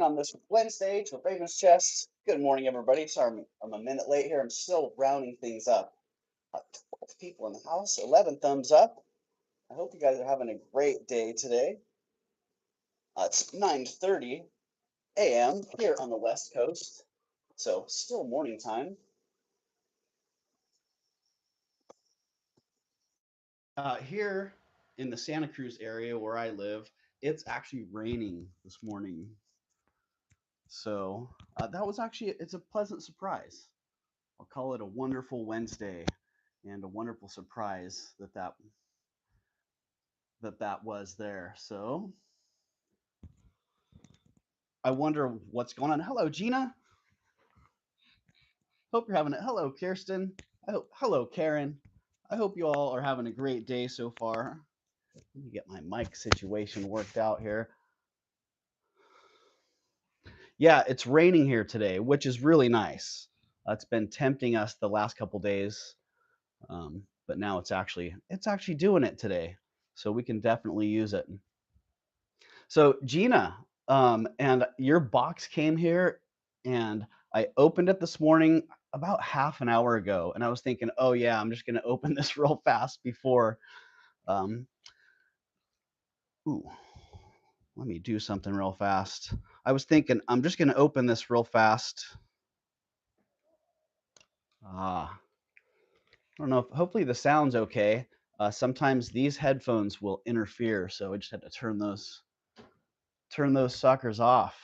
On this Wednesday to Raven's Chest. Good morning, everybody. Sorry, I'm a minute late here. I'm still rounding things up. 12 people in the house, 11 thumbs up. I hope you guys are having a great day today. It's 9:30 a.m. here on the West Coast, so still morning time. Here in the Santa Cruz area where I live, it's actually raining this morning. So that was actually, it's a pleasant surprise. I'll call it a wonderful Wednesday and a wonderful surprise that was there. So I wonder what's going on. Hello, Gina. Hope you're having it. Hello, Kirsten. Hello, Karen. I hope you all are having a great day so far. Let me get my mic situation worked out here. Yeah, it's raining here today, which is really nice. It's been tempting us the last couple days, but now it's actually doing it today, so we can definitely use it. So Gina, and your box came here, and I opened it this morning about half an hour ago, and I was thinking, oh yeah, I'm just gonna open this real fast before. Um, ooh, let me do something real fast. I was thinking I'm just gonna open this real fast. I don't know if hopefully the sound's okay. Sometimes these headphones will interfere, so I just had to turn those suckers off.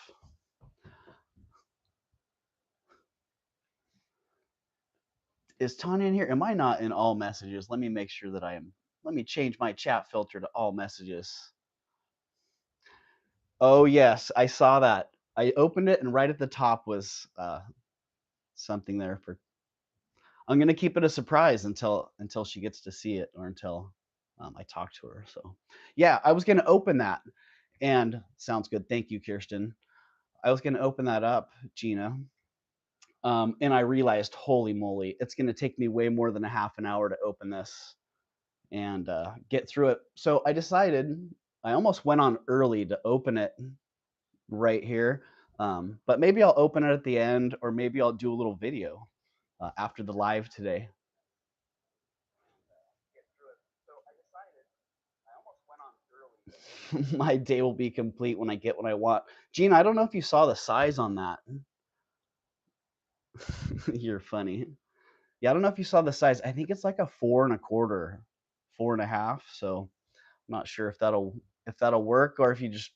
Is Tanya in here? Am I not in all messages? Let me make sure that I am. Let me change my chat filter to all messages. Oh yes, I saw that. I opened it and right at the top was something there for. I'm gonna keep it a surprise until she gets to see it or until I talk to her. So yeah, I was gonna open that, and sounds good. Thank you, Kirsten. I was gonna open that up, Gina, and I realized, holy moly, it's gonna take me way more than a half an hour to open this and get through it. So I decided I almost went on early to open it right here, but maybe I'll open it at the end, or maybe I'll do a little video after the live today. My day will be complete when I get what I want. Gina, I don't know if you saw the size on that. You're funny. Yeah, I don't know if you saw the size. I think it's like a 4.25, 4.5. So I'm not sure if that'll work, or if you just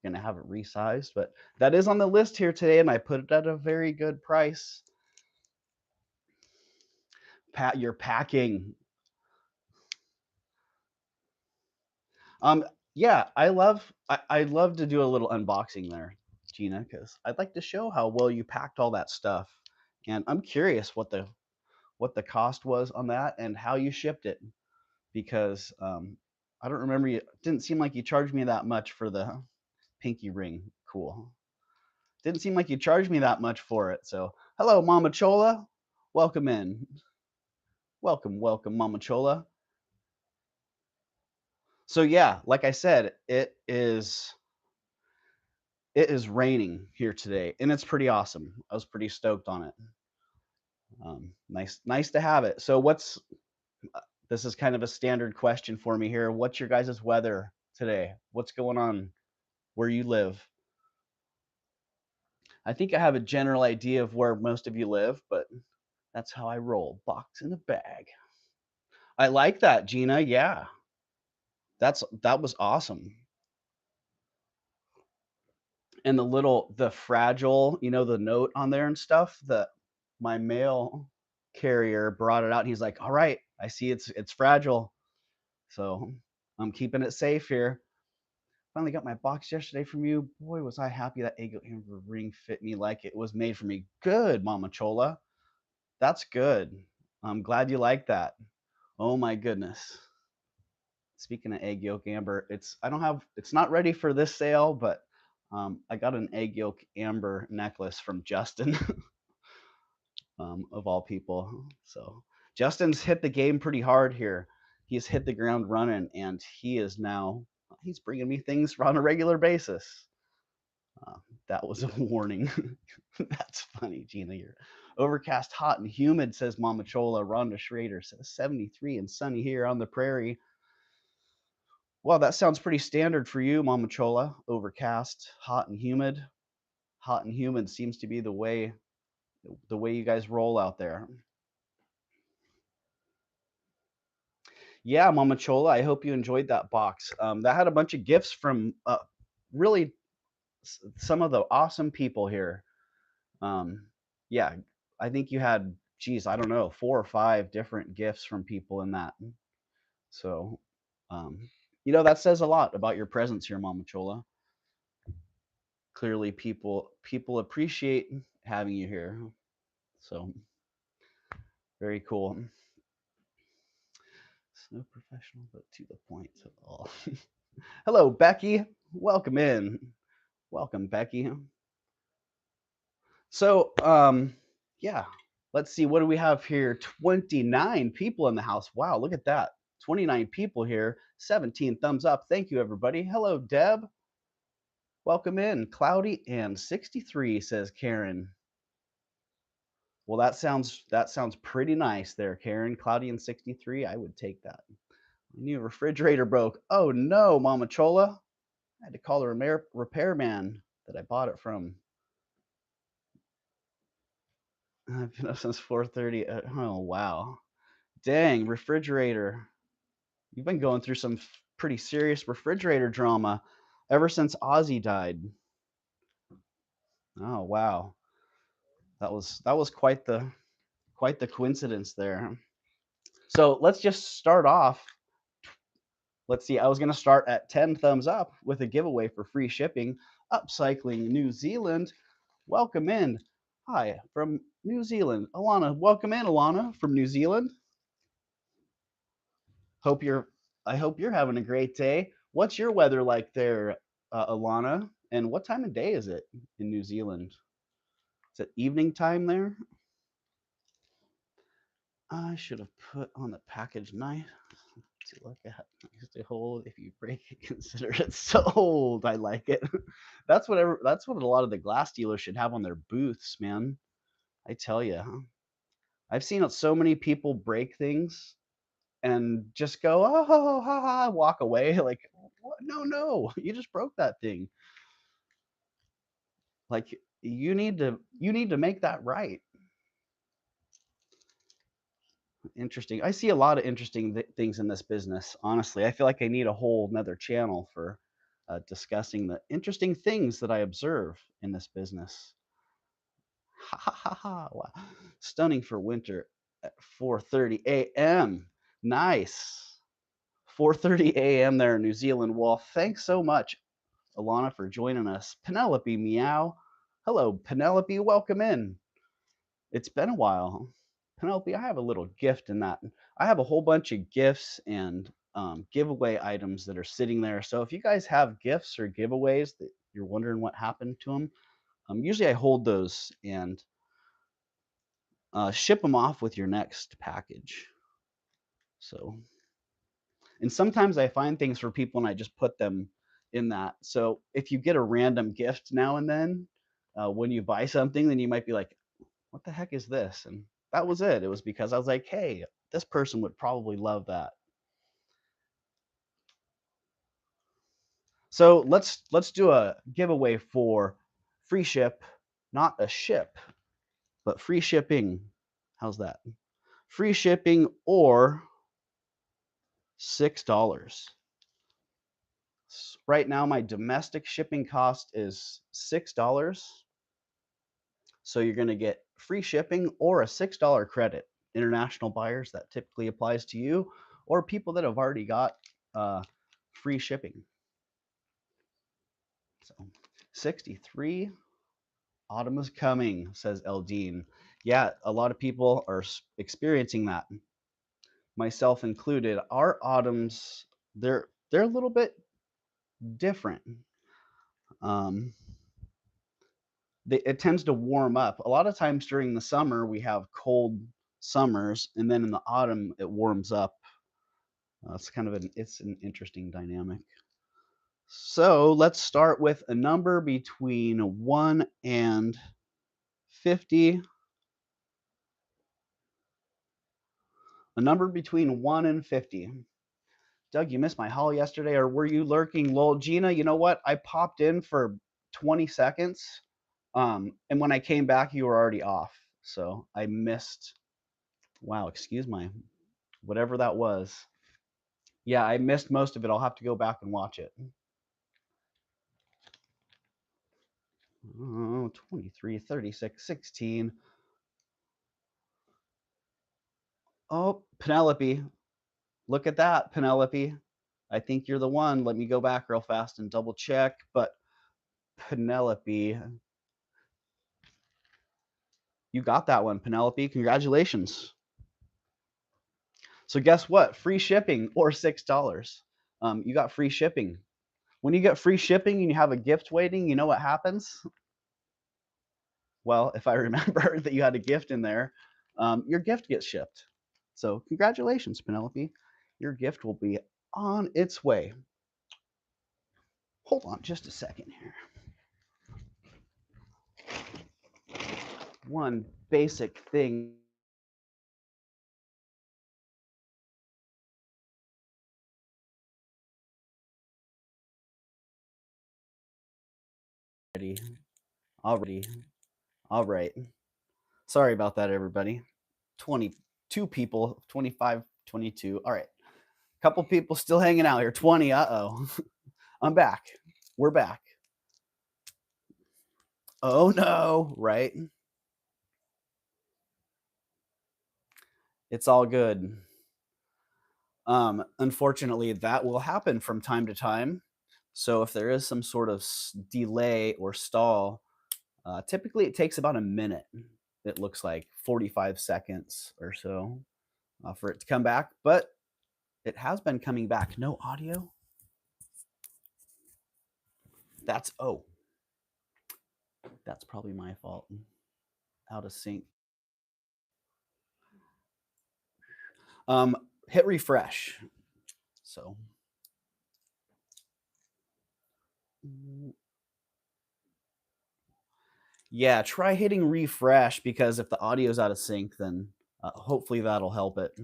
gonna have it resized. But that is on the list here today, and I put it at a very good price. Pat, you're packing. Yeah, I love to do a little unboxing there, Gina, because I'd like to show how well you packed all that stuff, and I'm curious what the cost was on that and how you shipped it, because I don't remember, you didn't seem like you charged me that much for the pinky ring. Cool. Didn't seem like you charged me that much for it. So hello, Mama Chola, welcome in. Welcome, Mama Chola. So yeah, like I said, it is raining here today, and it's pretty awesome. I was pretty stoked on it. Nice to have it. So this is kind of a standard question for me here. What's your guys' weather today? What's going on where you live? I think I have a general idea of where most of you live, but that's how I roll. Box in a bag. I like that, Gina. Yeah. That was awesome. And the fragile, the note on there and stuff, that my mail carrier brought it out, and he's like, all right, I see it's fragile, so I'm keeping it safe here. Finally got my box yesterday from you. Boy, was I happy. That Eggo Amber ring fit me like it was made for me. Good, Mama Chola. That's good. I'm glad you like that. Oh my goodness. Speaking of egg yolk amber, it's not ready for this sale, but I got an egg yolk amber necklace from Justin, of all people. So Justin's hit the game pretty hard here. He's hit the ground running, and he's bringing me things on a regular basis. Uh, that was a warning. That's funny, Gina. You're overcast, hot, and humid, says Mama Chola. Rhonda Schrader says 73 and sunny here on the prairie. Well, that sounds pretty standard for you, Mama Chola. Overcast, hot, and humid. Hot and humid seems to be the way you guys roll out there. Yeah, Mama Chola, I hope you enjoyed that box. That had a bunch of gifts from really some of the awesome people here. Yeah, I think you had, geez, I don't know, 4 or 5 different gifts from people in that. So, um, that says a lot about your presence here, Mama Chola. Clearly, people appreciate having you here. So, very cool. So professional, but to the point at all. Hello, Becky. Welcome in. Welcome, Becky. So, yeah, let's see. What do we have here? 29 people in the house. Wow, look at that. 29 people here. 17 thumbs up. Thank you, everybody. Hello, Deb. Welcome in. Cloudy and 63, says Karen. Well, that sounds pretty nice there, Karen. Cloudy and 63. I would take that. New refrigerator broke. Oh no, Mama Chola. I had to call the repairman that I bought it from. I've been up since 4:30. Oh wow, dang refrigerator! You've been going through some pretty serious refrigerator drama ever since Ozzy died. Oh wow, that was quite the coincidence there. So let's just start off. Let's see. I was gonna start at 10 thumbs up with a giveaway for free shipping. Upcycling New Zealand. Welcome in. Hi from New Zealand. Alana, welcome in, Alana from New Zealand. Hope you're I hope you're having a great day. What's your weather like there, Alana? And what time of day is it in New Zealand? Is it evening time there? I should have put on the package knife to look at. To hold. If you break it, consider it sold. I like it. That's what a lot of the glass dealers should have on their booths, man. I tell you, I've seen so many people break things and just go, oh, ha, ha, walk away. Like, what? No, you just broke that thing. Like, you need to make that right. Interesting. I see a lot of interesting things in this business. Honestly, I feel like I need a whole another channel for discussing the interesting things that I observe in this business. Ha ha ha ha! Wow. Stunning for winter at 4:30 a.m. Nice. 4:30 a.m. there in New Zealand. Well, thanks so much, Alana, for joining us. Penelope Meow. Hello, Penelope. Welcome in. It's been a while. Penelope, I have a little gift in that. I have a whole bunch of gifts and giveaway items that are sitting there. So if you guys have gifts or giveaways that you're wondering what happened to them, usually I hold those and ship them off with your next package. So, and sometimes I find things for people and I just put them in that. So if you get a random gift now and then, when you buy something, then you might be like, what the heck is this? And that was it. It was because I was like, hey, this person would probably love that. So let's do a giveaway for free ship, not a ship, but free shipping. How's that? Free shipping or $6. Right now, my domestic shipping cost is $6. So you're going to get free shipping or a $6 credit. International buyers, that typically applies to you, or people that have already got free shipping. So 63, autumn is coming, says Eldine. Yeah, a lot of people are experiencing that, myself included. Our autumns, they're a little bit different. Um, it tends to warm up. A lot of times during the summer, we have cold summers, and then in the autumn, it warms up. It's an interesting dynamic. So let's start with a number between 1 and 50. A number between 1 and 50. Doug, you missed my haul yesterday, or were you lurking? Lol, Gina, you know what? I popped in for 20 seconds, and when I came back, you were already off. So I missed. Wow, excuse my whatever that was. Yeah, I missed most of it. I'll have to go back and watch it. Oh, 23, 36, 16. Oh, Penelope. Look at that, Penelope. I think you're the one. Let me go back real fast and double check. But Penelope, you got that one, Penelope. Congratulations. So guess what? Free shipping or $6. You got free shipping. When you get free shipping and you have a gift waiting, you know what happens? Well, if I remember that you had a gift in there, your gift gets shipped. So congratulations, Penelope. Your gift will be on its way. Hold on just a second here. One basic thing. Already. All right. Sorry about that, everybody. 22 people, 25, 22. All right. Couple people still hanging out here. 20. Uh-oh. I'm back. We're back. Oh no, right? It's all good. Unfortunately, that will happen from time to time. So if there is some sort of delay or stall, typically it takes about a minute. It looks like 45 seconds or so for it to come back, but it has been coming back. No audio. That's that's probably my fault. Out of sync. Hit refresh. So yeah, try hitting refresh, because if the audio's out of sync, then hopefully that'll help it.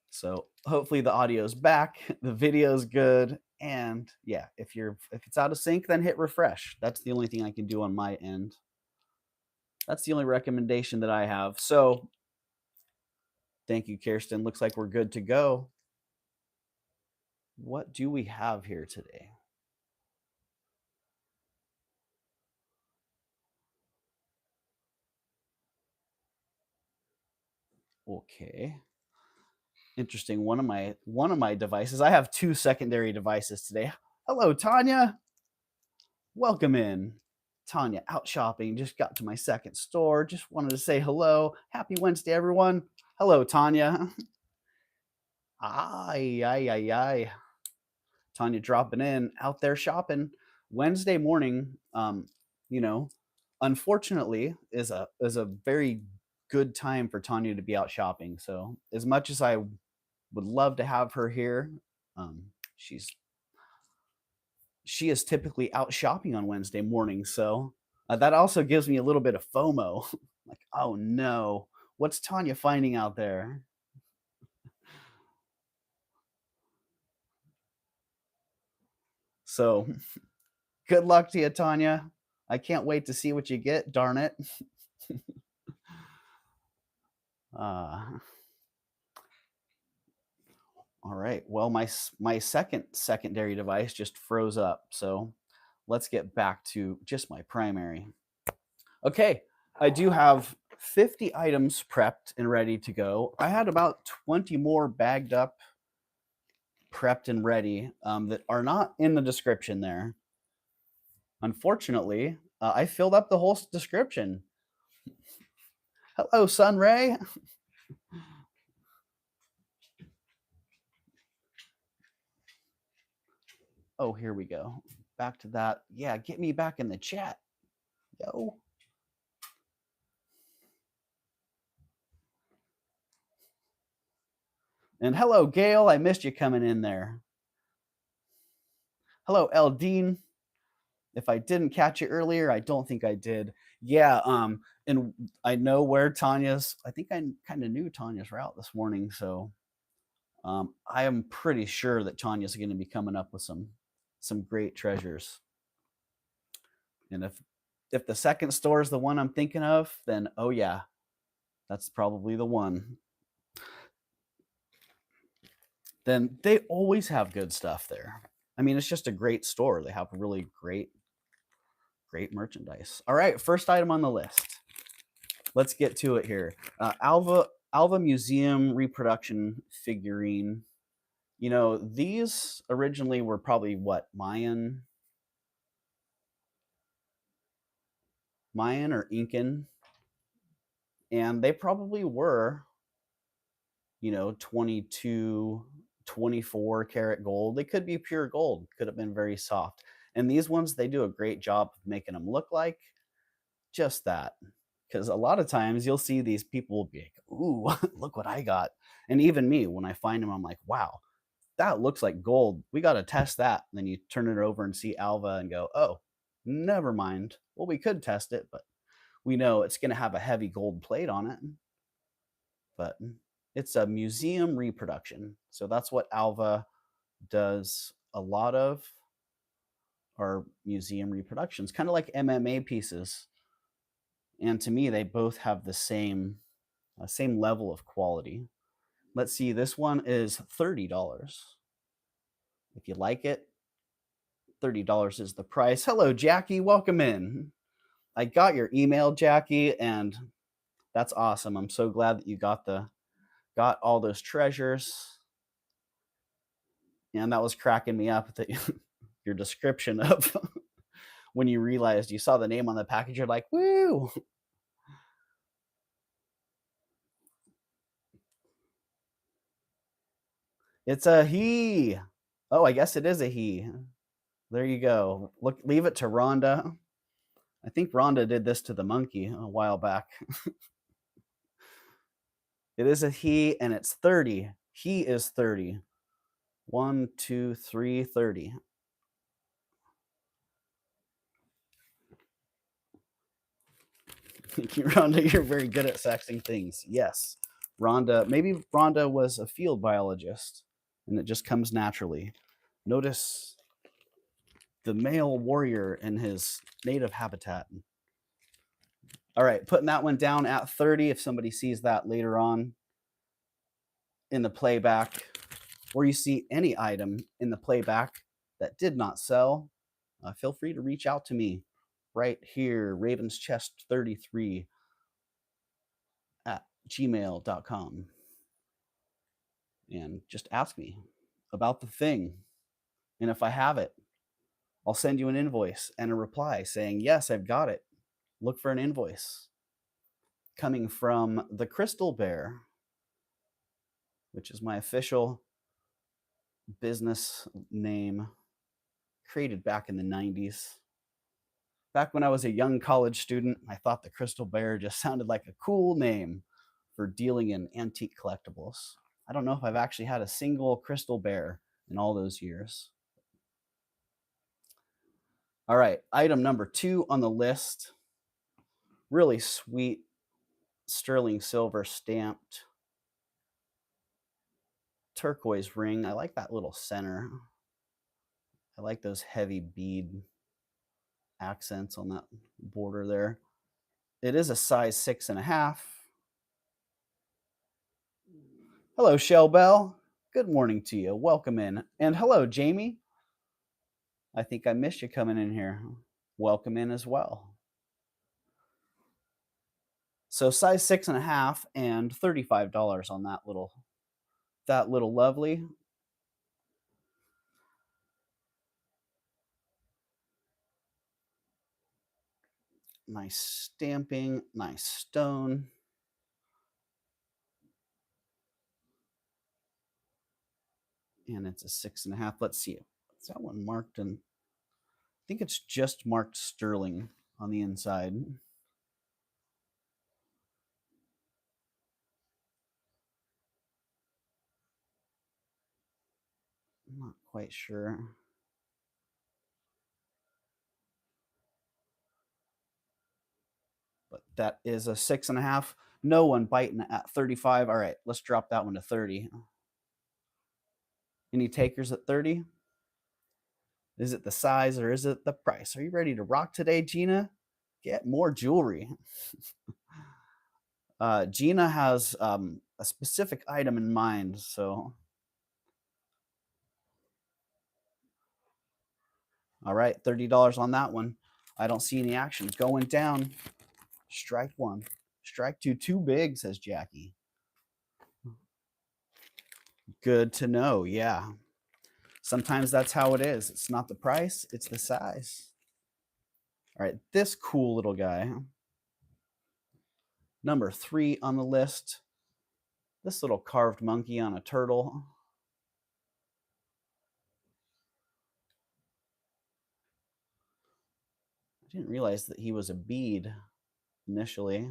So hopefully the audio's back, the video's good, and yeah, if it's out of sync, then hit refresh. That's the only thing I can do on my end. That's the only recommendation that I have. So thank you, Kirsten. Looks like we're good to go. What do we have here today? Okay. Interesting. One of my devices. I have two secondary devices today. Hello, Tanya. Welcome in. Tanya, out shopping. Just got to my second store. Just wanted to say hello. Happy Wednesday, everyone. Hello, Tanya. Ay. Tanya dropping in, out there shopping. Wednesday morning, you know, unfortunately is a very good time for Tanya to be out shopping. So as much as I would love to have her here, she is typically out shopping on Wednesday morning. So that also gives me a little bit of FOMO. Like, oh no, what's Tanya finding out there? So good luck to you, Tanya. I can't wait to see what you get, darn it. All right. Well, my secondary device just froze up. So let's get back to just my primary. Okay, I do have 50 items prepped and ready to go. I had about 20 more bagged up, prepped and ready that are not in the description there. Unfortunately, I filled up the whole description. Hello, Sunray. Oh, here we go. Back to that. Yeah, get me back in the chat. Yo. And hello, Gail. I missed you coming in there. Hello, Eldine. If I didn't catch you earlier, I don't think I did. Yeah, and I know where Tanya's. I think I kind of knew Tanya's route this morning, so I am pretty sure that Tanya's going to be coming up with some great treasures. And if the second store is the one I'm thinking of, then oh yeah, that's probably the one. Then they always have good stuff there. I mean, it's just a great store. They have really great merchandise. All right, first item on the list. Let's get to it here. ALVA Museum reproduction figurine. You know, these originally were probably what, Mayan or Incan, and they probably were, you know, 22, 24 karat gold. They could be pure gold, could have been very soft. And these ones, they do a great job of making them look like just that. Because a lot of times you'll see these people be like, ooh, look what I got. And even me, when I find them, I'm like, wow, that looks like gold. We got to test that. And then you turn it over and see ALVA and go, oh, never mind. Well, we could test it, but we know it's going to have a heavy gold plate on it. But it's a museum reproduction. So that's what ALVA does a lot of, are museum reproductions, kind of like MMA pieces. And to me, they both have the same level of quality. Let's see, this one is $30. If you like it, $30 is the price. Hello, Jackie. Welcome in. I got your email, Jackie, and that's awesome. I'm so glad that you got all those treasures. And that was cracking me up that your description of when you realized you saw the name on the package, you're like, woo. It's a he. Oh, I guess it is a he. There you go. Look, leave it to Rhonda. I think Rhonda did this to the monkey a while back. It is a he, and it's 30. He is 30. 1, 2, 3, 30. Thank you, Rhonda. You're very good at sexing things. Yes. Rhonda, maybe Rhonda was a field biologist, and it just comes naturally. Notice the male warrior in his native habitat. All right, putting that one down at 30. If somebody sees that later on in the playback, or you see any item in the playback that did not sell, feel free to reach out to me right here, Raven's Chest 33 at gmail.com, and just ask me about the thing. And if I have it, I'll send you an invoice and a reply saying, yes, I've got it. Look for an invoice coming from the Crystal Bear, which is my official business name, created back in the 90s. Back when I was a young college student, I thought the Crystal Bear just sounded like a cool name for dealing in antique collectibles. I don't know if I've actually had a single Crystal Bear in all those years. All right, item number 2 on the list. Really sweet sterling silver stamped turquoise ring. I like that little center. I like those heavy bead accents on that border there. It is a size 6.5. Hello, Shell Bell. Good morning to you. Welcome in. And hello, Jamie. I think I missed you coming in here. Welcome in as well. So size 6.5 and $35 on that little lovely. Nice stamping, nice stone. And it's a 6.5. Let's see. Is that one marked in? I think it's just marked sterling on the inside. quite sure. But that is a 6.5. No one biting at 35. All right, let's drop that one to 30. Any takers at 30? Is it the size or is it the price? Are you ready to rock today, Gina? Get more jewelry. Gina has a specific item in mind, so. All right, $30 on that one. I don't see any action. Going down. Strike one. Strike two. Too big, says Jackie. Good to know. Yeah. Sometimes that's how it is. It's not the price, it's the size. All right, this cool little guy. Number 3 on the list. This little carved monkey on a turtle. I didn't realize that he was a bead initially,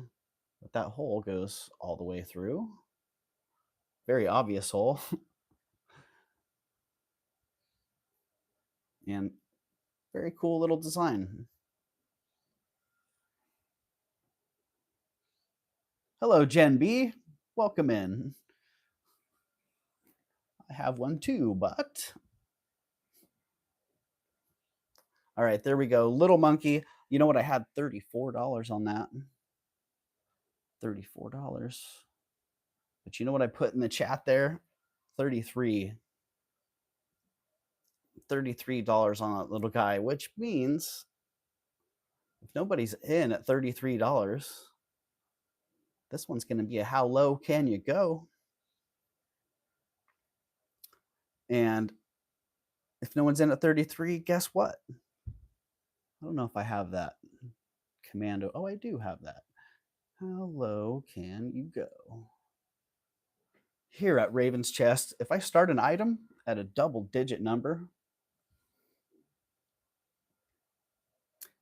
but that hole goes all the way through. Very obvious hole. And very cool little design. Hello, Jen B. Welcome in. I have one too, but. All right, there we go. Little monkey. You know what? I had $34 on that. $34. But you know what I put in the chat there? 33. $33 on that little guy, which means if nobody's in at $33, this one's going to be a how low can you go? And if no one's in at 33, guess what? I don't know if I have that commando. Oh, I do have that. How low can you go? Here at Raven's Chest, if I start an item at a double-digit number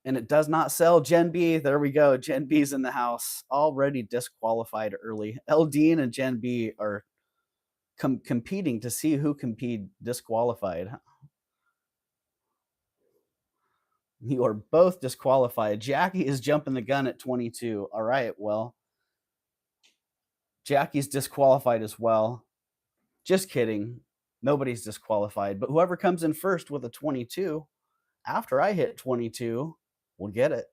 and it does not sell, Gen B, there we go. Gen B's in the house, already disqualified early. Eldine and Gen B are competing to see who can be disqualified. You are both disqualified. Jackie is jumping the gun at 22. All right, well, Jackie's disqualified as well. Just kidding. Nobody's disqualified. But whoever comes in first with a 22, after I hit 22, will get it.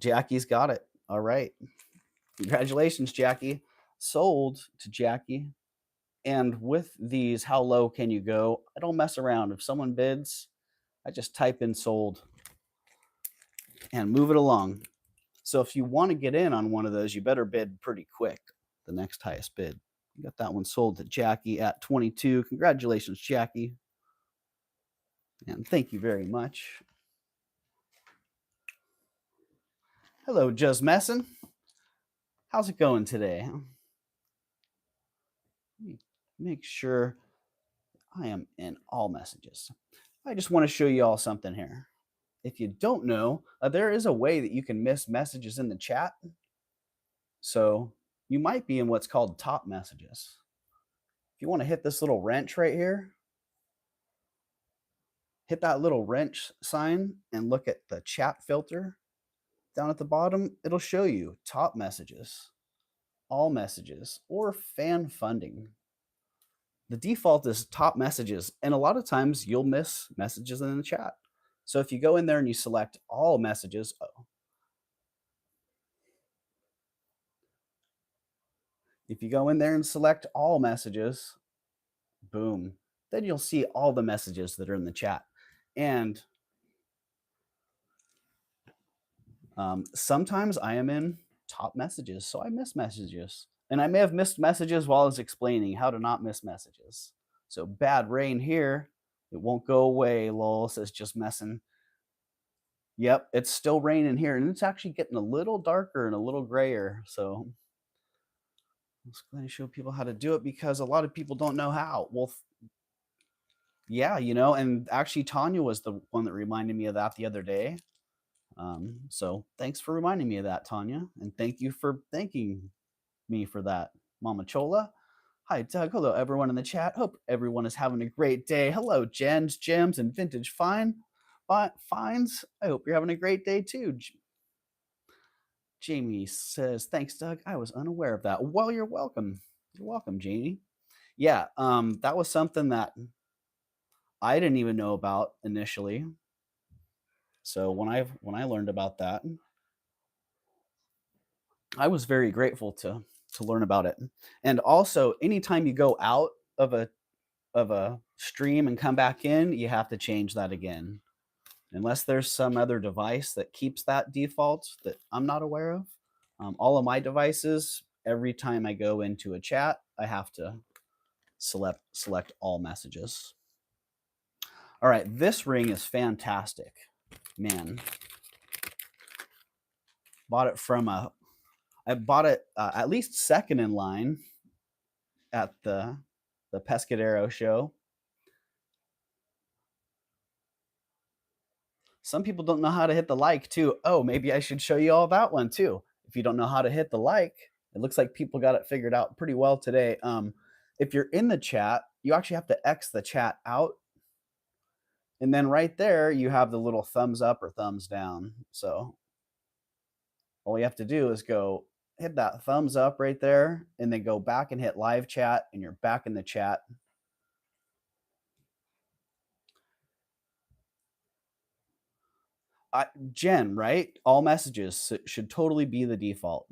Jackie's got it. All right. Congratulations, Jackie. Sold to Jackie. And with these, how low can you go? I don't mess around. If someone bids, I just type in sold and move it along. So if you want to get in on one of those, you better bid pretty quick. The next highest bid. You got that one sold to Jackie at 22. Congratulations, Jackie. And thank you very much. Hello, Just Messin. How's it going today? Make sure I am in all messages. I just want to show you all something here. If you don't know, there is a way that you can miss messages in the chat. So you might be in what's called top messages. If you want to hit this little wrench right here, hit that little wrench sign and look at the chat filter down at the bottom. It'll show you top messages, all messages, or fan funding. The default is top messages, and a lot of times you'll miss messages in the chat. So if you go in there and you select all messages, if you go in there and select all messages, boom, then you'll see all the messages that are in the chat. And sometimes I am in top messages, so I miss messages. And I may have missed messages while I was explaining how to not miss messages. So bad rain here. It won't go away, lol, says Just Messing. Yep, it's still raining here, and it's actually getting a little darker and a little grayer. So I'm just going to show people how to do it because a lot of people don't know how. Well, yeah, you know, and actually Tanya was the one that reminded me of that the other day. So thanks for reminding me of that, Tanya, and thank you for thanking me for that, Mama Chola. Hi, Doug. Hello, everyone in the chat. Hope everyone is having a great day. Hello, Jens, Gems, and Vintage Finds. I hope you're having a great day too. Jamie says, thanks, Doug. I was unaware of that. Well, you're welcome. You're welcome, Jamie. Yeah, that was something that I didn't even know about initially. So when I learned about that, I was very grateful to learn about it. And also, anytime you go out of a stream and come back in, you have to change that again. Unless there's some other device that keeps that default that I'm not aware of. All of my devices, every time I go into a chat, I have to select all messages. All right, this ring is fantastic. Man, bought it from I bought it at least second in line at the Pescadero show. Some people don't know how to hit the like too. Oh, maybe I should show you all that one too. If you don't know how to hit the like, it looks like people got it figured out pretty well today. If you're in the chat, you actually have to X the chat out. And then right there, you have the little thumbs up or thumbs down. So all you have to do is go hit that thumbs up right there and then go back and hit live chat and you're back in the chat. Jen, right? All messages should totally be the default.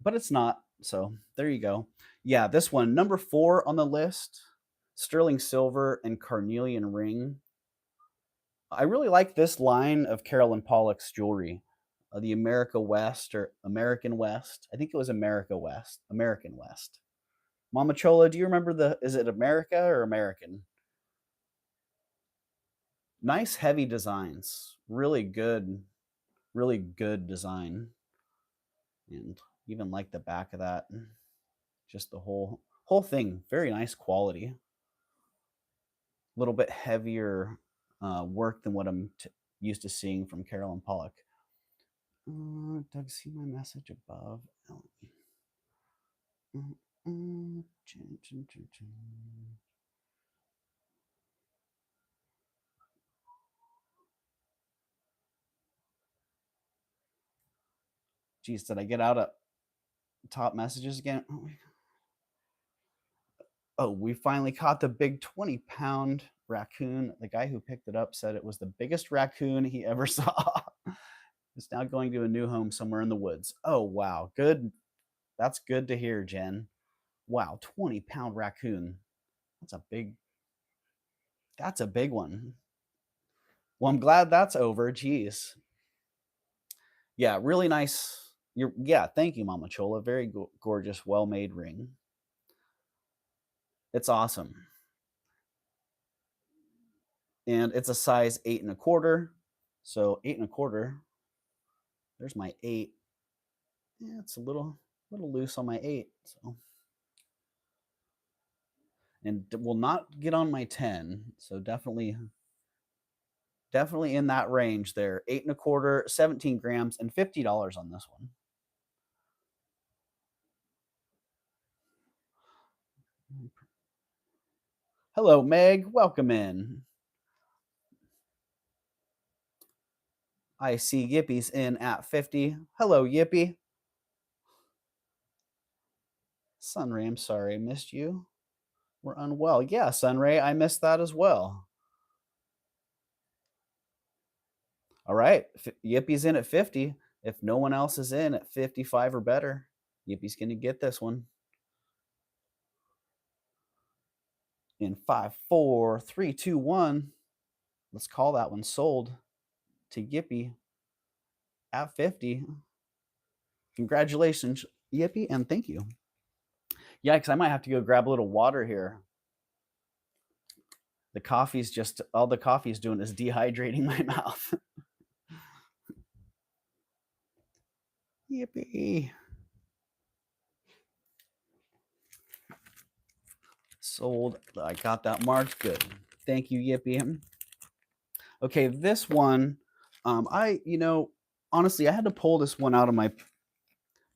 But it's not. So there you go. Yeah, this one, number 4 on the list, sterling silver and carnelian ring. I really like this line of Carolyn Pollock's jewelry, the America West or American West. I think it was American West. Mama Chola, do you remember is it America or American? Nice heavy designs, really good design. And even like the back of that, just the whole thing, very nice quality. A little bit heavier work than what I'm used to seeing from Carolyn Pollock. Doug, see my message above? Geez, did I get out of top messages again? Oh, we finally caught the big 20-pound raccoon. The guy who picked it up said it was the biggest raccoon he ever saw. It's now going to a new home somewhere in the woods. Oh, wow. Good. That's good to hear, Jen. Wow, 20-pound raccoon. That's a big one. Well, I'm glad that's over. Geez. Yeah, really nice. Thank you, Mama Chola. Very gorgeous, well-made ring. It's awesome. And it's a size 8 1/4. So 8 1/4. There's my 8. Yeah, it's a little loose on my 8. So, and will not get on my 10. So definitely in that range there. 8 1/4, 17 grams, and $50 on this one. Hello, Meg. Welcome in. I see Yippy's in at 50. Hello, Yippy. Sunray, I'm sorry I missed you. We're unwell. Yeah, Sunray, I missed that as well. All right, Yippy's in at 50. If no one else is in at 55 or better, Yippy's going to get this one. In 5, 4, 3, 2, 1. Let's call that one sold to Yippy at 50. Congratulations, Yippy, and thank you. Yeah, because I might have to go grab a little water here. The coffee's all the coffee's doing is dehydrating my mouth. Yippee. Sold. I got that marked. Good. Thank you, Yippee. Okay, this one, honestly, I had to pull this one out of my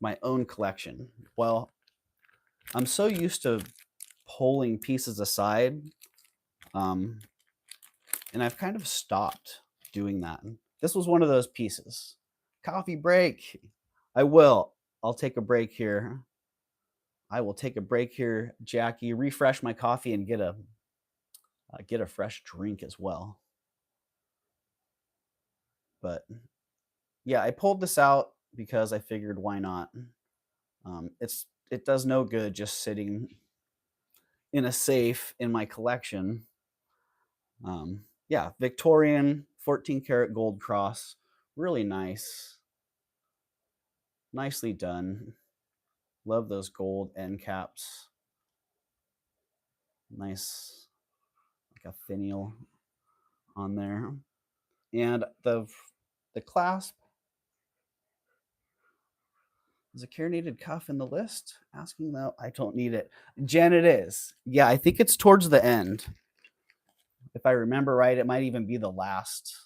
my own collection. Well, I'm so used to pulling pieces aside, and I've kind of stopped doing that. This was one of those pieces. Coffee break. I'll take a break here. I will take a break here, Jackie, refresh my coffee and get a fresh drink as well. But yeah, I pulled this out because I figured why not. It does no good just sitting in a safe in my collection. Yeah, Victorian 14 karat gold cross, really nice, nicely done. Love those gold end caps. Nice, like a finial on there, and the clasp is a carinated cuff in the list. Asking though, I don't need it. Jen, it is. Yeah, I think it's towards the end. If I remember right, it might even be the last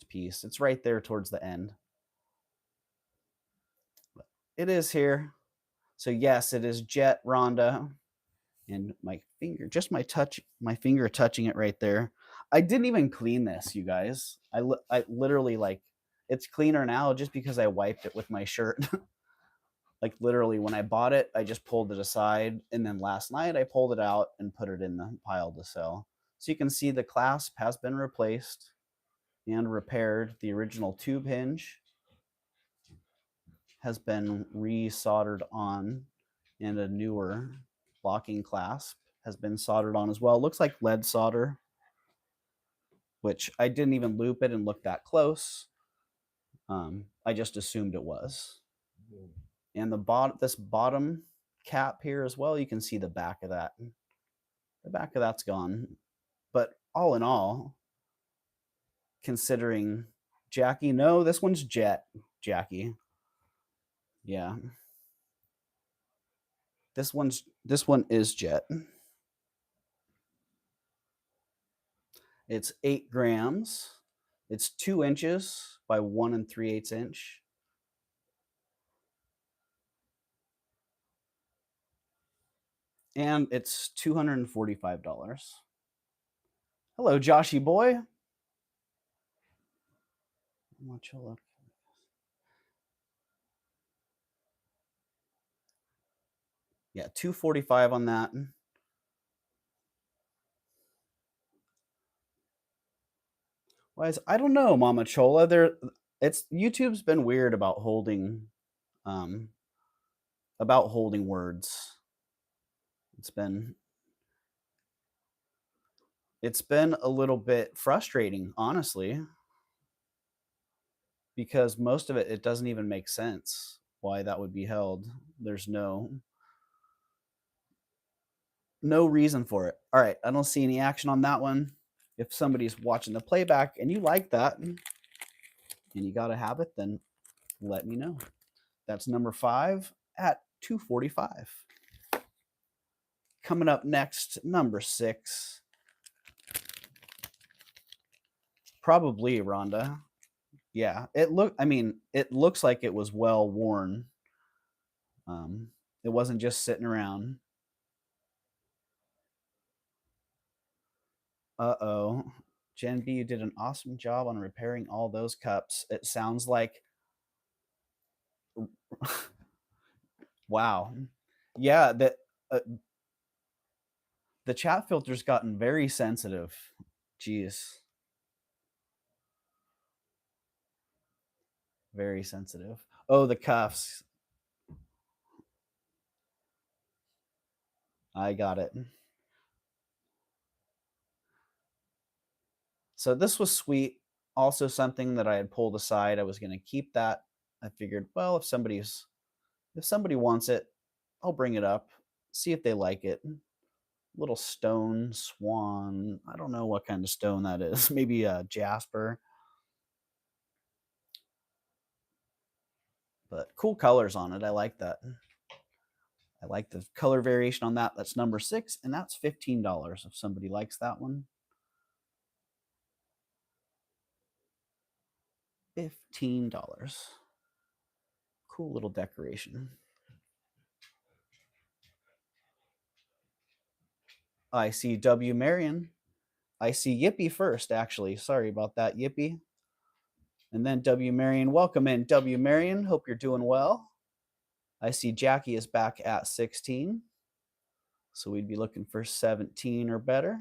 piece. It's right there towards the end. But it is here. So yes, it is Jet Rhonda. And my finger, just my finger touching it right there. I didn't even clean this, you guys. I literally, like, it's cleaner now just because I wiped it with my shirt. Like literally when I bought it, I just pulled it aside, and then last night I pulled it out and put it in the pile to sell. So you can see the clasp has been replaced and repaired. The original tube hinge has been re-soldered on, and a newer locking clasp has been soldered on as well. It looks like lead solder, which I didn't even loop it and look that close. I just assumed it was. And this bottom cap here as well, you can see the back of that. The back of that's gone. But all in all, considering Jackie, no, this one's Jet, Jackie. Yeah. This one is Jet. It's 8 grams. It's 2 inches by 1 3/8 inch. And it's $245. Hello, Joshy boy. Look. Yeah, $245 on that. I don't know, Mama Chola. YouTube's been weird about holding words. It's been a little bit frustrating, honestly, because most of it doesn't even make sense why that would be held. There's no reason for it. All right, I don't see any action on that one. If somebody's watching the playback and you like that and you got to have it, then let me know. That's number 5 at $245. Coming up next, number 6. Probably Rhonda. Yeah, it looks like it was well worn. It wasn't just sitting around. Uh-oh. Jen B, you did an awesome job on repairing all those cups. It sounds like wow. Yeah, the chat filter's gotten very sensitive. Jeez. Very sensitive. Oh, the cuffs. I got it. So this was sweet. Also something that I had pulled aside. I was going to keep that. I figured, well, if somebody wants it, I'll bring it up, see if they like it. Little stone swan. I don't know what kind of stone that is. Maybe a jasper. But cool colors on it. I like that. I like the color variation on that. That's number 6, and that's $15 if somebody likes that one. $15. Cool little decoration. I see W. Marion. I see Yippee first, actually. Sorry about that, Yippee. And then W. Marion. Welcome in, W. Marion. Hope you're doing well. I see Jackie is back at 16. So we'd be looking for 17 or better.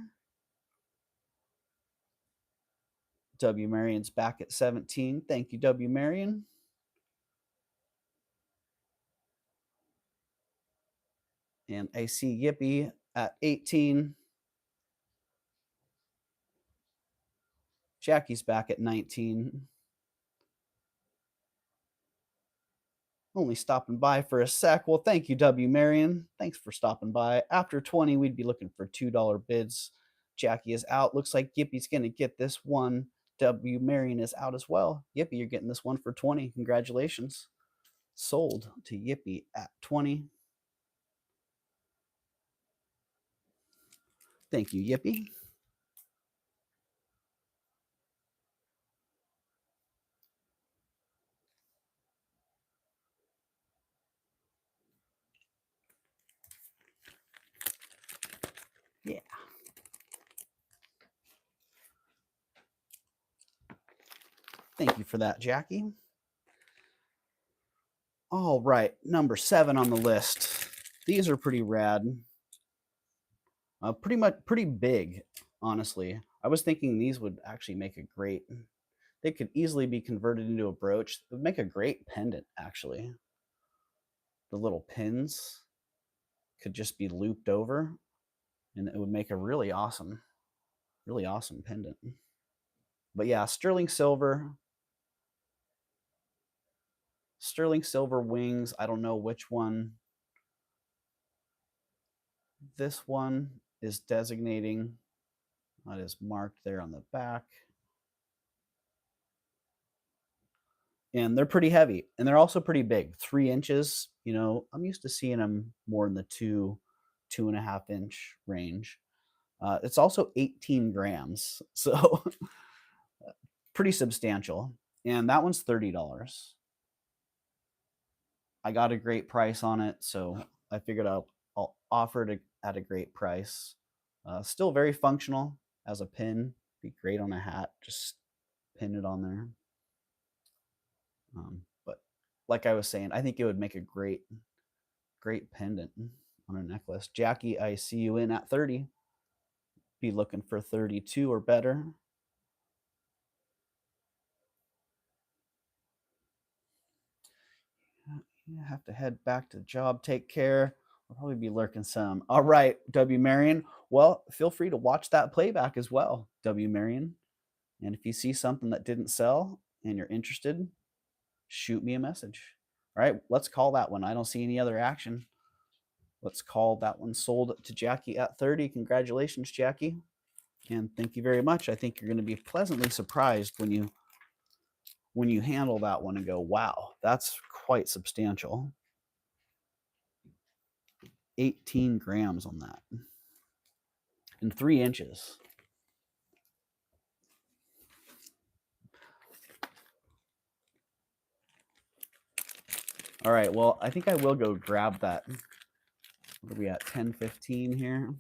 W. Marion's back at 17. Thank you, W. Marion. And I see Yippee at 18. Jackie's back at 19. Only stopping by for a sec. Well, thank you, W. Marion. Thanks for stopping by. After 20, we'd be looking for $2 bids. Jackie is out. Looks like Yippie's going to get this one. W. Marion is out as well. Yippee, you're getting this one for 20. Congratulations. Sold to Yippee at 20. Thank you, Yippee. Yeah. Thank you for that, Jackie. All right, number 7 on the list. These are pretty rad. Pretty big, honestly. I was thinking these would actually make a great, they could easily be converted into a brooch. It would make a great pendant, actually. The little pins could just be looped over, and it would make a really awesome pendant. But yeah, sterling silver wings. I don't know which one this one is designating. That is marked there on the back. And they're pretty heavy, and they're also pretty big. 3 inches. You know, I'm used to seeing them more in the 2.5 inch range. It's also 18 grams, so pretty substantial. And that one's $30. I got a great price on it, so I figured I'll offer it at a great price. Still very functional as a pin. Be great on a hat. Just pin it on there. But like I was saying, I think it would make a great pendant on a necklace. Jackie, I see you in at 30. Be looking for 32 or better. You have to head back to the job. Take care. I'll probably be lurking some. All right, W. Marion. Well, feel free to watch that playback as well, W. Marion. And if you see something that didn't sell and you're interested, shoot me a message. All right, let's call that one. I don't see any other action. Let's call that one sold to Jackie at 30. Congratulations, Jackie. And thank you very much. I think you're going to be pleasantly surprised when you handle that one and go, wow, that's quite substantial. 18 grams on that. And 3 inches. All right, well, I think I will go grab that. What are we at, 10:15 here?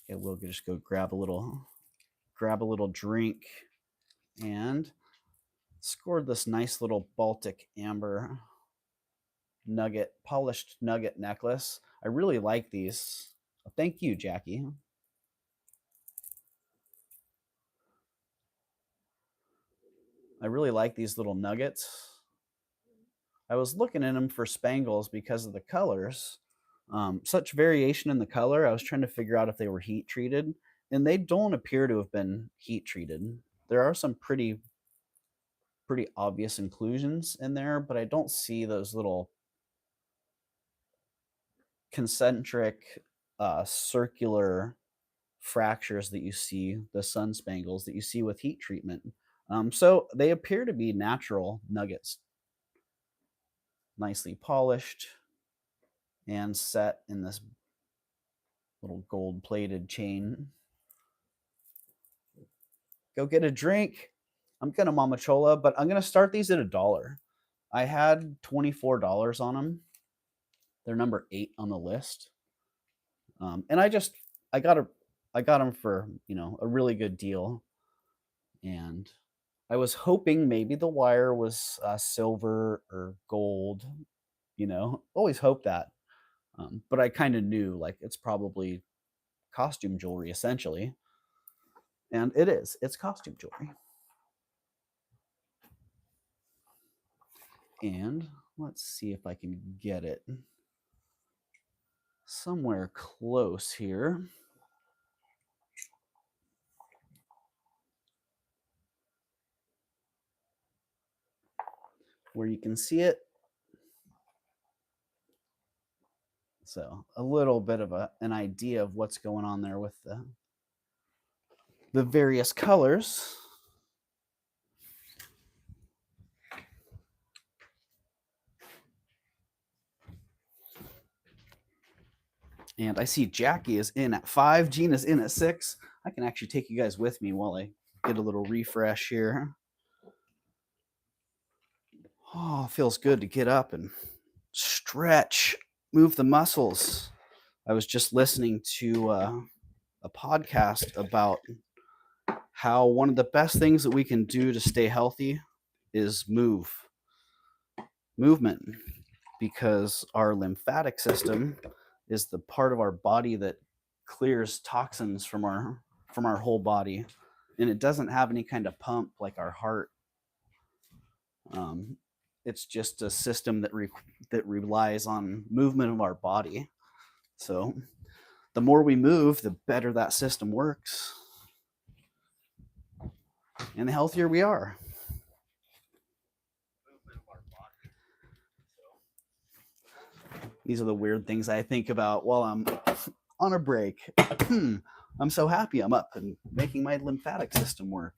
Yeah, we'll just go grab a little drink and scored this nice little Baltic amber nugget, polished nugget necklace. I really like these. Thank you, Jackie. I really like these little nuggets. I was looking in them for spangles because of the colors. Such variation in the color. I was trying to figure out if they were heat treated, and they don't appear to have been heat treated. There are some pretty obvious inclusions in there, but I don't see those little concentric circular fractures that you see, the sun spangles that you see with heat treatment. So they appear to be natural nuggets, nicely polished and set in this little gold plated chain. Go get a drink. I'm gonna mamachola, but I'm gonna start these at $1. I had $24 on them. They're number 8 on the list. And I got them for, you know, a really good deal. And I was hoping maybe the wire was silver or gold, you know, always hope that. But I kind of knew like it's probably costume jewelry essentially. And it is, it's costume jewelry. And let's see if I can get it somewhere close here. Where you can see it. So a little bit of an idea of what's going on there with the various colors. And I see Jackie is in at 5, Gina's in at 6. I can actually take you guys with me while I get a little refresh here. Oh, feels good to get up and stretch, move the muscles. I was just listening to a podcast about how one of the best things that we can do to stay healthy is movement, because our lymphatic system is the part of our body that clears toxins from our whole body, and it doesn't have any kind of pump like our heart. It's just a system that relies on movement of our body. So the more we move, the better that system works, and the healthier we are. These are the weird things I think about while I'm on a break. I'm so happy I'm up and making my lymphatic system work.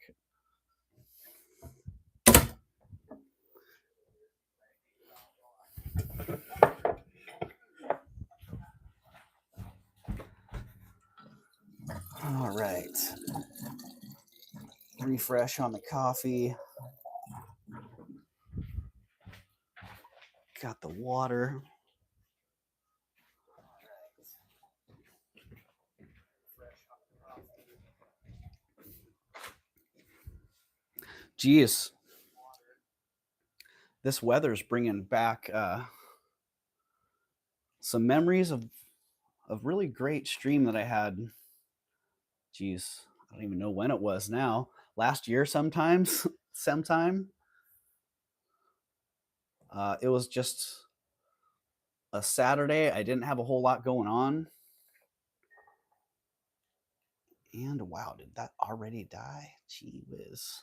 All right. Refresh on the coffee. Got the water. Geez. This weather's bringing back some memories of really great stream that I had. Geez, I don't even know when it was now. Last year sometime. It was just a Saturday. I didn't have a whole lot going on. And wow, did that already die? Gee whiz.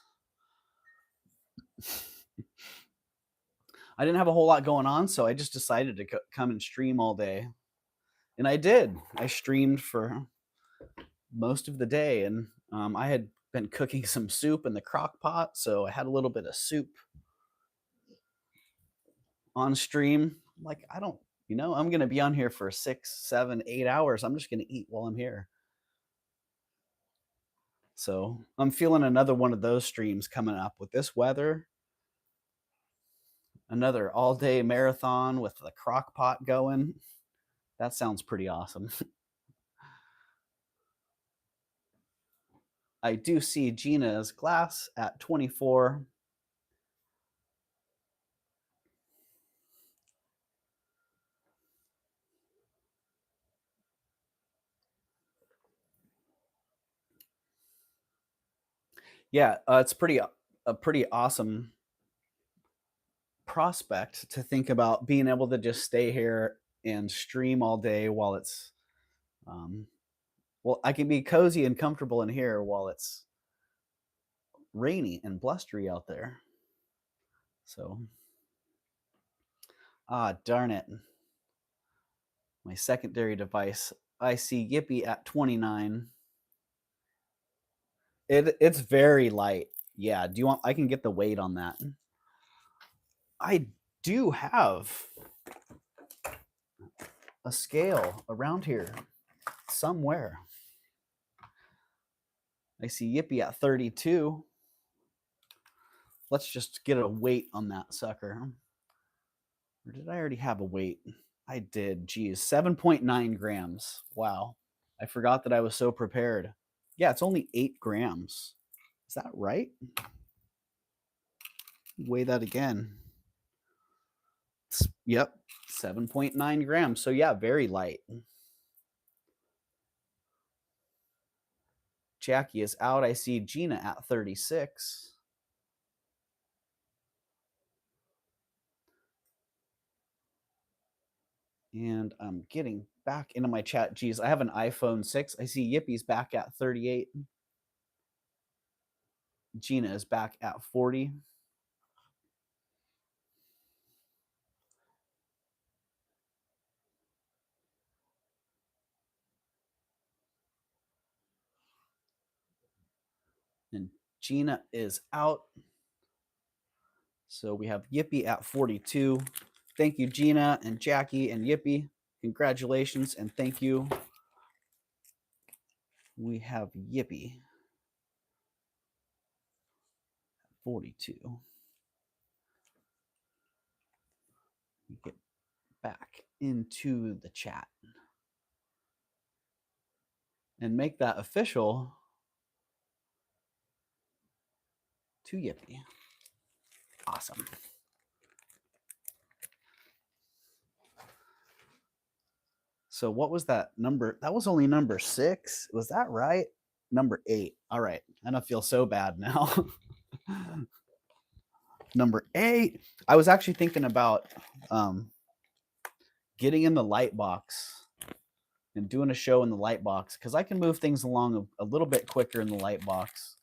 I didn't have a whole lot going on, so I just decided to come and stream all day. And I did. I streamed for most of the day, and I had been cooking some soup in the crock pot, so I had a little bit of soup on stream. Like, I don't, you know, I'm going to be on here for 6, 7, 8 hours. I'm just going to eat while I'm here. So I'm feeling another one of those streams coming up with this weather. Another all-day marathon with the crock pot going. That sounds pretty awesome. I do see Gina's glass at 24. Yeah, it's a pretty awesome prospect to think about being able to just stay here and stream all day while it's well, I can be cozy and comfortable in here while it's rainy and blustery out there. So darn it, my secondary device. I see Yippee at 29. It's very light. Yeah, do you want, I can get the weight on that. I do have a scale around here somewhere. I see Yippee at 32. Let's just get a weight on that sucker. Or did I already have a weight? I did. Geez, 7.9 grams. Wow. I forgot that I was so prepared. Yeah, it's only 8 grams. Is that right? Weigh that again. Yep, 7.9 grams. So yeah, very light. Jackie is out. I see Gina at 36. And I'm getting back into my chat. Geez, I have an iPhone 6. I see Yippy's back at 38. Gina is back at 40. And Gina is out. So we have Yippy at 42. Thank you, Gina and Jackie and Yippy. Congratulations and thank you. We have Yippy 42. We get back into the chat and make that official to Yippy. Awesome. So what was that number? That was only number 6. Was that right? Number 8. All right. I don't feel so bad now. Number 8. I was actually thinking about getting in the light box and doing a show in the light box because I can move things along a little bit quicker in the light box.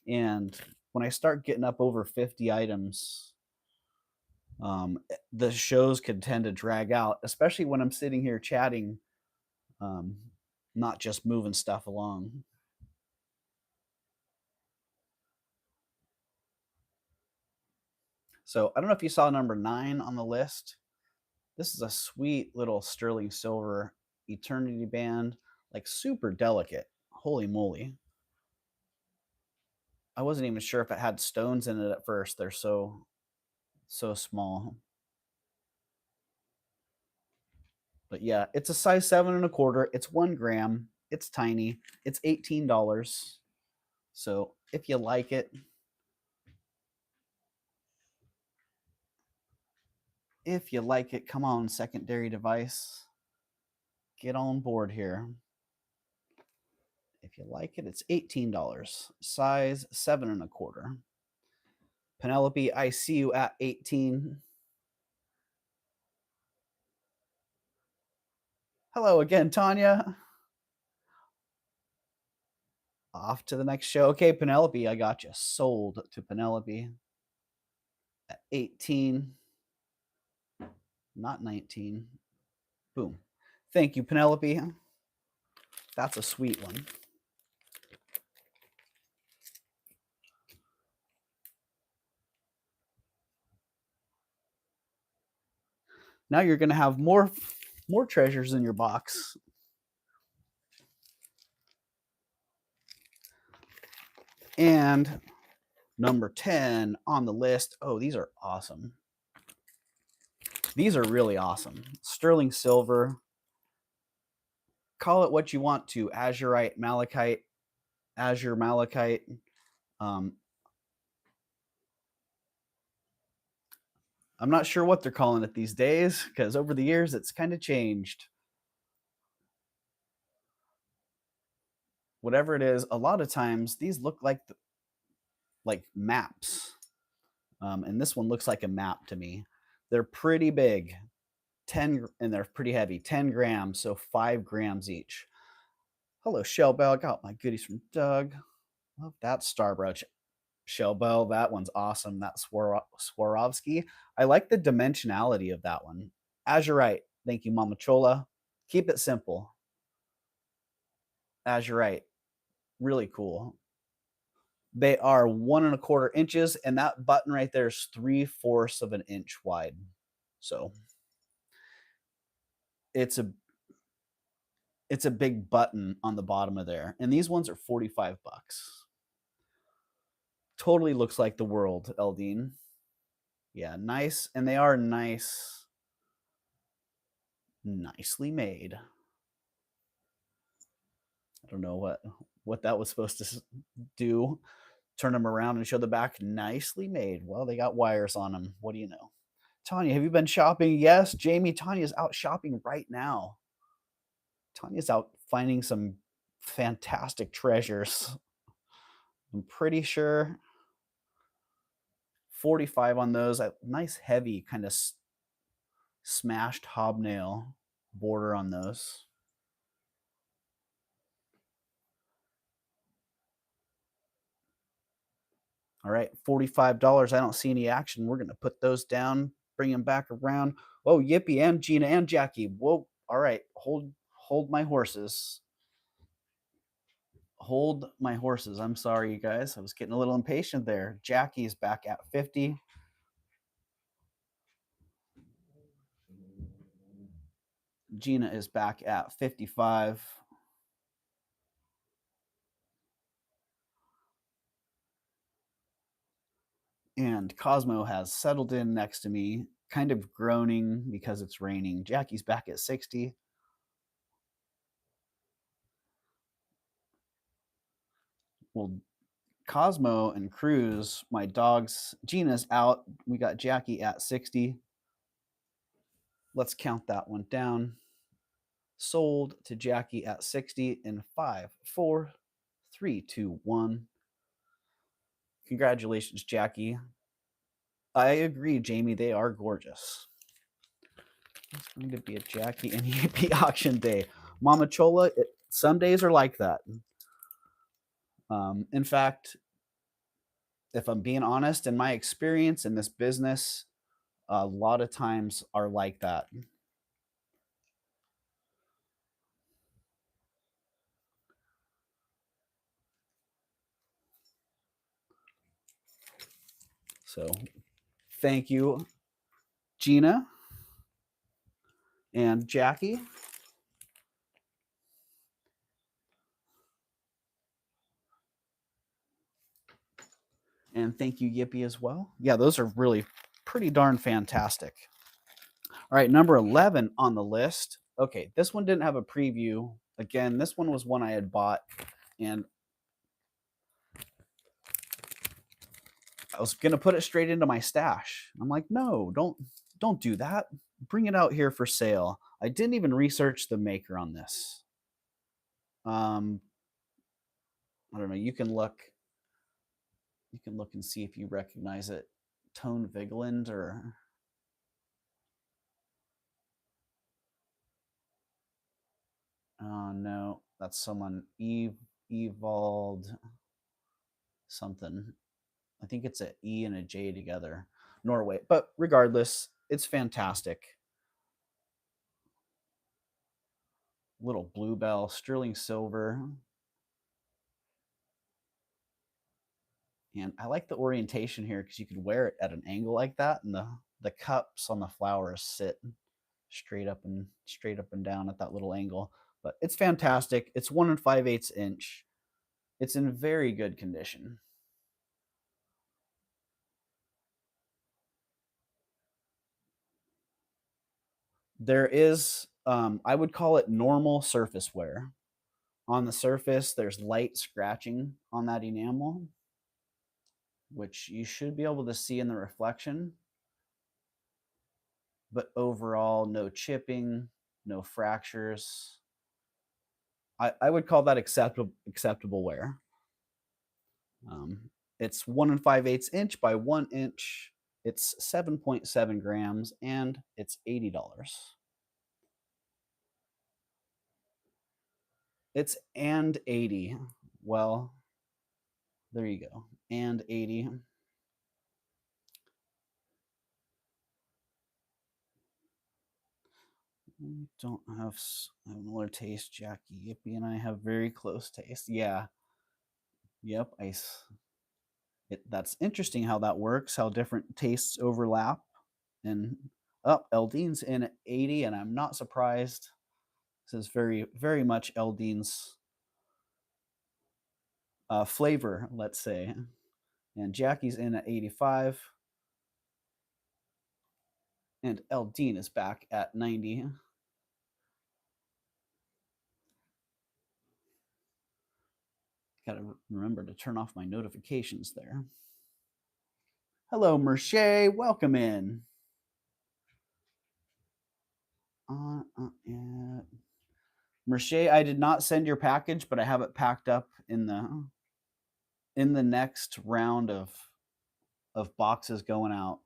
And when I start getting up over 50 items, the shows could tend to drag out, especially when I'm sitting here chatting, not just moving stuff along. So I don't know if you saw number 9 on the list. This is a sweet little sterling silver eternity band, like super delicate. Holy moly. I wasn't even sure if it had stones in it at first. They're so small. But yeah, it's a size 7 1/4. It's 1 gram. It's tiny. It's $18. So if you like it, come on, secondary device. Get on board here. If you like it, it's $18. Size 7 1/4. Penelope, I see you at 18. Hello again, Tanya. Off to the next show. Okay, Penelope, I got you sold to Penelope at 18, not 19. Boom. Thank you, Penelope. That's a sweet one. Now you're going to have more treasures in your box. And number 10 on the list. Oh, these are awesome. These are really awesome. Sterling silver. Call it what you want to. Azurite, malachite, azure malachite. I'm not sure what they're calling it these days because over the years it's kind of changed. Whatever it is, a lot of times these look like maps. And this one looks like a map to me. They're pretty big. 10, and they're pretty heavy. 10 grams, so 5 grams each. Hello, Shellbell. I got my goodies from Doug. Love that star brooch. Shellbell, that one's awesome. That Swarovski. I like the dimensionality of that one. Azurite. Thank you, Mama Chola. Keep it simple. Azurite. Really cool. They are 1 1/4 inches, and that button right there is 3/4 of an inch wide. So it's a big button on the bottom of there. And these ones are $45. Totally looks like the world, Eldine. Yeah, nice. And they are nice Nicely made. I don't know what that was supposed to do. Turn them around and show the back. Nicely made. Well, they got wires on them. What do you know? Tanya, have you been shopping? Yes, Jamie. Tanya's out shopping right now. Tanya's out finding some fantastic treasures. I'm pretty sure 45 on those. A nice heavy kind of smashed hobnail border on those. All right, $45. I don't see any action. We're going to put those down, bring them back around. Oh, Yippee and Gina and Jackie. Whoa. All right, hold my horses. Hold my horses. I'm sorry, you guys. I was getting a little impatient there. Jackie's back at 50. Gina is back at 55. And Cosmo has settled in next to me, kind of groaning because it's raining. Jackie's back at 60. Well, Cosmo and Cruz, my dogs, Gina's out. We got Jackie at 60. Let's count that one down. Sold to Jackie at 60 in 5, 4, 3, 2, 1. Congratulations, Jackie. I agree, Jamie. They are gorgeous. It's going to be a Jackie and Yippee auction day. Mama Chola, some days are like that. In fact, if I'm being honest, in my experience in this business, a lot of times are like that. So thank you, Gina and Jackie. And thank you, Yippee, as well. Yeah, those are really pretty darn fantastic. All right, number 11 on the list. Okay, this one didn't have a preview. Again, this one was one I had bought, and I was going to put it straight into my stash. I'm like, no, don't do that. Bring it out here for sale. I didn't even research the maker on this. I don't know. You can look and see if you recognize it. Tone Vigeland or oh no, that's someone evolved something. I think it's an E and a J together. Norway. But regardless, it's fantastic. Little bluebell, sterling silver. And I like the orientation here because you could wear it at an angle like that, and the cups on the flowers sit straight up and down at that little angle. But it's fantastic. It's 1 5/8 inch. It's in very good condition. There is, I would call it normal surface wear. On the surface, there's light scratching on that enamel, which you should be able to see in the reflection. But overall, no chipping, no fractures. I would call that acceptable wear. It's 1 5/8 inch by 1 inch. It's 7.7 grams, and it's $80. It's and 80. Well, there you go. And 80. Don't have similar taste. Jackie Yippee and I have very close taste. Yeah. Yep. That's interesting how that works, how different tastes overlap. And Eldine's in at 80, and I'm not surprised. This is very, very much Eldine's flavor, let's say. And Jackie's in at 85. And Eldine is back at 90. Gotta remember to turn off my notifications there. Hello, Merche. Welcome in. Yeah. Merche, I did not send your package, but I have it packed up in the next round of boxes going out.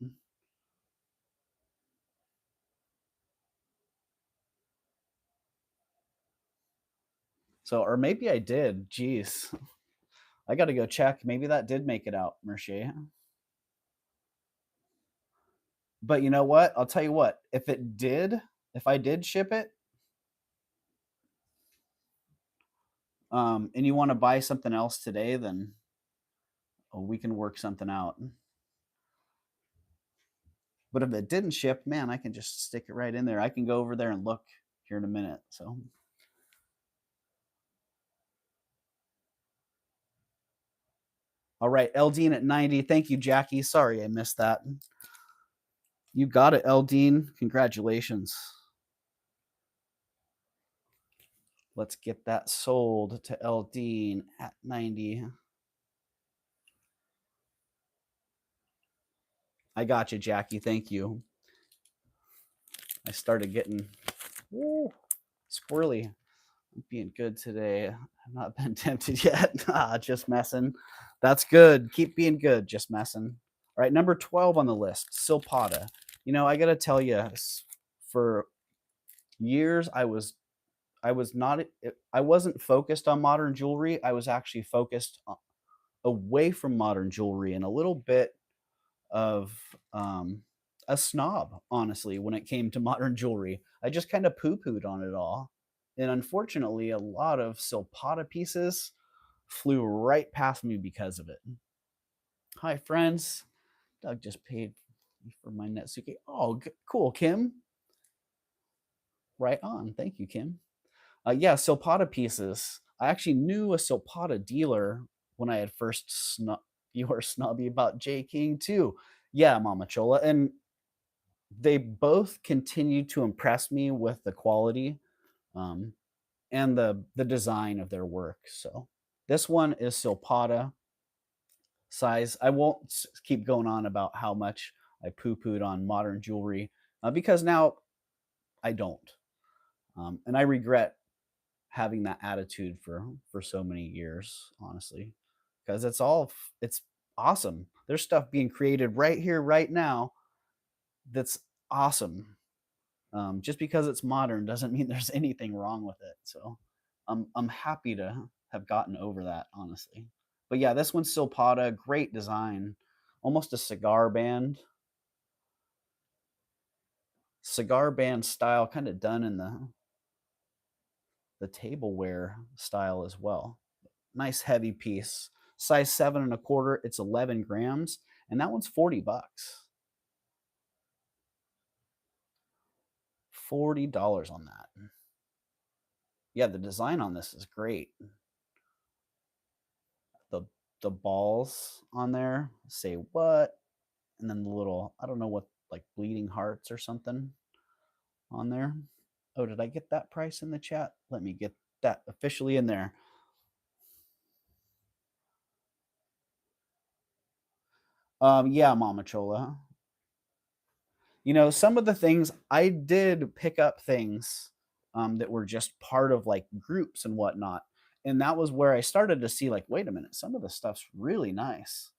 So, or maybe I did. Jeez. I got to go check. Maybe that did make it out, Merche. But you know what? I'll tell you what. If I did ship it, and you want to buy something else today, then we can work something out. But if it didn't ship, man, I can just stick it right in there. I can go over there and look here in a minute. So, all right, Eldine at 90. Thank you, Jackie. Sorry I missed that. You got it, Eldine. Congratulations. Let's get that sold to Eldine at 90. I got you, Jackie. Thank you. I started getting squirrely. I'm being good today. I've not been tempted yet. Just messing. That's good. Keep being good. Just messing. All right, number 12 on the list, Silpata. You know, I got to tell you, for years I wasn't focused on modern jewelry. I was actually focused away from modern jewelry and a little bit of a snob, honestly, when it came to modern jewelry. I just kind of poo-pooed on it all. And unfortunately, a lot of Silpata pieces flew right past me because of it. Hi, friends. Doug just paid for my NETSUKE. Oh, cool, Kim. Right on. Thank you, Kim. Yeah, Silpata pieces. I actually knew a Silpata dealer when I had first you were snobby about J. King too. Yeah, Mama Chola. And they both continue to impress me with the quality and the design of their work. So this one is Silpata size. I won't keep going on about how much I poo-pooed on modern jewelry because now I don't. And I regret having that attitude for so many years, honestly, because it's awesome. There's stuff being created right here, right now that's awesome. Just because it's modern doesn't mean there's anything wrong with it. So I'm happy to have gotten over that, honestly. But yeah, this one's Silpata, great design, almost a cigar band style, kind of done in the tableware style as well. Nice heavy piece, size 7.25. It's 11 grams, and that one's $40. $40 on that. Yeah, the design on this is great. The balls on there say what, and then the little, I don't know what, like bleeding hearts or something on there. Oh, did I get that price in the chat? Let me get that officially in there. Yeah, Mama Chola. You know, some of the things I did pick up things that were just part of like groups and whatnot. And that was where I started to see, like, wait a minute, some of the stuff's really nice.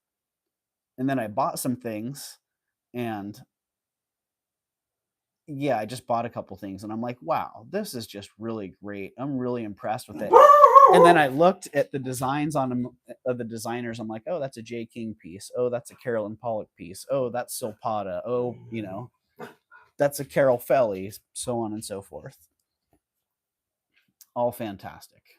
And then I bought some things, and yeah, I just bought a couple things, and I'm like, wow, this is just really great. I'm really impressed with it. And then I looked at the designs on them of the designers. I'm like, oh, that's a J. King piece. Oh, that's a Carolyn Pollock piece. Oh, that's Silpata. Oh, you know, that's a Carol Felly, so on and so forth. All fantastic.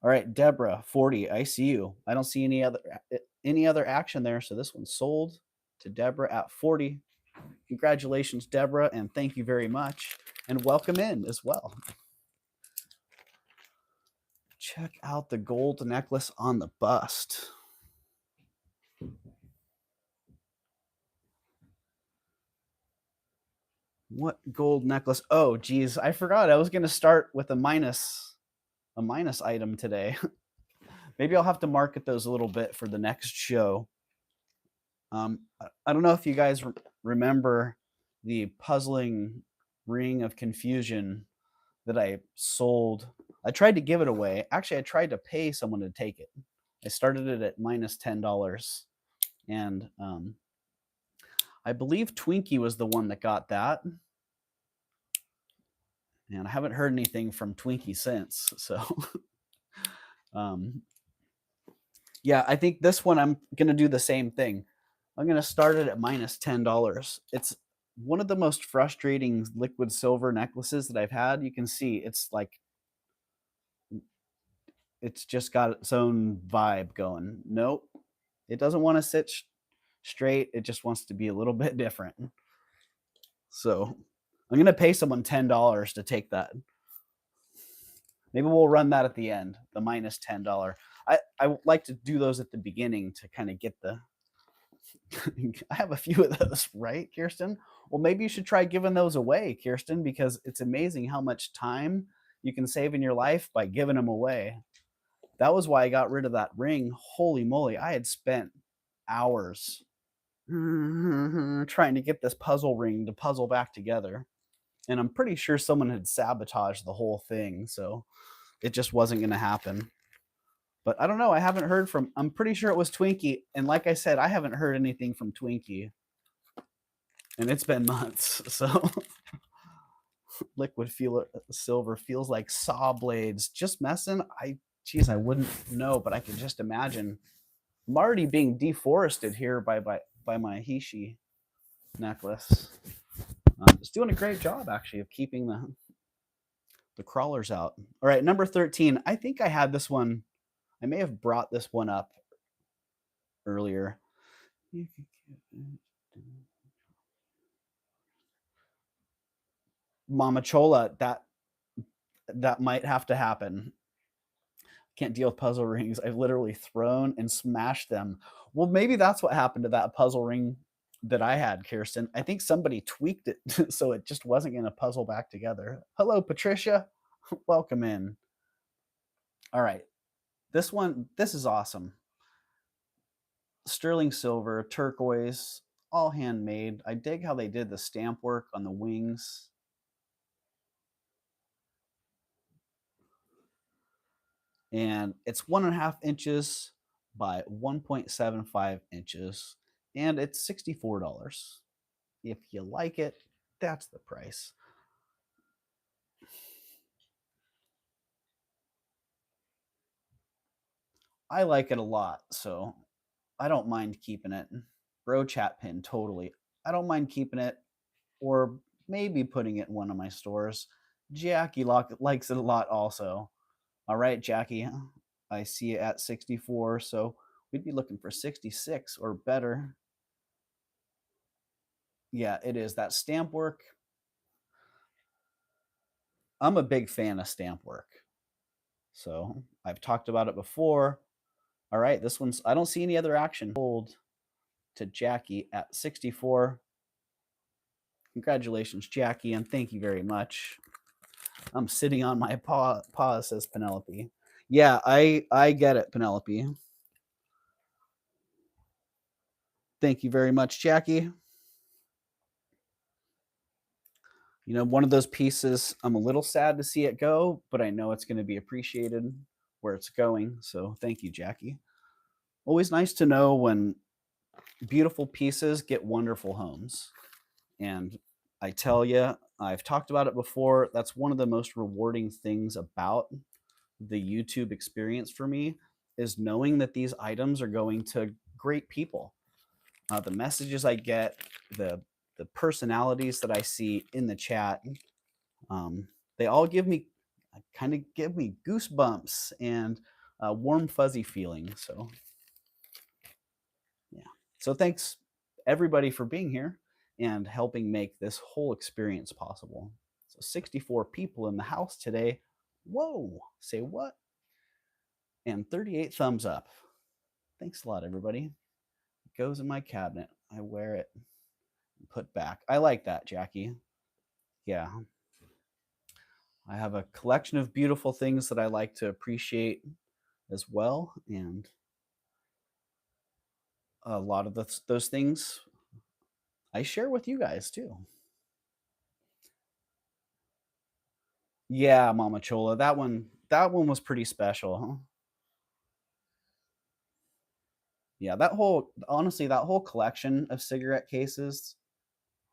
All right, Deborah, 40. I see you. I don't see any other action there, so this one's sold to Deborah at 40. Congratulations, Deborah, and thank you very much, and welcome in as well. Check out the gold necklace on the bust. What gold necklace? Oh, geez, I forgot. I was going to start with a minus item today. Maybe I'll have to market those a little bit for the next show. I don't know if you guys remember the puzzling ring of confusion that I sold. I tried to give it away. Actually, I tried to pay someone to take it. I started it at minus $10, and I believe Twinkie was the one that got that. And I haven't heard anything from Twinkie since. So, yeah, I think this one I'm going to do the same thing. I'm going to start it at minus $10. It's one of the most frustrating liquid silver necklaces that I've had. You can see it's like, it's just got its own vibe going. Nope, it doesn't want to sit straight. It just wants to be a little bit different. So I'm going to pay someone $10 to take that. Maybe we'll run that at the end, the minus $10. I like to do those at the beginning to kind of get the I have a few of those, right, Kirsten? Well, maybe you should try giving those away, Kirsten, because it's amazing how much time you can save in your life by giving them away. That was why I got rid of that ring. Holy moly, I had spent hours trying to get this puzzle ring to puzzle back together. And I'm pretty sure someone had sabotaged the whole thing, so it just wasn't going to happen. But I don't know. I haven't heard from, I'm pretty sure it was Twinkie. And like I said, I haven't heard anything from Twinkie. And it's been months. So liquid silver feels like saw blades. Just messing. Geez, I wouldn't know, but I can just imagine. I'm already being deforested here by my Hishi necklace. It's doing a great job, actually, of keeping the crawlers out. All right, number 13. I think I had this one. I may have brought this one up earlier. Mama Chola, that might have to happen. Can't deal with puzzle rings. I've literally thrown and smashed them. Well, maybe that's what happened to that puzzle ring that I had, Kirsten. I think somebody tweaked it so it just wasn't going to puzzle back together. Hello, Patricia. Welcome in. All right. This one, this is awesome. Sterling silver, turquoise, all handmade. I dig how they did the stamp work on the wings. And it's 1.5 inches by 1.75 inches, and it's $64. If you like it, that's the price. I like it a lot, so I don't mind keeping it. Bro chat pin, totally. I don't mind keeping it, or maybe putting it in one of my stores. Jackie likes it a lot also. All right, Jackie, I see it at 64, so we'd be looking for 66 or better. Yeah, it is. That stamp work. I'm a big fan of stamp work. So I've talked about it before. All right, this one's, I don't see any other action. Hold to Jackie at 64. Congratulations, Jackie, and thank you very much. I'm sitting on my paw, says Penelope. Yeah, I get it, Penelope. Thank you very much, Jackie. You know, one of those pieces, I'm a little sad to see it go, but I know it's going to be appreciated where it's going. So thank you, Jackie. Always nice to know when beautiful pieces get wonderful homes. And I tell you, I've talked about it before. That's one of the most rewarding things about the YouTube experience for me, is knowing that these items are going to great people. The messages I get, the personalities that I see in the chat, they all give me goosebumps and a warm fuzzy feeling. So yeah, so thanks everybody for being here and helping make this whole experience possible. So 64 people in the house today. Whoa, say what? And 38 thumbs up. Thanks a lot, everybody. It goes in my cabinet. I wear it and put back. I like that, Jackie. Yeah. I have a collection of beautiful things that I like to appreciate as well, and a lot of those things I share with you guys too. Yeah, Mama Chola, that one was pretty special, huh? Yeah, that whole honestly, that whole collection of cigarette cases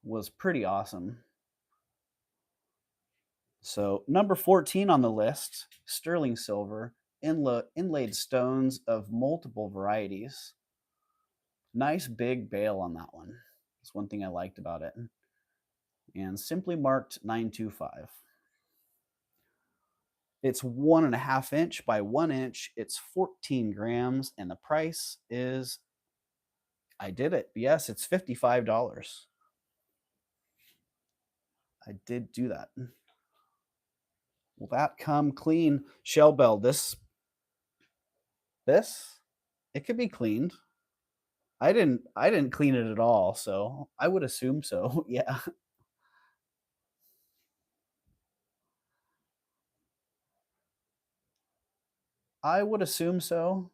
was pretty awesome. So, number 14 on the list, sterling silver, inlaid stones of multiple varieties. Nice big bail on that one. That's one thing I liked about it. And simply marked 925. It's 1.5 inch by 1 inch. It's 14 grams, and the price is, I did it. Yes, it's $55. I did do that. Will that come clean? Shell bell, this, it could be cleaned. I didn't clean it at all, so I would assume so. Yeah. I would assume so.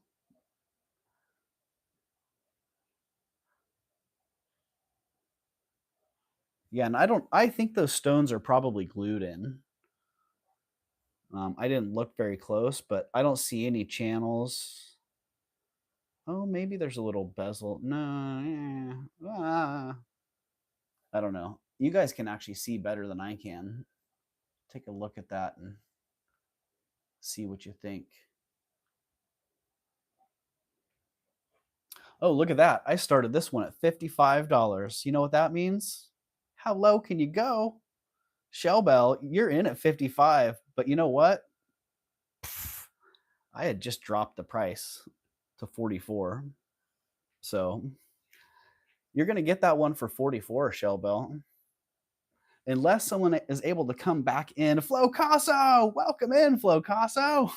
Yeah, and I think those stones are probably glued in. I didn't look very close, but I don't see any channels. Oh, maybe there's a little bezel. No, I don't know. You guys can actually see better than I can. Take a look at that and see what you think. Oh, look at that. I started this one at $55. You know what that means? How low can you go? Shell bell, you're in at 55, but you know what? I had just dropped the price to 44. So you're going to get that one for 44, Shell bell. Unless someone is able to come back in. Flo Casso, welcome in, Flo Casso.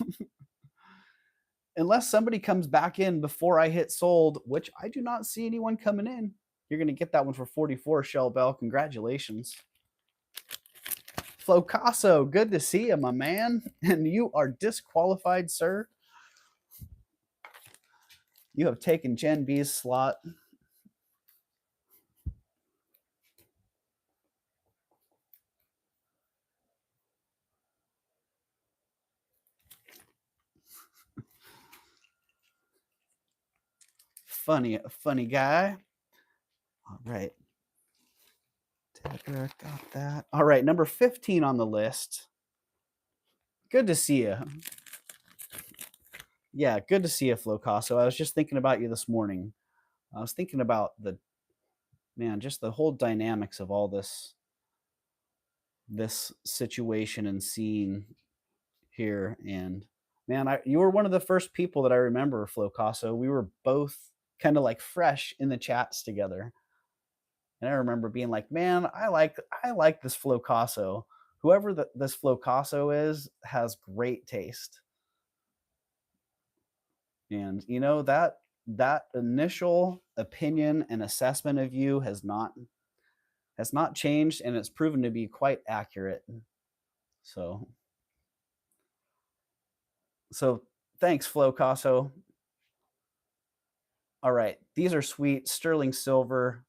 Unless somebody comes back in before I hit sold, which I do not see anyone coming in, you're going to get that one for 44, Shell bell. Congratulations. Flo Casso, good to see you, my man. And you are disqualified, sir. You have taken Gen B's slot. Funny guy. All right. Got that. All right, number 15 on the list. Good to see you. Yeah, good to see you, Flo Casso. I was just thinking about you this morning. I was thinking about just the whole dynamics of all this situation and scene here. And man, you were one of the first people that I remember, Flo Casso. We were both kind of like fresh in the chats together. And I remember being like, man, I like this Flo Casso. Whoever this Flo Casso is has great taste. And you know that initial opinion and assessment of you has not changed, and it's proven to be quite accurate. So thanks, Flo Casso. All right, these are sweet sterling silver,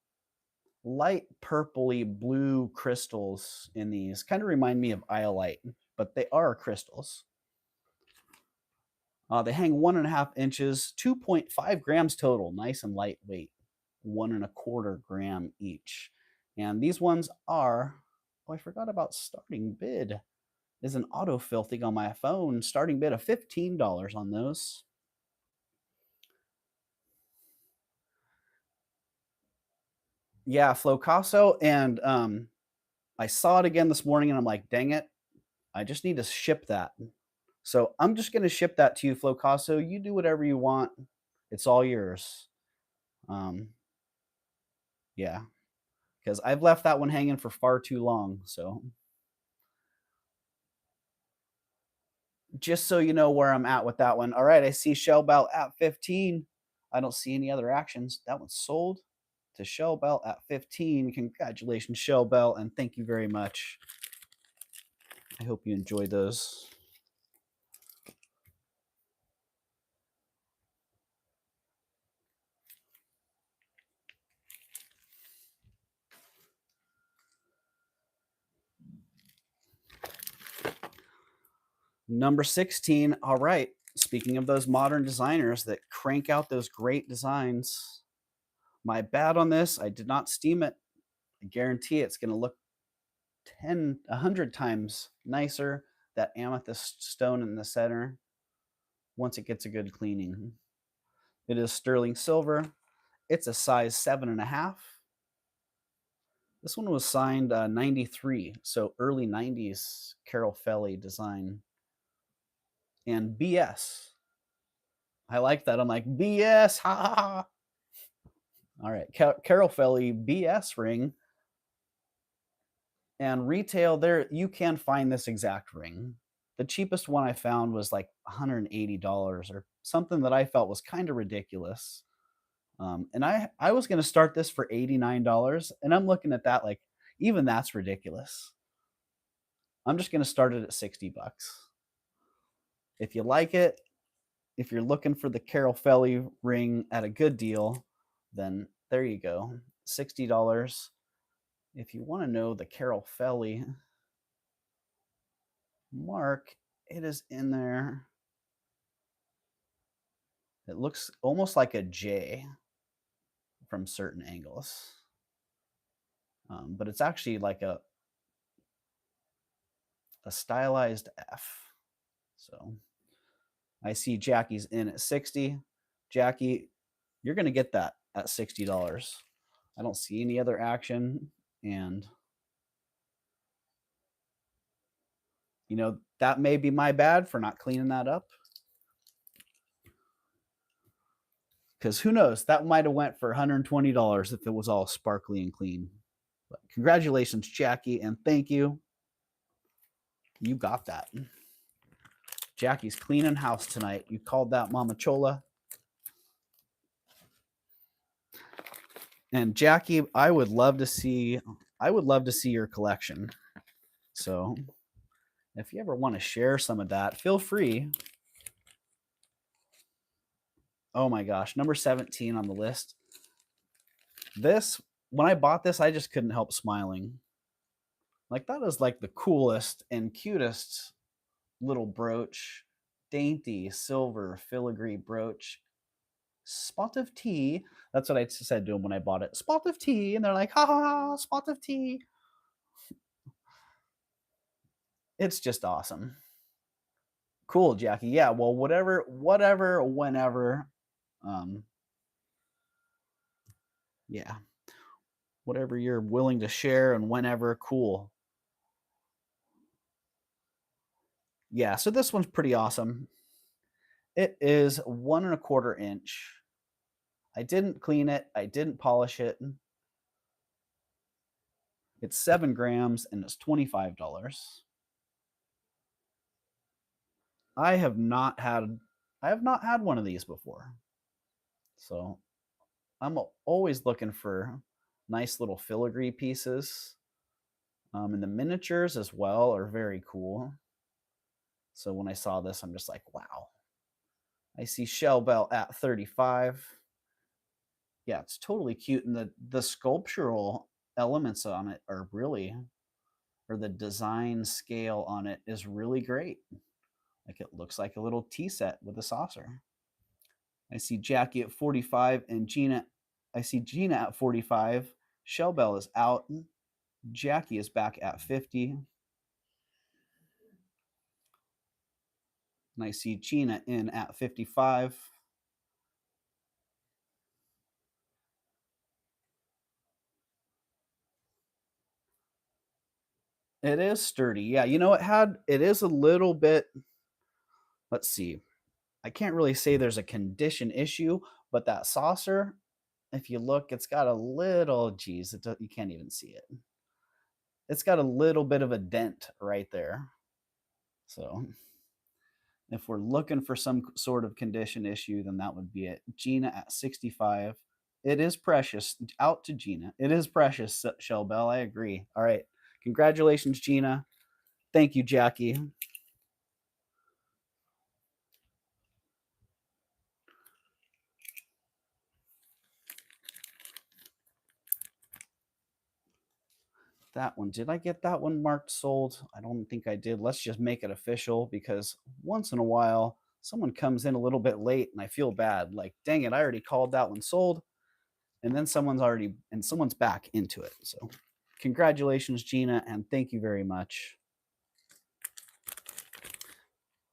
light purpley blue crystals in these. Kind of remind me of iolite, but they are crystals. They hang 1.5 inches, 2.5 grams total. Nice and lightweight, 1.25 gram each. And these ones are, oh, I forgot about starting bid. There's an autofill thing on my phone. Starting bid of $15 on those. Yeah, Flo Casso. And I saw it again this morning and I'm like, dang it, I just need to ship that. So I'm just going to ship that to you, Flo Casso. You do whatever you want. It's all yours. Yeah, because I've left that one hanging for far too long. So just so you know where I'm at with that one. All right, I see Shell Bell at 15. I don't see any other actions. That one's sold to Shell Bell at 15. Congratulations, Shell Bell, and thank you very much. I hope you enjoy those. Number 16. All right. Speaking of those modern designers that crank out those great designs, my bad on this. I did not steam it. I guarantee it's going to look 100 times nicer. That amethyst stone in the center once it gets a good cleaning. It is sterling silver. It's a size 7.5. This one was signed 93, so early 90s Carol Felly design. And BS. I like that. I'm like, BS, ha ha ha. All right, Carol Felly BS ring. And retail, there you can find this exact ring. The cheapest one I found was like $180 or something that I felt was kind of ridiculous. And I was going to start this for $89, and I'm looking at that like, even that's ridiculous. I'm just going to start it at 60 bucks. If you like it, if you're looking for the Carol Felly ring at a good deal, then there you go, $60. If you want to know the Carol Felly mark, it is in there. It looks almost like a J from certain angles, but it's actually like a stylized F. So I see Jackie's in at 60. Jackie, you're going to get that at $60. I don't see any other action, and you know, that may be my bad for not cleaning that up. Because who knows, that might have went for $120 if it was all sparkly and clean. But congratulations, Jackie, and thank you. You got that. Jackie's cleaning house tonight. You called that Mama Chola. And Jackie, I would love to see your collection. So if you ever want to share some of that, feel free. Oh my gosh, number 17 on the list. This, when I bought this, I just couldn't help smiling. Like, that is like the coolest and cutest little brooch. Dainty silver filigree brooch. Spot of tea. That's what I said to them when I bought it. Spot of tea. And they're like, ha ha ha, spot of tea. It's just awesome. Cool, Jackie. Yeah, well, whatever, whenever. Yeah. Whatever you're willing to share and whenever, cool. Yeah, so this one's pretty awesome. It is 1.25 inch. I didn't clean it. I didn't polish it. It's 7 grams and it's $25. I have not had one of these before. So I'm always looking for nice little filigree pieces. And the miniatures as well are very cool. So when I saw this, I'm just like, wow. I see shell bell at 35. Yeah, it's totally cute. And the sculptural elements on it are really, or the design scale on it is really great. Like, it looks like a little tea set with a saucer. I see Jackie at 45 and Gina. I see Gina at 45. Shell bell is out. Jackie is back at 50. And I see Gina in at 55. It is sturdy. Yeah, you know, it is a little bit, let's see. I can't really say there's a condition issue, but that saucer, if you look, it's got a little, geez, you can't even see it. It's got a little bit of a dent right there. So if we're looking for some sort of condition issue, then that would be it. Gina at 65. It is precious. Out to Gina. It is precious, Shell Bell. I agree. All right. Congratulations, Gina. Thank you, Jackie. that one. Did I get that one marked sold? I don't think I did. Let's just make it official because once in a while someone comes in a little bit late and I feel bad. Like, dang it, I already called that one sold. And then someone's back into it. So congratulations, Gina, and thank you very much.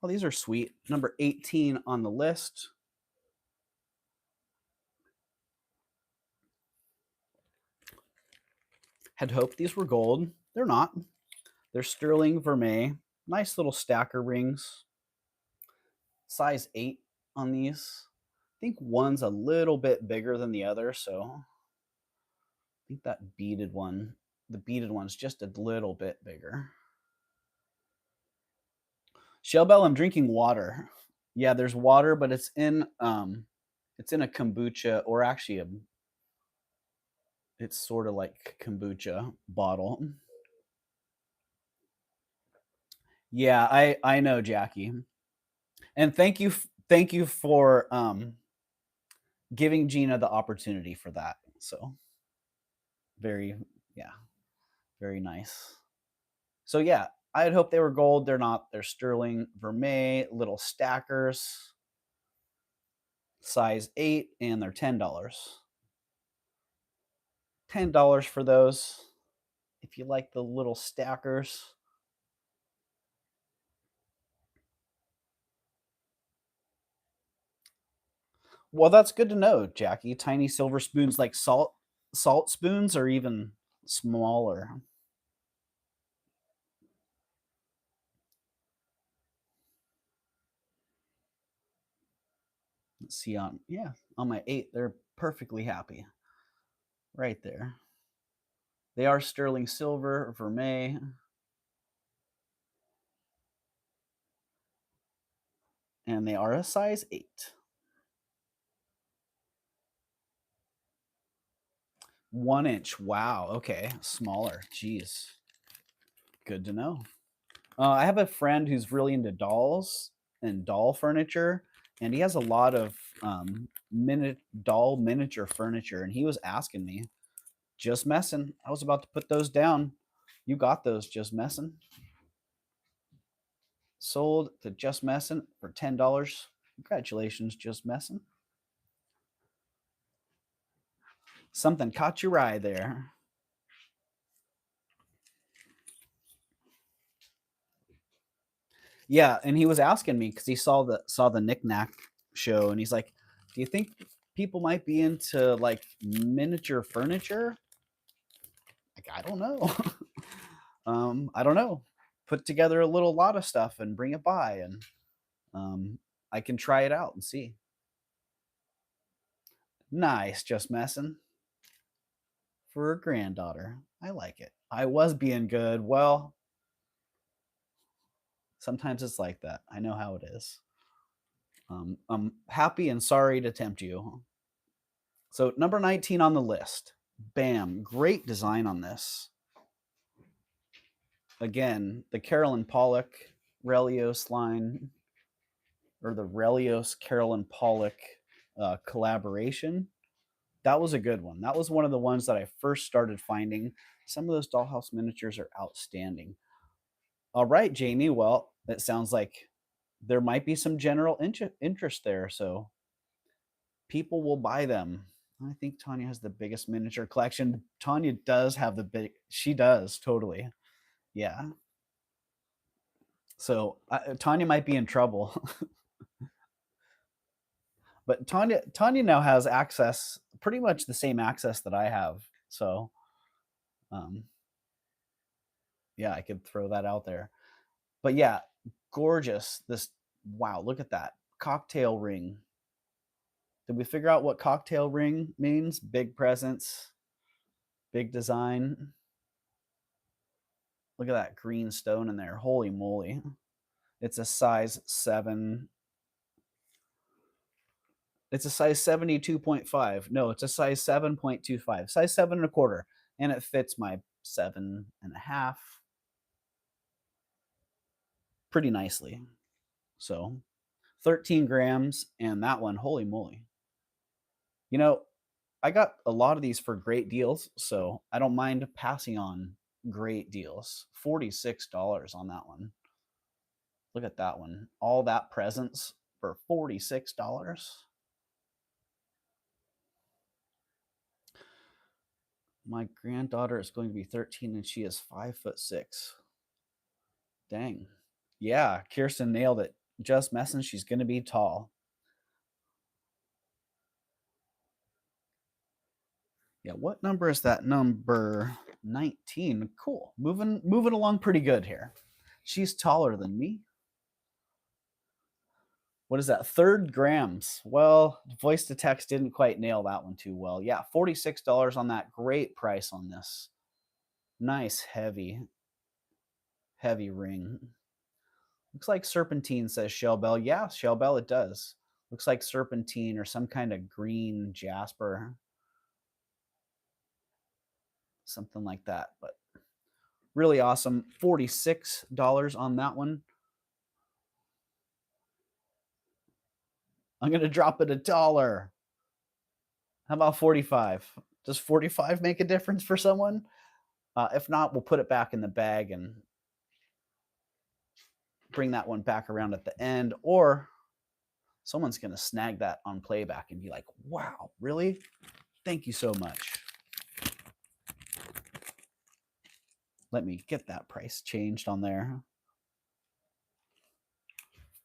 Oh, these are sweet. Number 18 on the list. Had hoped these were gold. They're not. They're sterling vermeil. Nice little stacker rings. Size 8 on these. I think one's a little bit bigger than the other, so I think that beaded one, the beaded one's just a little bit bigger. Shellbell, I'm drinking water. Yeah, there's water, but it's in a kombucha, or actually it's sort of like kombucha bottle. Yeah, I know, Jackie. And thank you for giving Gina the opportunity for that. So very, yeah, very nice. So yeah, I had hoped they were gold. They're not. They're sterling vermeil, little stackers, size 8, and they're $10. $10 for those. If you like the little stackers. Well, that's good to know, Jackie. Tiny silver spoons like salt spoons or even smaller. Let's see on my 8, they're perfectly happy. Right there. They are sterling silver, vermeil. And they are a size 8. 1 inch. Wow. Okay. Smaller. Jeez. Good to know. I have a friend who's really into dolls and doll furniture, and he has a lot of doll miniature furniture. And he was asking me, just messing. I was about to put those down. You got those, just messing. Sold to Just Messing for $10. Congratulations, Just Messing. Something caught your eye there. Yeah, and he was asking me because he saw the Knick-Knack show, and he's like, "Do you think people might be into like miniature furniture?" Like, I don't know. I don't know. Put together a little lot of stuff and bring it by, and I can try it out and see. Nice, just messing. For a granddaughter, I like it. I was being good. Well, sometimes it's like that. I know how it is. I'm happy and sorry to tempt you. So number 19 on the list. Bam. Great design on this. Again, the Carolyn Pollock Relios line, or the Relios Carolyn Pollock collaboration. That was a good one. That was one of the ones that I first started finding. Some of those dollhouse miniatures are outstanding. All right, Jamie. Well, it sounds like there might be some general interest there. So people will buy them. I think Tanya has the biggest miniature collection. Tanya does have the big. She does totally. Yeah. So Tanya might be in trouble, but Tanya now has access, pretty much the same access that I have. So, um, yeah, I could throw that out there. But yeah, gorgeous. This wow, look at that cocktail ring. Did we figure out what cocktail ring means? Big presence, big design. Look at that green stone in there. Holy moly. It's a size 7. It's a size 72.5. No, it's a size 7.25. Size 7.25. And it fits my 7.5 pretty nicely. So 13 grams. And that one, holy moly. You know, I got a lot of these for great deals, so I don't mind passing on great deals. $46 on that one. Look at that one. All that presents for $46. My granddaughter is going to be 13 and she is 5'6". Dang. Yeah, Kirsten nailed it. Just messing. She's going to be tall. Yeah, what number is that? Number 19. Cool. Moving along pretty good here. She's taller than me. What is that? 3rd grams. Well, voice to text didn't quite nail that one too well. Yeah, $46 on that. Great price on this. Nice, heavy ring. Looks like serpentine, says Shell Bell. Yeah, Shell Bell, it does. Looks like serpentine or some kind of green jasper. Something like that, but really awesome. $46 on that one. I'm going to drop it $1. How about 45? Does 45 make a difference for someone? If not, we'll put it back in the bag and bring that one back around at the end, or someone's going to snag that on playback and be like, wow, really? Thank you so much. Let me get that price changed on there.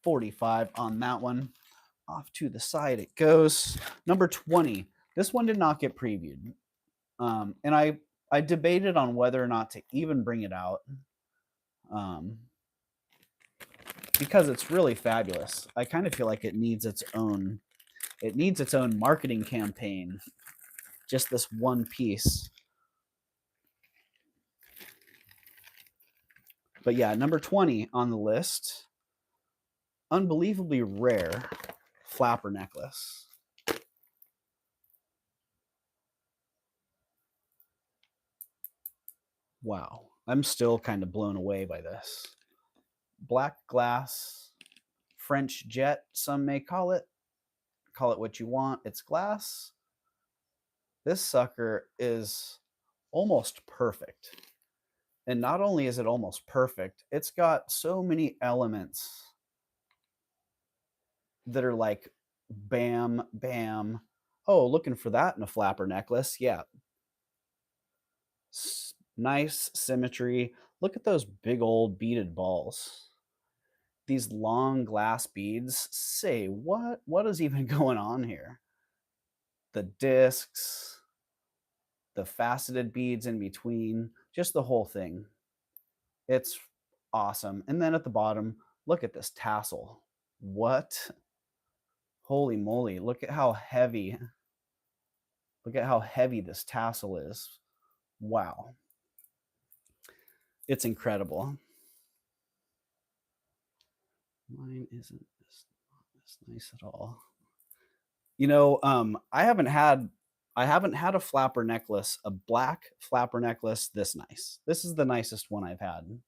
45 on that one. Off to the side it goes. Number 20. This one did not get previewed. And I debated on whether or not to even bring it out. Because it's really fabulous. I kind of feel like it needs its own marketing campaign. Just this one piece. But yeah, number 20 on the list. Unbelievably rare flapper necklace. Wow. I'm still kind of blown away by this. Black glass, French jet, some may call it. Call it what you want. It's glass. This sucker is almost perfect. And not only is it almost perfect, it's got so many elements that are like bam, bam. Oh, looking for that in a flapper necklace. Yeah. Nice symmetry. Look at those big old beaded balls. These long glass beads. Say, what is even going on here? The discs, the faceted beads in between, just the whole thing. It's awesome. And then at the bottom, look at this tassel. What? Holy moly, look at how heavy. Look at how heavy this tassel is. Wow. It's incredible. Mine isn't this nice at all. You know, I haven't had a flapper necklace, a black flapper necklace this nice. This is the nicest one I've had.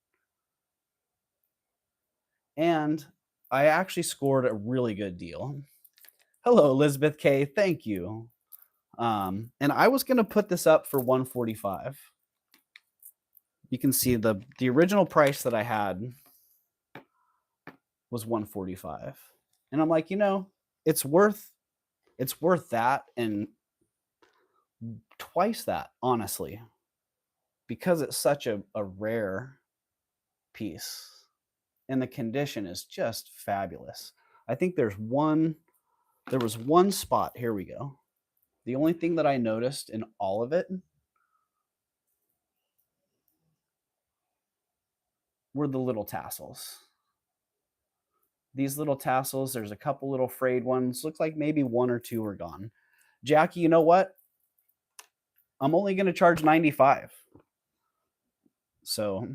And I actually scored a really good deal. Hello, Elizabeth K. Thank you. And I was going to put this up for $145. You can see the original price that I had was $145. And I'm like, you know, it's worth that and twice that, honestly, because it's such a rare piece. And the condition is just fabulous. I think there was one spot. Here we go. The only thing that I noticed in all of it were the little tassels. These little tassels, there's a couple little frayed ones. Looks like maybe 1 or 2 are gone. Jackie, you know what? I'm only going to charge $95. So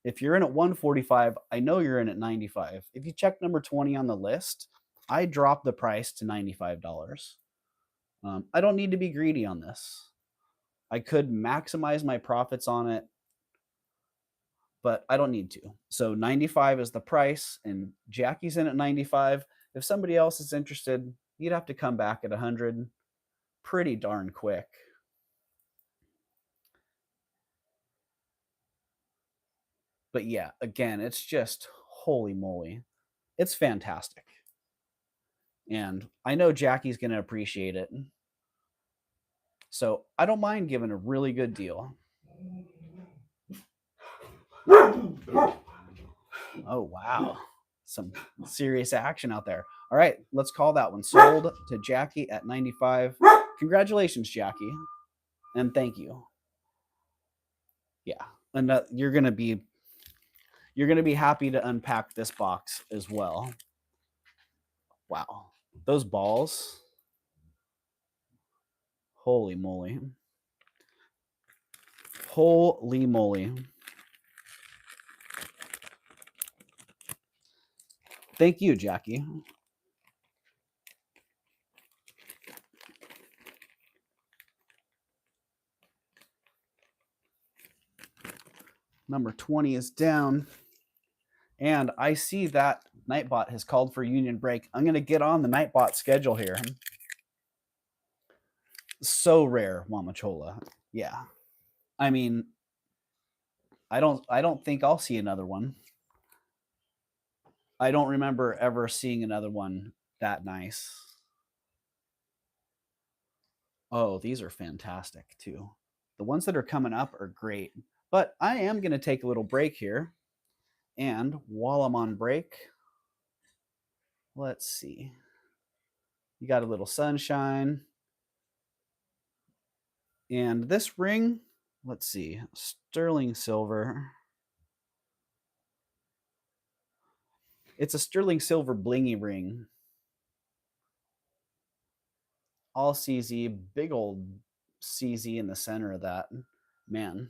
if you're in at $145, I know you're in at $95. If you check number 20 on the list, I dropped the price to $95. I don't need to be greedy on this. I could maximize my profits on it, but I don't need to. So 95 is the price, and Jackie's in at 95. If somebody else is interested, you'd have to come back at 100 pretty darn quick. But yeah, again, it's just holy moly. It's fantastic. And I know Jackie's going to appreciate it. So I don't mind giving a really good deal. Oh, wow. Some serious action out there. All right, let's call that one sold to Jackie at 95. Congratulations, Jackie. And thank you. Yeah. And you're going to be happy to unpack this box as well. Wow. Those balls. Holy moly. Holy moly. Thank you, Jackie. Number 20 is down. And I see that Nightbot has called for union break. I'm going to get on the Nightbot schedule here. So rare, Mamachola. Yeah. I mean, I don't think I'll see another one. I don't remember ever seeing another one that nice. Oh, these are fantastic too. The ones that are coming up are great. But I am going to take a little break here. And while I'm on break, let's see. You got a little sunshine. And this ring, let's see, sterling silver. It's a sterling silver blingy ring. All CZ, big old CZ in the center of that. Man.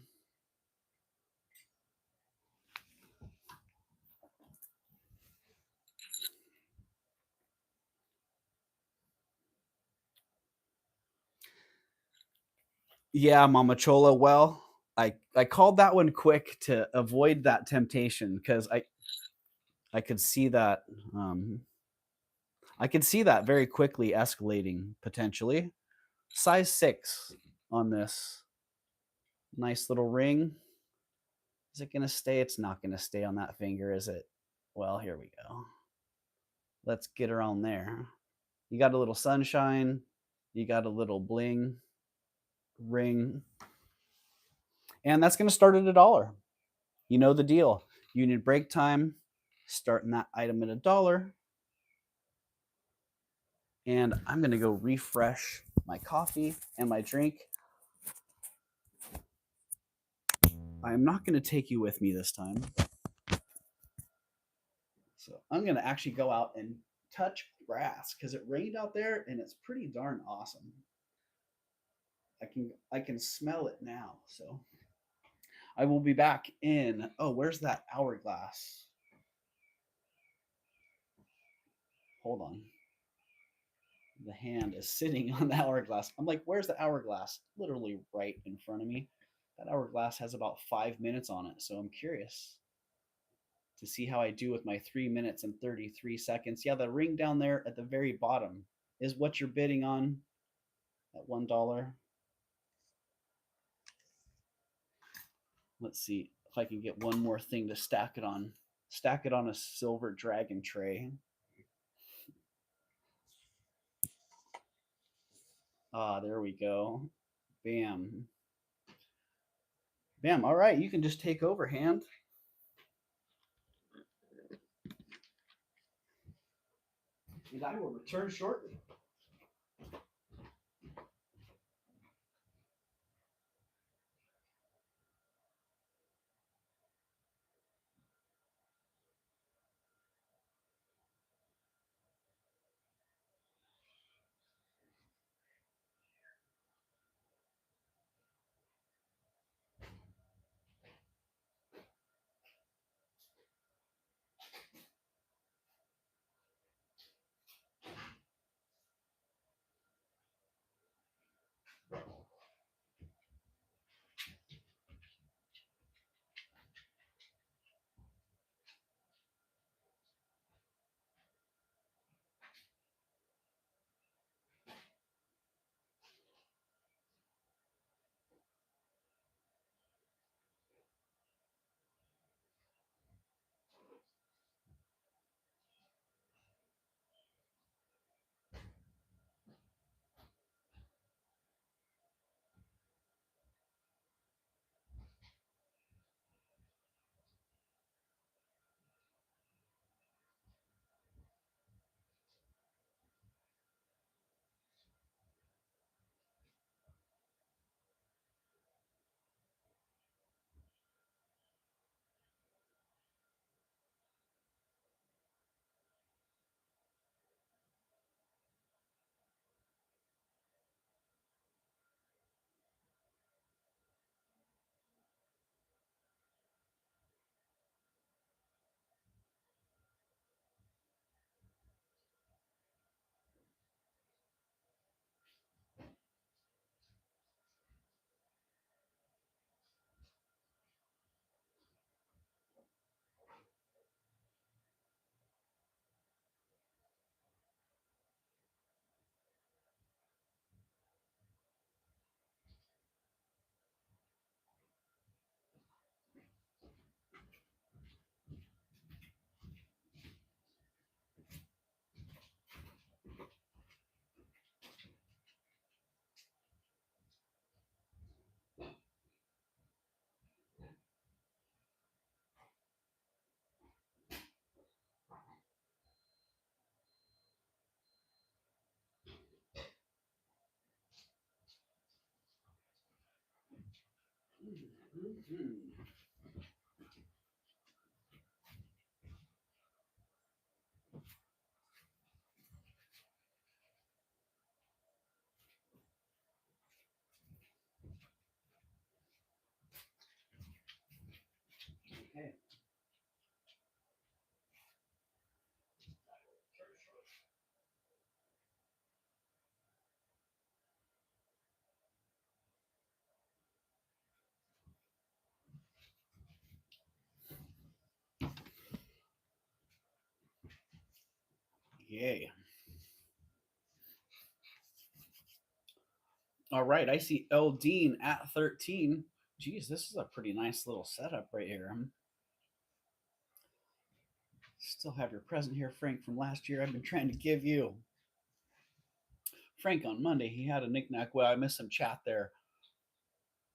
Yeah, Mama Chola. Well, I called that one quick to avoid that temptation because I could see that I could see that very quickly escalating potentially. Size 6 on this nice little ring. Is it going to stay? It's not going to stay on that finger, is it? Well, here we go. Let's get her on there. You got a little sunshine. You got a little bling ring. And that's going to start at $1. You know the deal. Union break time, starting that item at $1. And I'm going to go refresh my coffee and my drink. I'm not going to take you with me this time. So I'm going to actually go out and touch grass because it rained out there and it's pretty darn awesome. I can smell it now. So I will be back in. Oh, where's that hourglass? Hold on. The hand is sitting on the hourglass. I'm like, where's the hourglass? Literally right in front of me. That hourglass has about 5 minutes on it, so I'm curious to see how I do with my 3 minutes and 33 seconds. Yeah, the ring down there at the very bottom is what you're bidding on at $1. Let's see if I can get one more thing to stack it on. Stack it on a silver dragon tray. Ah, there we go. Bam. Bam. All right, you can just take over, hand. And I will return shortly. Okay. Yay. All right, I see L Dean at 13. Geez, this is a pretty nice little setup right here. Still have your present here, Frank, from last year. I've been trying to give you. Frank on Monday, he had a knickknack. Well, I missed some chat there.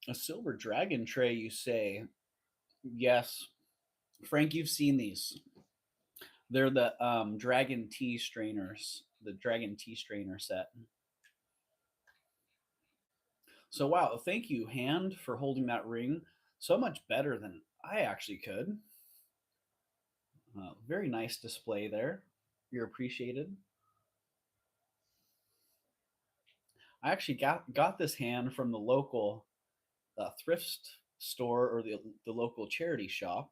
A silver dragon tray, you say? Yes. Frank, you've seen these. They're the dragon tea strainers, the dragon tea strainer set. So, wow, thank you, Hand, for holding that ring so much better than I actually could. Very nice display there. You're appreciated. I actually got this hand from the local thrift store or the local charity shop.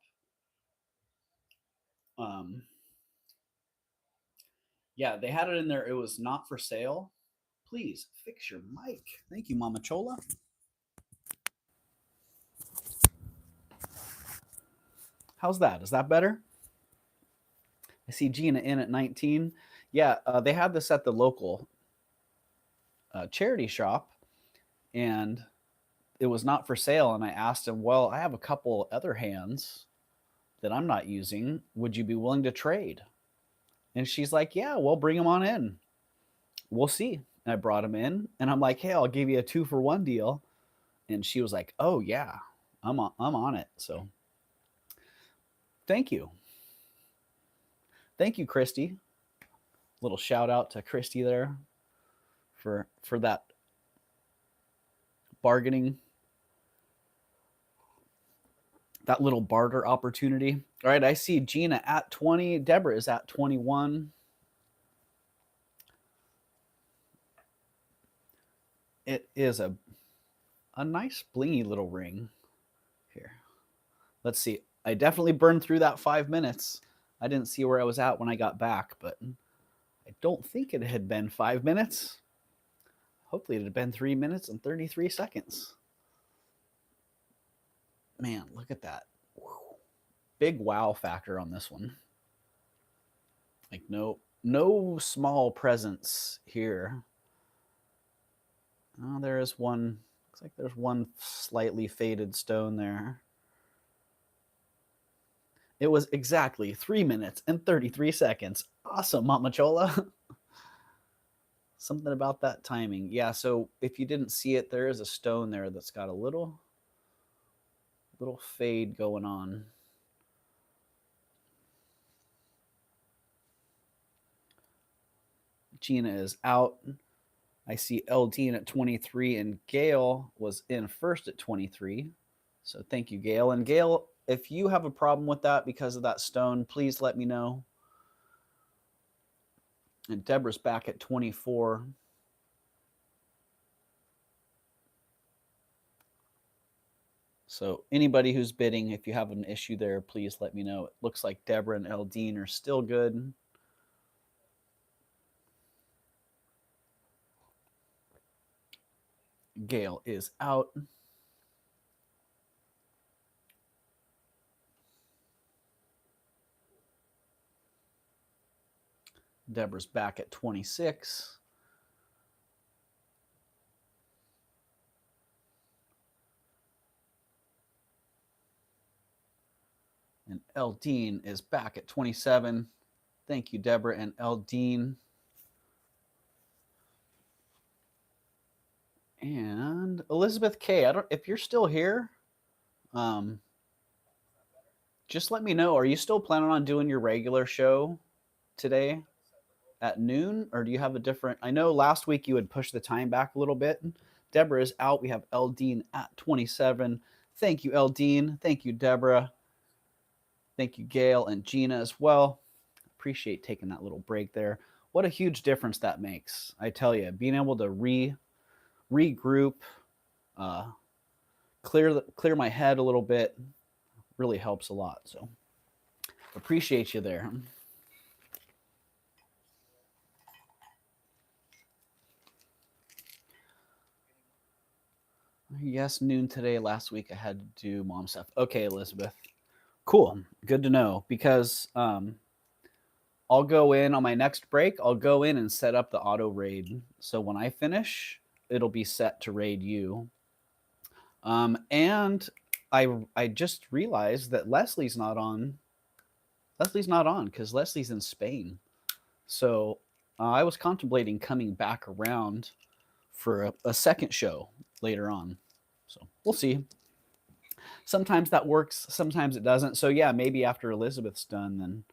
Um, yeah, they had it in there. It was not for sale. Please fix your mic. Thank you, Mama Chola. How's that? Is that better? I see Gina in at 19. Yeah, they had this at the local charity shop, and it was not for sale. And I asked him, well, I have a couple other hands that I'm not using. Would you be willing to trade? And she's like, yeah, well, bring them on in. We'll see. And I brought him in, and I'm like, hey, I'll give you a 2-for-1 deal. And she was like, oh, yeah, I'm on it. So thank you. Thank you, Christy. Little shout out to Christy there for that bargaining, that little barter opportunity. All right, I see Gina at 20. Deborah is at 21. It is a nice blingy little ring here. Let's see. I definitely burned through that 5 minutes. I didn't see where I was at when I got back, but I don't think it had been 5 minutes. Hopefully it had been 3 minutes and 33 seconds. Man, look at that. Big wow factor on this one. Like no small presence here. Oh, there is one. Looks like there's one slightly faded stone there. It was exactly 3 minutes and 33 seconds. Awesome, Mama Chola. Something about that timing. Yeah, so if you didn't see it, there is a stone there that's got a little fade going on. Gina is out. I see LT at 23, and Gail was in first at 23. So thank you, Gail. And Gail, if you have a problem with that because of that stone, please let me know. And Deborah's back at 24. So anybody who's bidding, if you have an issue there, please let me know. It looks like Deborah and Eldine are still good. Gail is out. Deborah's back at 26. And Eldine is back at 27. Thank you, Deborah and Eldine. And Elizabeth K. I don't if you're still here, just let me know. Are you still planning on doing your regular show today at noon, or do you have a different? I know last week you had pushed the time back a little bit. Deborah is out. We have Eldine at 27. Thank you, Eldine. Thank you, Deborah. Thank you, Gail and Gina as well. Appreciate taking that little break there. What a huge difference that makes. I tell you, being able to regroup, clear my head a little bit really helps a lot. So appreciate you there. Yes, noon today. Last week I had to do mom stuff. Okay, Elizabeth. Cool. Good to know, because I'll go in on my next break. I'll go in and set up the auto raid. So when I finish, it'll be set to raid you. And I just realized that Leslie's not on. Leslie's not on because Leslie's in Spain. So I was contemplating coming back around for a second show later on. So we'll see. Sometimes that works, sometimes it doesn't. So yeah, maybe after Elizabeth's done, then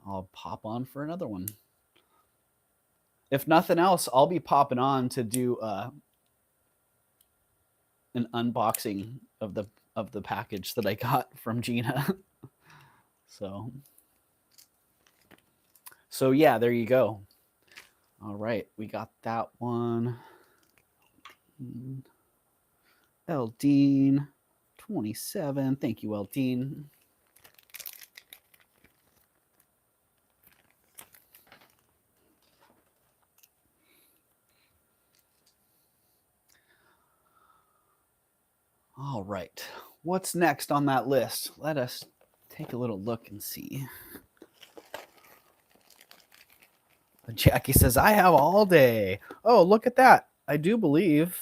I'll pop on for another one. If nothing else, I'll be popping on to do an unboxing of the package that I got from Gina. So yeah, there you go. All right, we got that one. Eldine 27. Thank you, Eldine. All right, what's next on that list? Let us take a little look and see. Jackie says, I have all day. Oh, look at that. I do believe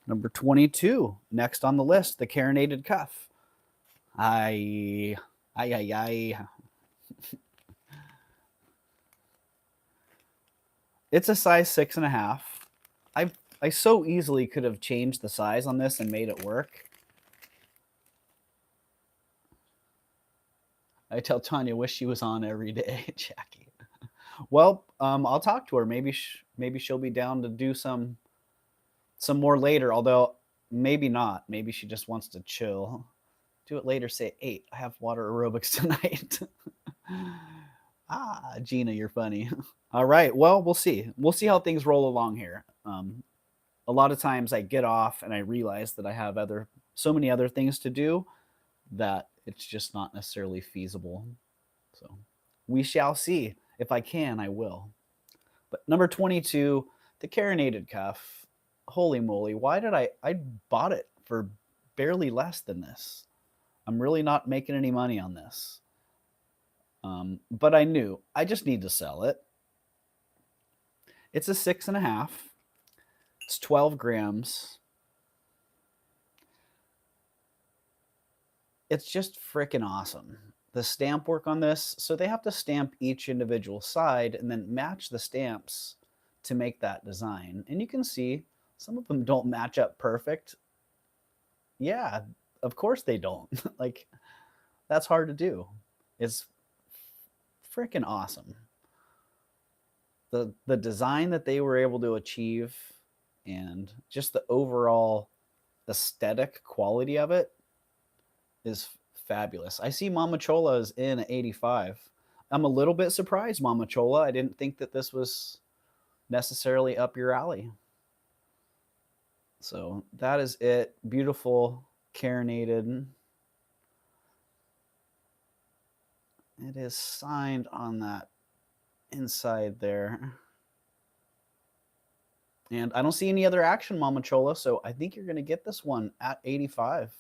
number 22, next on the list, the carinated cuff. Aye. It's a size 6.5. I so easily could have changed the size on this and made it work. I tell Tanya, wish she was on every day, Jackie. Well, I'll talk to her. Maybe she'll be down to do some more later, although maybe not. Maybe she just wants to chill. Do it later, say 8. I have water aerobics tonight. Gina, you're funny. All right, well, we'll see. We'll see how things roll along here. A lot of times I get off and I realize that I have so many other things to do that it's just not necessarily feasible. So we shall see. If I can, I will. But number 22, the carinated cuff. Holy moly, why did I bought it for barely less than this. I'm really not making any money on this. But I knew I just need to sell it. It's a 6.5. It's 12 grams. It's just freaking awesome. The stamp work on this, so they have to stamp each individual side and then match the stamps to make that design. And you can see some of them don't match up perfect. Yeah, of course they don't. Like, that's hard to do. It's freaking awesome. The design that they were able to achieve and just the overall aesthetic quality of it is fabulous. I see Mama Chola is in at 85. I'm a little bit surprised, Mama Chola. I didn't think that this was necessarily up your alley. So that is it. Beautiful, carinated. It is signed on that inside there. And I don't see any other action, Mama Chola, so I think you're going to get this one at 85.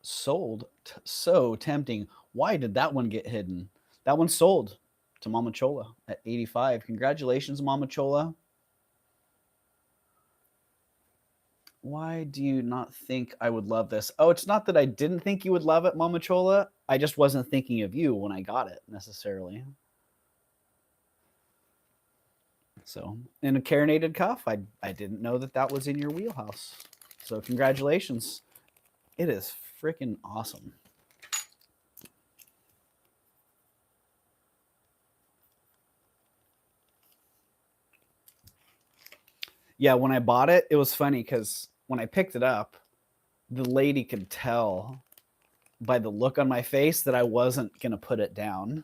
Sold. So tempting. Why did that one get hidden? That one sold to Mama Chola at 85. Congratulations, Mama Chola. Why do you not think I would love this? Oh, it's not that I didn't think you would love it, Mama Chola. I just wasn't thinking of you when I got it necessarily. So, in a carinated cuff, I didn't know that that was in your wheelhouse. So, congratulations. It is freaking awesome. Yeah, when I bought it, it was funny because when I picked it up, the lady could tell by the look on my face that I wasn't going to put it down.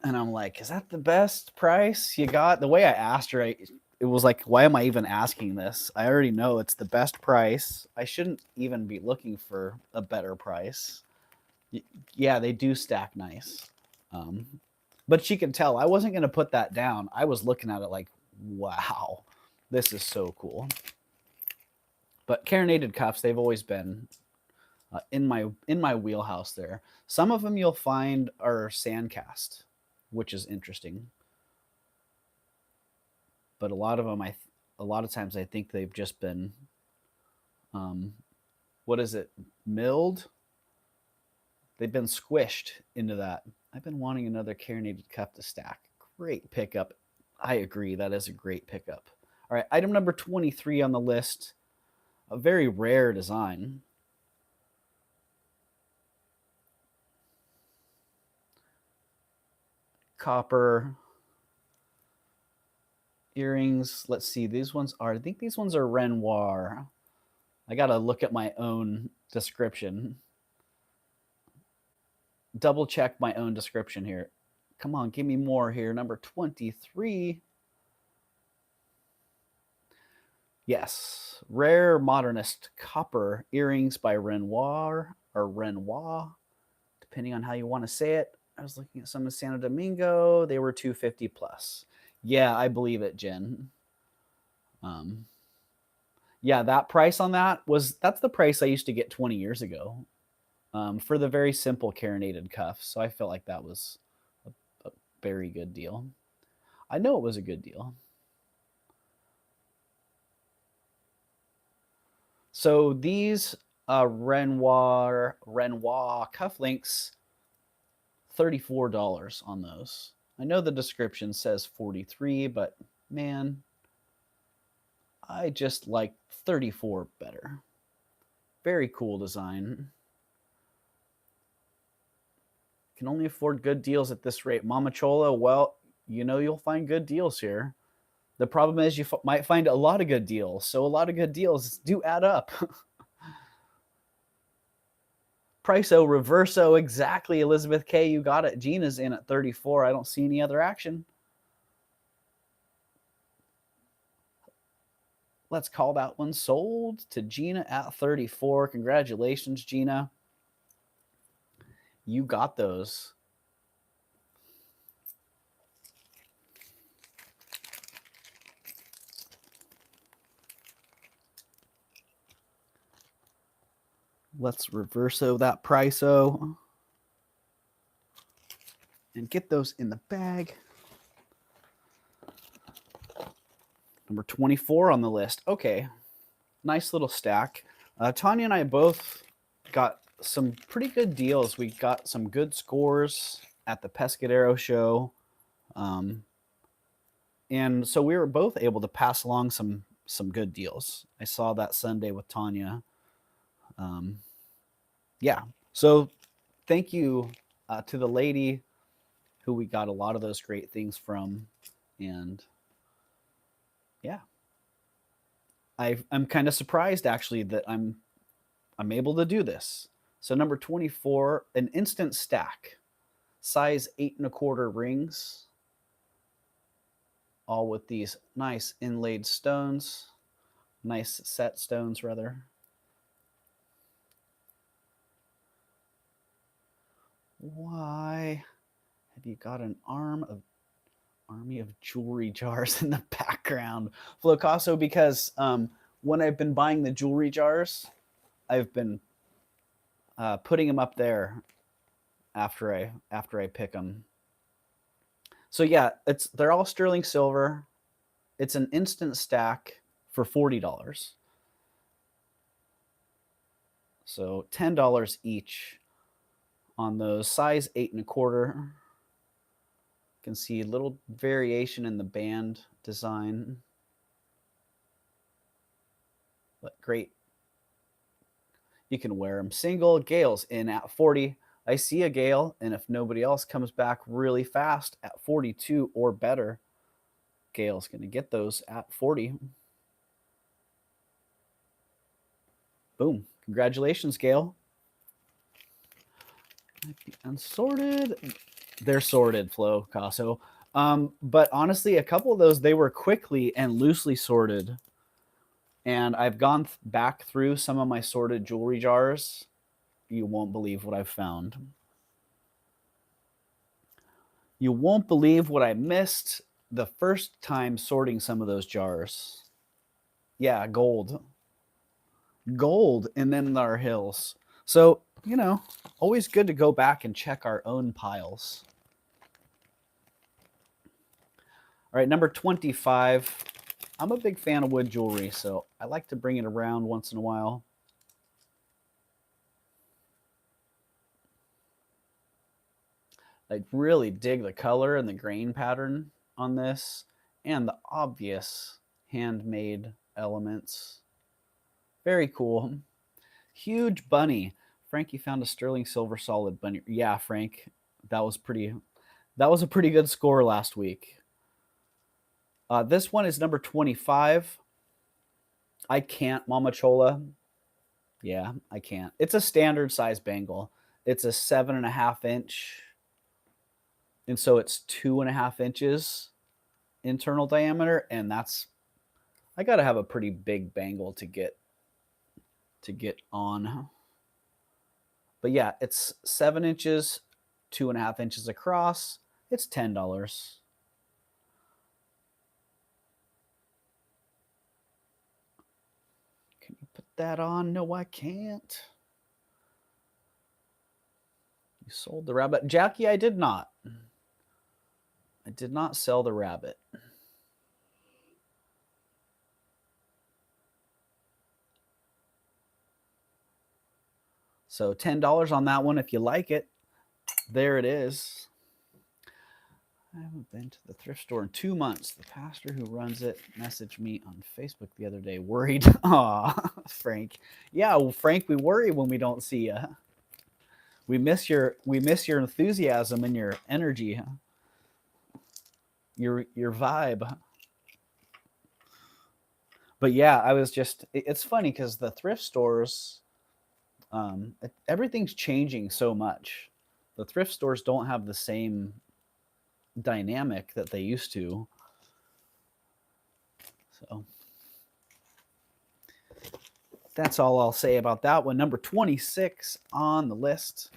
And I'm like, is that the best price you got? The way I asked her, it was like, why am I even asking this? I already know it's the best price. I shouldn't even be looking for a better price. Yeah, they do stack nice. But she could tell I wasn't going to put that down. I was looking at it like, wow, this is so cool. But carinated cuffs, they've always been in my wheelhouse there. Some of them you'll find are sandcast, which is interesting. But a lot of them, a lot of times I think they've just been, what is it, milled? They've been squished into that. I've been wanting another carinated cuff to stack. Great pickup. I agree. That is a great pickup. All right, item number 23 on the list. A very rare design. Copper earrings. Let's see. These ones are, I think these ones are Renoir. I got to look at my own description. Double check my own description here. Come on, give me more here. Number 23. Yes, rare modernist copper earrings by Renoir or Renoir, depending on how you want to say it. I was looking at some in Santo Domingo. They were $250 plus. Yeah, I believe it, Jen. Yeah, that price on that's the price I used to get 20 years ago for the very simple carinated cuff. So I felt like that was a very good deal. I know it was a good deal. So these Renoir cufflinks, $34 on those. I know the description says 43, but man, I just like 34 better. Very cool design. Can only afford good deals at this rate. Mama Chola, well, you know you'll find good deals here. The problem is you might find a lot of good deals. So a lot of good deals do add up. Price-o, reverse-o, exactly, Elizabeth K. You got it. Gina's in at 34. I don't see any other action. Let's call that one sold to Gina at 34. Congratulations, Gina. You got those. Let's reverse-o that price-o and get those in the bag. Number 24 on the list. Okay, nice little stack. Tanya and I both got some pretty good deals. We got some good scores at the Pescadero show. And so we were both able to pass along some good deals. I saw that Sunday with Tanya. Yeah, so thank you to the lady who we got a lot of those great things from. And yeah, I'm kind of surprised actually that I'm able to do this. So number 24, an instant stack, size 8 1/4 rings, all with these nice inlaid stones, nice set stones rather. Why have you got an army of jewelry jars in the background? Flocasso, because when I've been buying the jewelry jars, I've been putting them up there after I pick them. So yeah, they're all sterling silver. It's an instant stack for $40. So $10 each on those, size 8 1/4. You can see a little variation in the band design, but great. You can wear them single. Gail's in at 40. I see a Gail, and if nobody else comes back really fast at 42 or better, Gail's going to get those at 40. Boom. Congratulations, Gail. Might be unsorted. They're sorted, Flo Casso. But honestly, a couple of those, they were quickly and loosely sorted. And I've gone back through some of my sorted jewelry jars. You won't believe what I've found. You won't believe what I missed the first time sorting some of those jars. Yeah, gold. Gold, and then in our hills. So, you know, always good to go back and check our own piles. All right, number 25. I'm a big fan of wood jewelry, so I like to bring it around once in a while. I really dig the color and the grain pattern on this and the obvious handmade elements. Very cool. Huge bunny. Frankie found a sterling silver solid bunny. Yeah, Frank, that was a pretty good score last week. This one is number 25. I can't, Mama Chola. Yeah, I can't. It's a standard size bangle. It's a 7.5 inch. And so it's 2.5 inches internal diameter. And that's, I got to have a pretty big bangle to get on. But yeah, it's 7 inches, 2.5 inches across. It's $10. Can you put that on? No, I can't. You sold the rabbit. Jackie, I did not. I did not sell the rabbit. So $10 on that one if you like it. There it is. I haven't been to the thrift store in 2 months. The pastor who runs it messaged me on Facebook the other day, worried. Aw, Frank. Yeah, well, Frank, we worry when we don't see you. We miss your enthusiasm and your energy, your vibe. But yeah, I was just, it's funny because the thrift stores, everything's changing so much. The thrift stores don't have the same dynamic that they used to. So that's all I'll say about that one. Number 26 on the list.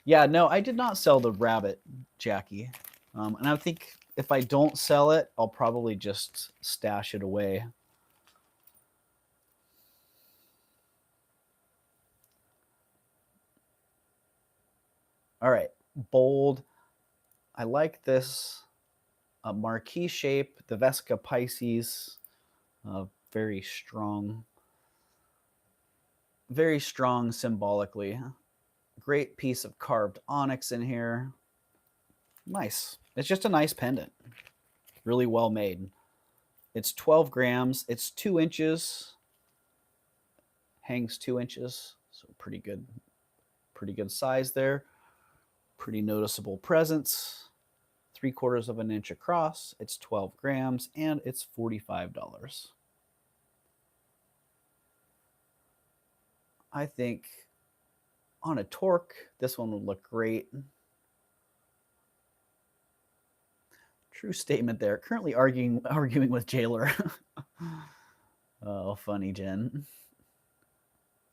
Yeah, no, I did not sell the rabbit, Jackie. And I think if I don't sell it, I'll probably just stash it away. All right, bold. I like this marquee shape, the Vesca Pisces. Very strong symbolically. Great piece of carved onyx in here. Nice. It's just a nice pendant. Really well made. It's 12 grams. It's 2 inches. Hangs 2 inches. So pretty good size there. Pretty noticeable presence. 3/4 of an inch across. It's 12 grams and it's $45. I think on a torque, this one would look great. True statement there. Currently arguing with Jailer. Oh, funny, Jen.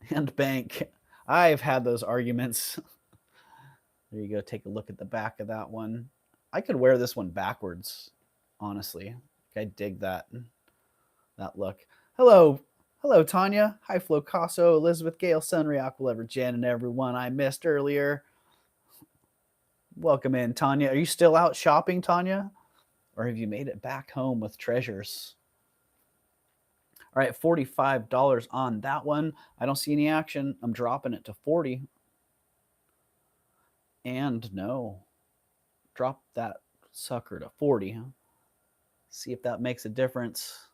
And Bank. I've had those arguments. There you go. Take a look at the back of that one. I could wear this one backwards, honestly. I dig that look. Hello, Tanya. Hi, Flo Casso, Elizabeth, Gail, Sunray, Aqualever, Jen, and everyone I missed earlier. Welcome in, Tanya. Are you still out shopping, Tanya? Or have you made it back home with treasures? All right, $45 on that one. I don't see any action. I'm dropping it to 40. And no. Drop that sucker to 40. Huh? See if that makes a difference.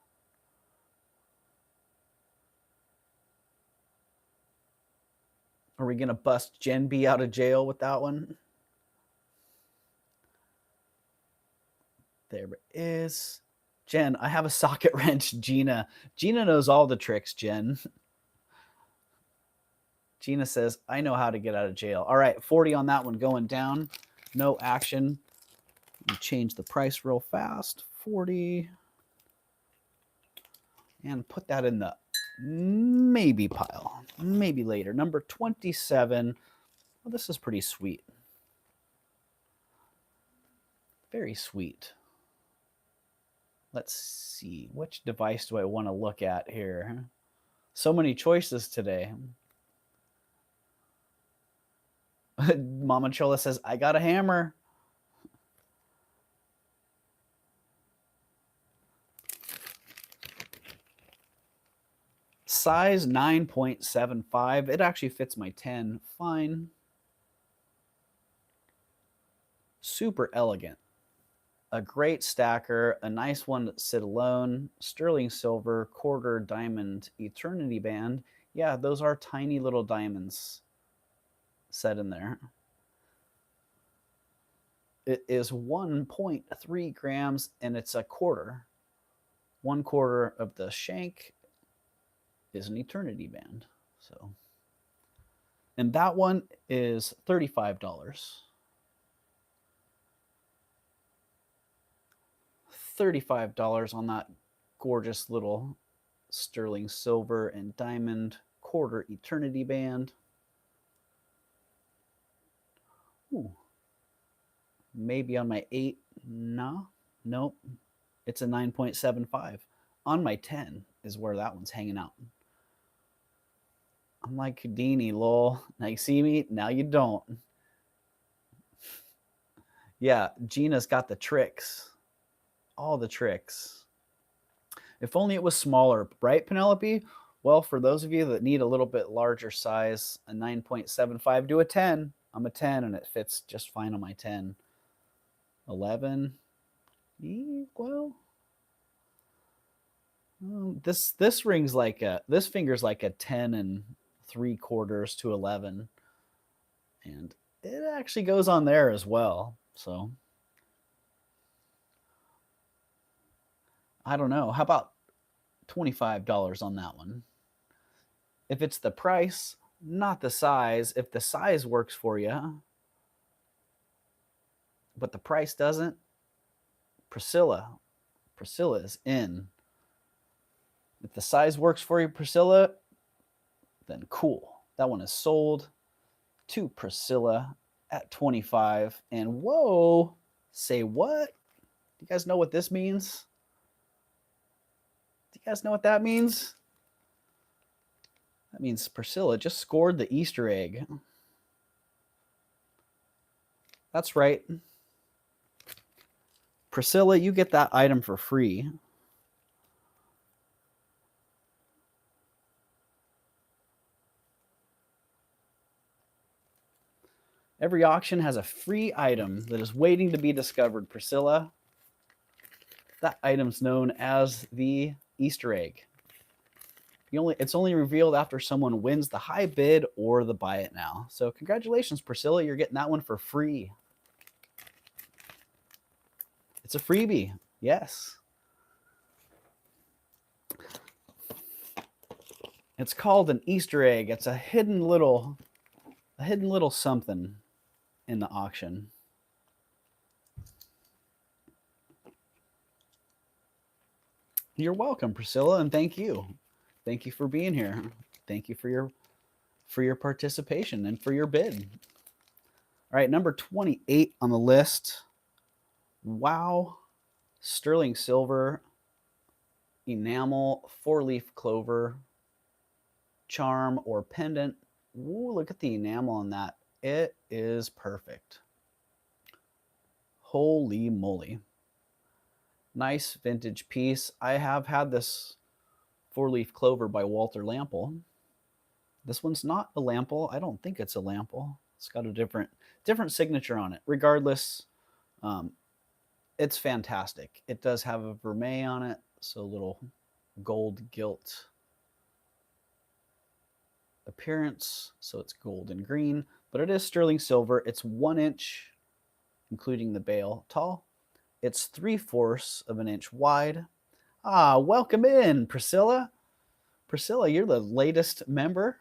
Are we going to bust Jen B out of jail with that one? There it is. Jen, I have a socket wrench. Gina knows all the tricks, Jen. Gina says, I know how to get out of jail. All right, 40 on that one going down. No action. Change the price real fast. 40. And put that in the maybe pile. Maybe later. Number 27. Well, this is pretty sweet. Very sweet. Let's see. Which device do I want to look at here? So many choices today. Mama Chola says, I got a hammer. Size 9.75. It actually fits my 10. Fine. Super elegant. A great stacker. A nice one to sit alone. Sterling silver, quarter diamond, eternity band. Yeah, those are tiny little diamonds set in there. It is 1.3 grams and it's a quarter. 1/4 of the shank is an eternity band. So, and that one is $35. $35 on that gorgeous little sterling silver and diamond quarter eternity band. Ooh. Maybe on my 8. No, nope. It's a 9.75. On my 10 is where that one's hanging out. I'm like Houdini, lol. Now you see me, now you don't. Yeah, Gina's got the tricks. All the tricks. If only it was smaller, right, Penelope? Well, for those of you that need a little bit larger size, a 9.75 to a 10. I'm a 10 and it fits just fine on my 10. 11. Well, this ring's like this finger's like a 10 3/4 to 11, and it actually goes on there as well. So I don't know. How about $25 on that one? If it's the price, not the size. If the size works for you, but the price doesn't, Priscilla is in. If the size works for you, Priscilla, then cool. That one is sold to Priscilla at 25. And whoa, say what? Do you guys know what this means? Do you guys know what that means? That means Priscilla just scored the Easter egg. That's right. Priscilla, you get that item for free. Every auction has a free item that is waiting to be discovered, Priscilla. That item's known as the Easter egg. It's only revealed after someone wins the high bid or the buy it now. So congratulations, Priscilla. You're getting that one for free. It's a freebie. Yes. It's called an Easter egg. It's a hidden little something in the auction. You're welcome, Priscilla, and thank you. Thank you for being here. Thank you for your participation and for your bid. All right, number 28 on the list. Wow. Sterling silver, enamel, 4-leaf clover, charm or pendant. Ooh, look at the enamel on that. It is perfect. Holy moly. Nice vintage piece. I have had this 4-leaf clover by Walter Lample. This one's not a Lample. I don't think it's a Lample. It's got a different signature on it. Regardless, it's fantastic. It does have a vermeil on it, so a little gold gilt appearance. So it's gold and green, but it is sterling silver. It's 1 inch, including the bail, tall. It's 3/4 of an inch wide. Ah, welcome in, Priscilla. Priscilla, you're the latest member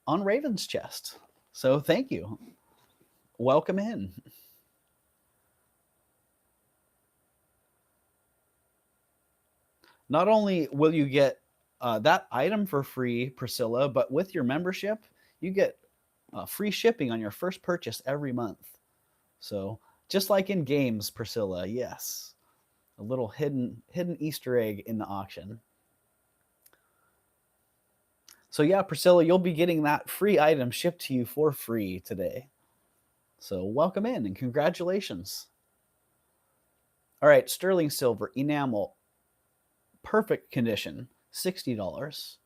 on Raven's Chest. So thank you. Welcome in. Not only will you get that item for free, Priscilla, but with your membership, you get free shipping on your first purchase every month. So just like in games, Priscilla, yes, a little hidden Easter egg in the auction. So yeah, Priscilla, you'll be getting that free item shipped to you for free today. So welcome in and congratulations. All right, sterling silver enamel, perfect condition, $60.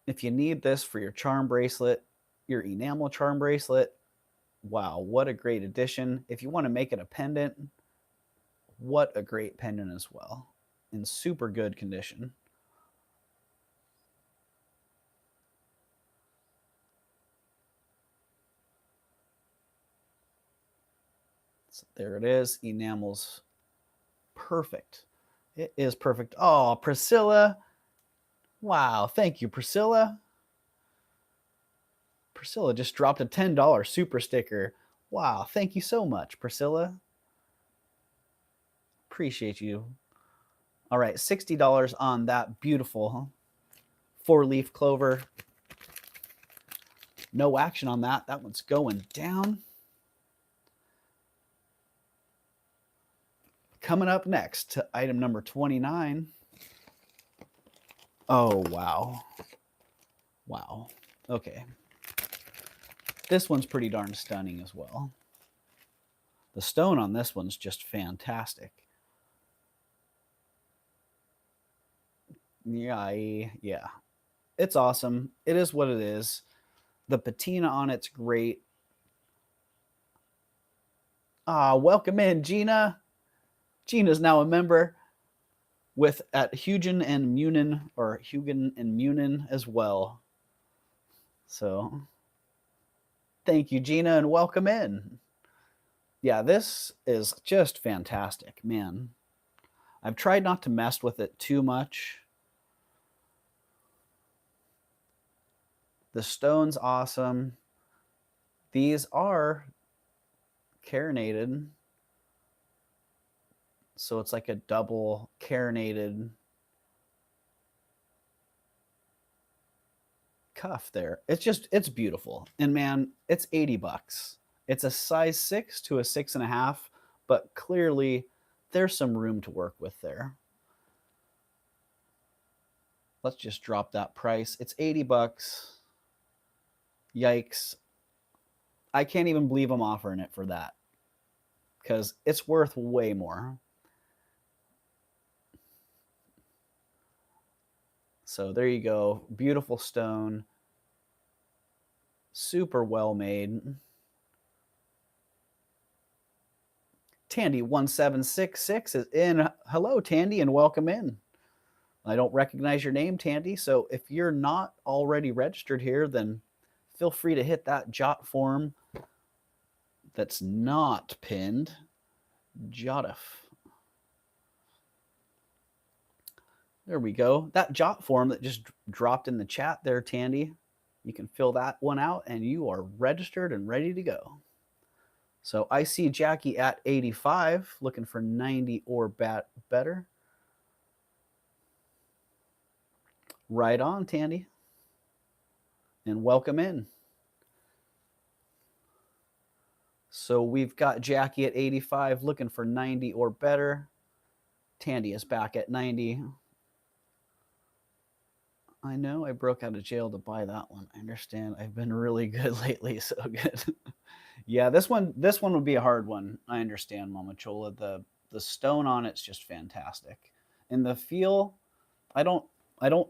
If you need this for your charm bracelet, your enamel charm bracelet, wow, what a great addition. If you want to make it a pendant, what a great pendant as well, in super good condition. So there it is, enamel's perfect. It is perfect. Oh, Priscilla. Wow, thank you, Priscilla. Priscilla just dropped a $10 super sticker. Wow, thank you so much, Priscilla. Appreciate you. All right, $60 on that beautiful 4-leaf clover. No action on that. That one's going down. Coming up next to item number 29. Oh, wow. Wow. Okay. This one's pretty darn stunning as well. The stone on this one's just fantastic. Yeah. It's awesome. It is what it is. The patina on it's great. Ah, welcome in, Gina. Gina's now a member with at Hugen and Munin, or Hugen and Munin as well. So thank you, Gina, and welcome in. Yeah, this is just fantastic, man. I've tried not to mess with it too much. The stone's awesome. These are carinated. So it's like a double carinated cuff there. It's beautiful. And man, it's $80. It's a size 6 to a 6.5, but clearly there's some room to work with there. Let's just drop that price. It's $80. Yikes. I can't even believe I'm offering it for that, because it's worth way more. So there you go. Beautiful stone. Super well made. Tandy1766 is in. Hello, Tandy, and welcome in. I don't recognize your name, Tandy, so if you're not already registered here, then feel free to hit that jot form that's not pinned. Jotif. There we go. That jot form that just dropped in the chat there, Tandy, you can fill that one out and you are registered and ready to go. So I see Jackie at 85, looking for 90 or better. Right on, Tandy. And welcome in. So we've got Jackie at 85, looking for 90 or better. Tandy is back at 90. I know I broke out of jail to buy that one. I understand. I've been really good lately, so good. Yeah, this one would be a hard one. I understand, Mama Chola. The stone on it's just fantastic. And the feel, I don't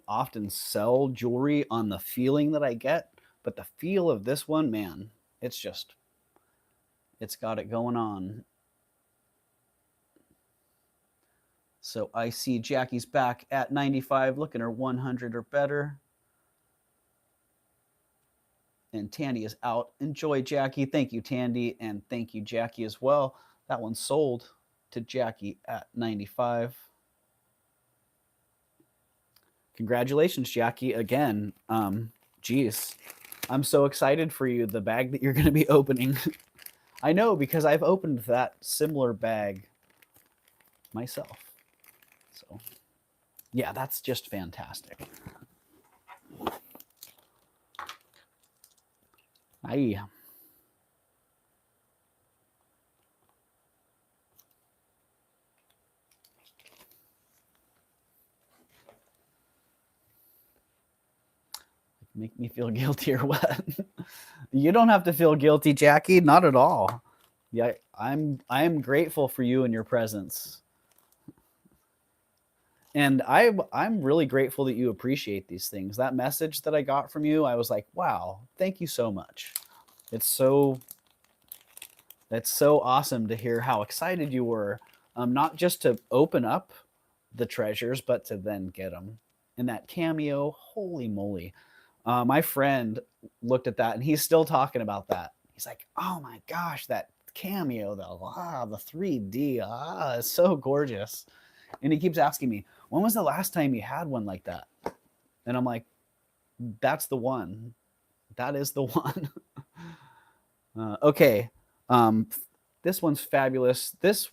often sell jewelry on the feeling that I get, but the feel of this one, man, it's got it going on. So I see Jackie's back at 95, looking at 100 or better. And Tandy is out. Enjoy, Jackie. Thank you, Tandy. And thank you, Jackie, as well. That one sold to Jackie at 95. Congratulations, Jackie, again. Geez, I'm so excited for you, the bag that you're going to be opening. I know, because I've opened that similar bag myself. So, yeah, that's just fantastic. Aye. Make me feel guilty or what? You don't have to feel guilty, Jackie. Not at all. Yeah, I'm grateful for you and your presence. And I'm really grateful that you appreciate these things. That message that I got from you, I was like, wow, thank you so much. It's so awesome to hear how excited you were, not just to open up the treasures, but to then get them. And that cameo, holy moly. My friend looked at that and he's still talking about that. He's like, oh my gosh, that cameo, the 3D, it's so gorgeous. And he keeps asking me, when was the last time you had one like that? And I'm like, that's the one. That is the one. Okay. This one's fabulous. This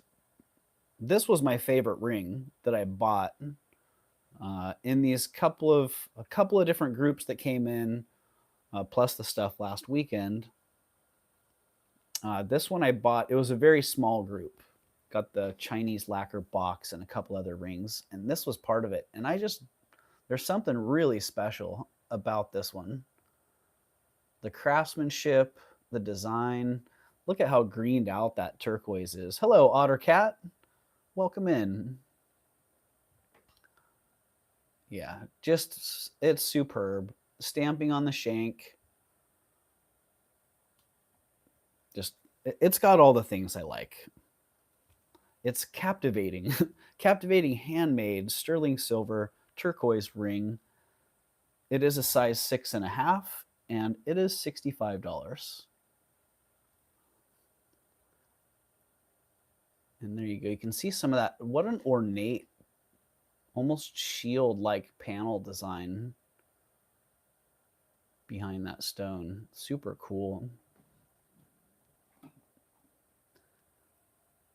was my favorite ring that I bought in these a couple of different groups that came in, plus the stuff last weekend. This one I bought, it was a very small group. Got the Chinese lacquer box and a couple other rings, and this was part of it. And there's something really special about this one. The craftsmanship, the design. Look at how greened out that turquoise is. Hello, Otter Cat. Welcome in. Yeah, just, it's superb. Stamping on the shank. Just, it's got all the things I like. It's captivating. Captivating handmade sterling silver turquoise ring. It is a size 6.5 and it is $65. And there you go. You can see some of that. What an ornate, almost shield-like panel design behind that stone. Super cool.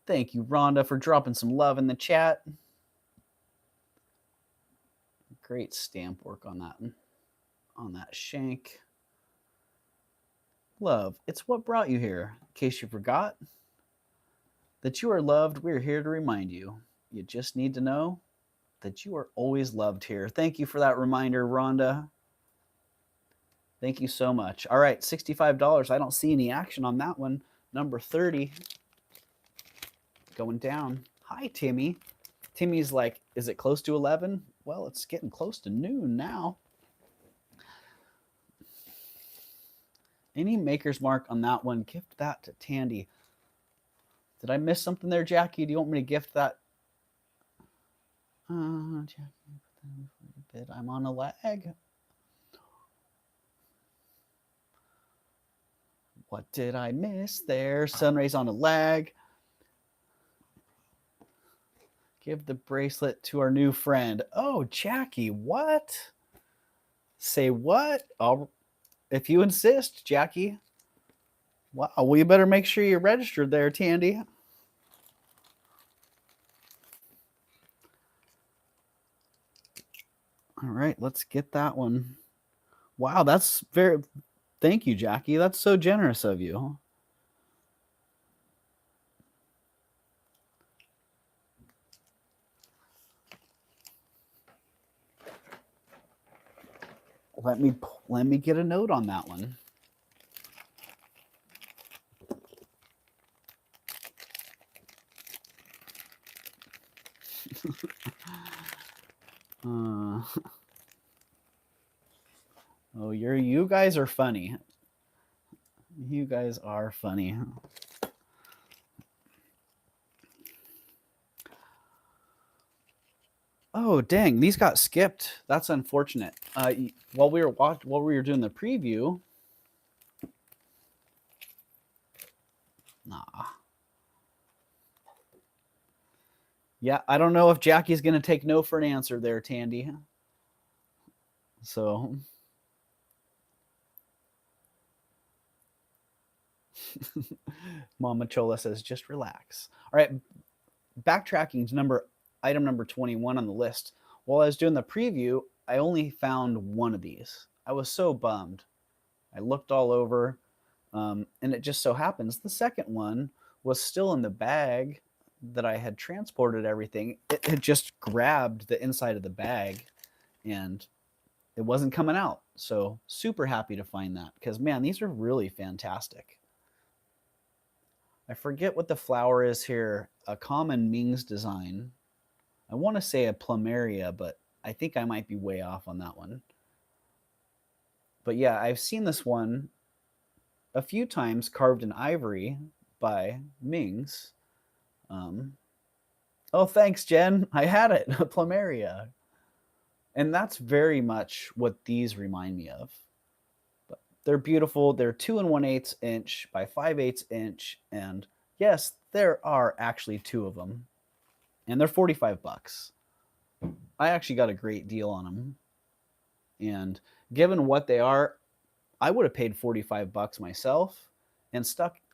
Thank you, Rhonda, for dropping some love in the chat. Great stamp work on that shank. Love, it's what brought you here. In case you forgot that you are loved, we're here to remind you. You just need to know that you are always loved here. Thank you for that reminder, Rhonda. Thank you so much. All right, $65. I don't see any action on that one. Number 30. Going down. Hi, Timmy. Timmy's like, is it close to 11? Well, it's getting close to noon now. Any maker's mark on that one, gift that to Tandy. Did I miss something there, Jackie? Do you want me to gift that? Jackie, I'm on a lag. What did I miss there? Sunrays on a lag. Give the bracelet to our new friend. Oh, Jackie, what? Say what? If you insist, Jackie. Wow, well, you better make sure you're registered there, Tandy. All right, let's get that one. Wow, that's very... Thank you, Jackie. That's so generous of you. Let me get a note on that one. Oh, you guys are funny. You guys are funny. Oh, dang, these got skipped. That's unfortunate. While we were doing the preview, Nah. Yeah, I don't know if Jackie's going to take no for an answer there, Tandy. So Mama Chola says, just relax. All right, backtracking to item number 21 on the list. While I was doing the preview, I only found one of these. I was so bummed. I looked all over, and it just so happens the second one was still in the bag that I had transported everything. It had just grabbed the inside of the bag, and it wasn't coming out. So super happy to find that, because man, these are really fantastic. I forget what the flower is here. A common Ming's design. I want to say a plumeria, but I think I might be way off on that one. But yeah, I've seen this one a few times carved in ivory by Ming's. Oh, thanks, Jen. I had it, a plumeria. And that's very much what these remind me of. But they're beautiful. They're 2 1/8 inch by 5/8 inch. And yes, there are actually 2 of them. And they're $45. I actually got a great deal on them. And given what they are, I would have paid $45 myself, and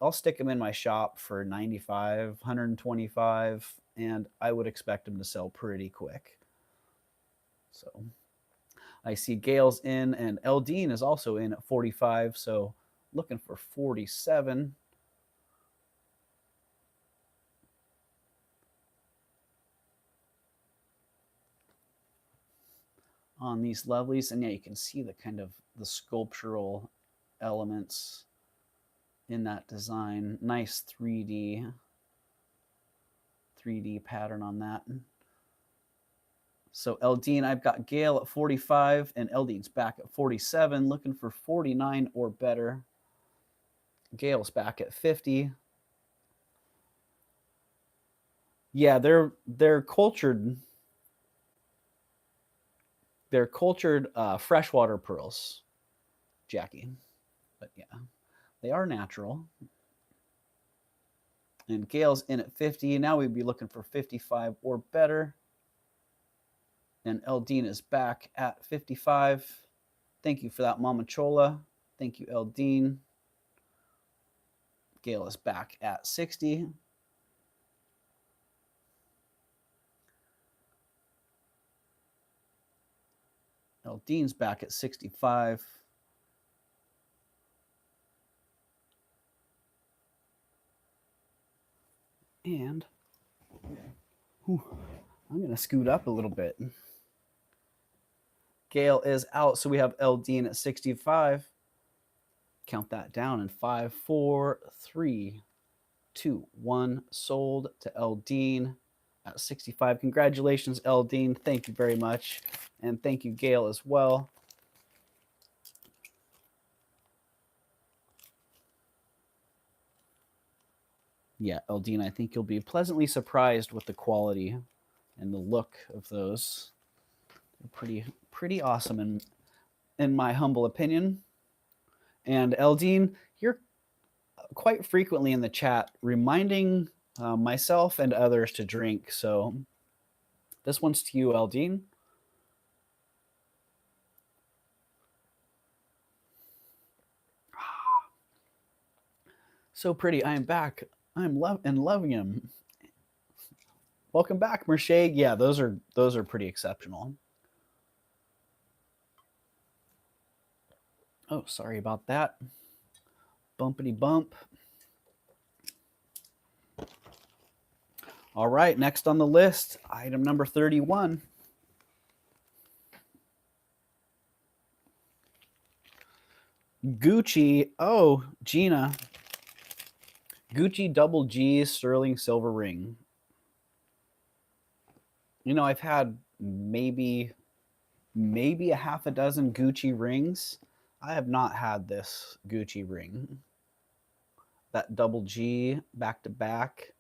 I'll stick them in my shop for 95, 125, and I would expect them to sell pretty quick. So I see Gail's in, and Eldine is also in at 45, so looking for 47. On these lovelies, and yeah, you can see the kind of the sculptural elements in that design. Nice 3D pattern on that. So Eldine, I've got Gail at 45, and Eldine's back at 47, looking for 49 or better. Gail's back at 50. Yeah, they're cultured. They're cultured freshwater pearls, Jackie. But yeah, they are natural. And Gail's in at 50. Now we'd be looking for 55 or better. And Eldine is back at 55. Thank you for that, Mama Chola. Thank you, Eldine. Gail is back at 60. Eldine's back at 65. And I'm going to scoot up a little bit. Gail is out, so we have Eldine at 65. Count that down in 5, 4, 3, 2, 1. Sold to Eldine at 65. Congratulations, Eldine. Thank you very much. And thank you, Gail, as well. Yeah, Eldine, I think you'll be pleasantly surprised with the quality and the look of those. They're pretty awesome in my humble opinion. And Eldine, you're quite frequently in the chat reminding myself and others to drink. So this one's to you, Eldine. So pretty. I am back. I'm loving him. Welcome back, Mershade. Yeah, those are pretty exceptional. Oh, sorry about that. Bumpity bump. All right, next on the list, item number 31. Gucci. Oh, Gina. Gucci double G sterling silver ring. You know, I've had maybe a half a dozen Gucci rings. I have not had this Gucci ring. That double G back to back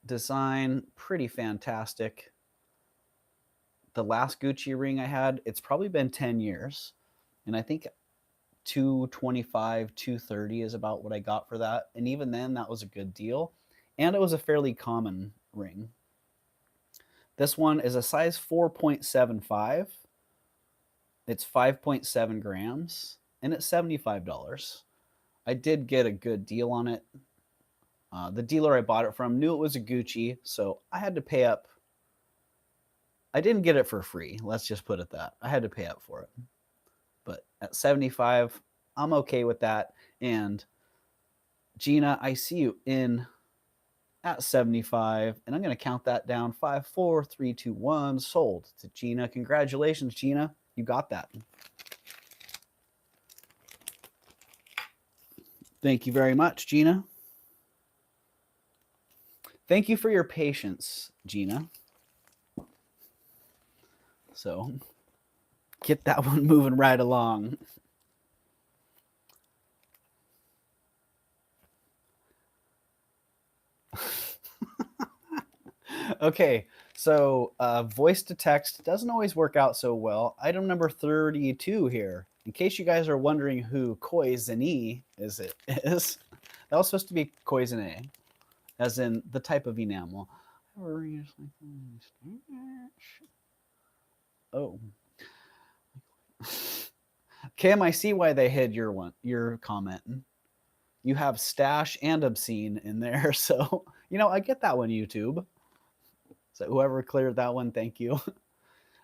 design, pretty fantastic. The last Gucci ring I had, it's probably been 10 years. And I think $225, $230 is about what I got for that. And even then, that was a good deal. And it was a fairly common ring. This one is a size 4.75. It's 5.7 grams, and it's $75. I did get a good deal on it. The dealer I bought it from knew it was a Gucci, so I had to pay up. I didn't get it for free. Let's just put it that. I had to pay up for it. But at 75, I'm okay with that. And Gina, I see you in at 75, and I'm going to count that down. 5, 4, 3, 2, 1, sold to Gina. Congratulations, Gina. You got that. Thank you very much, Gina. Thank you for your patience, Gina. So get that one moving right along. Okay, so voice to text doesn't always work out so well. Item number 32 here. In case you guys are wondering who Koizene is, that was supposed to be Koizene, as in the type of enamel. Oh. Kim, I see why they hid your comment. You have stash and obscene in there, so I get that one, YouTube. So whoever cleared that one, thank you.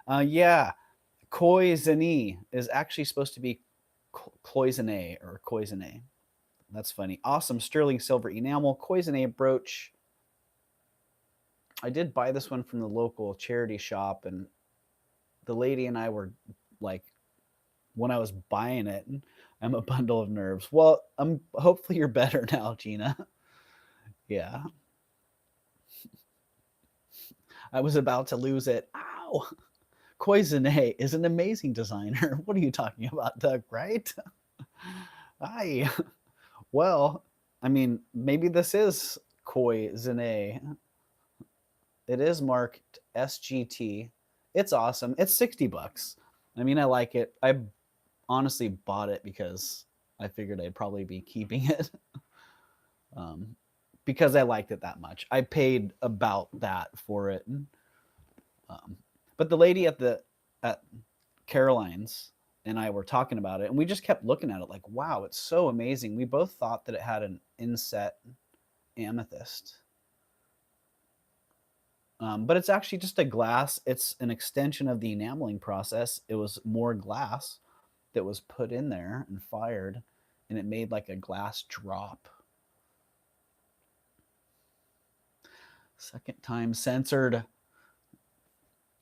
Yeah, Koizene is actually supposed to be Cloisonne or Koizene. That's funny. Awesome sterling silver enamel Koizene brooch. I did buy this one from the local charity shop, and the lady and I were like, when I was buying it, I'm a bundle of nerves. Well, hopefully you're better now, Gina. Yeah. I was about to lose it. Ow! Koizene is an amazing designer. What are you talking about, Doug, right? Hi. Well, I mean, maybe this is Koizene. It is marked SGT. It's awesome. It's $60. I mean, I like it. I honestly bought it because I figured I'd probably be keeping it. Because I liked it that much. I paid about that for it. But the lady at Caroline's and I were talking about it, and we just kept looking at it like, wow, it's so amazing. We both thought that it had an inset amethyst. But it's actually just a glass. It's an extension of the enameling process. It was more glass that was put in there and fired, and it made like a glass drop. Second time censored.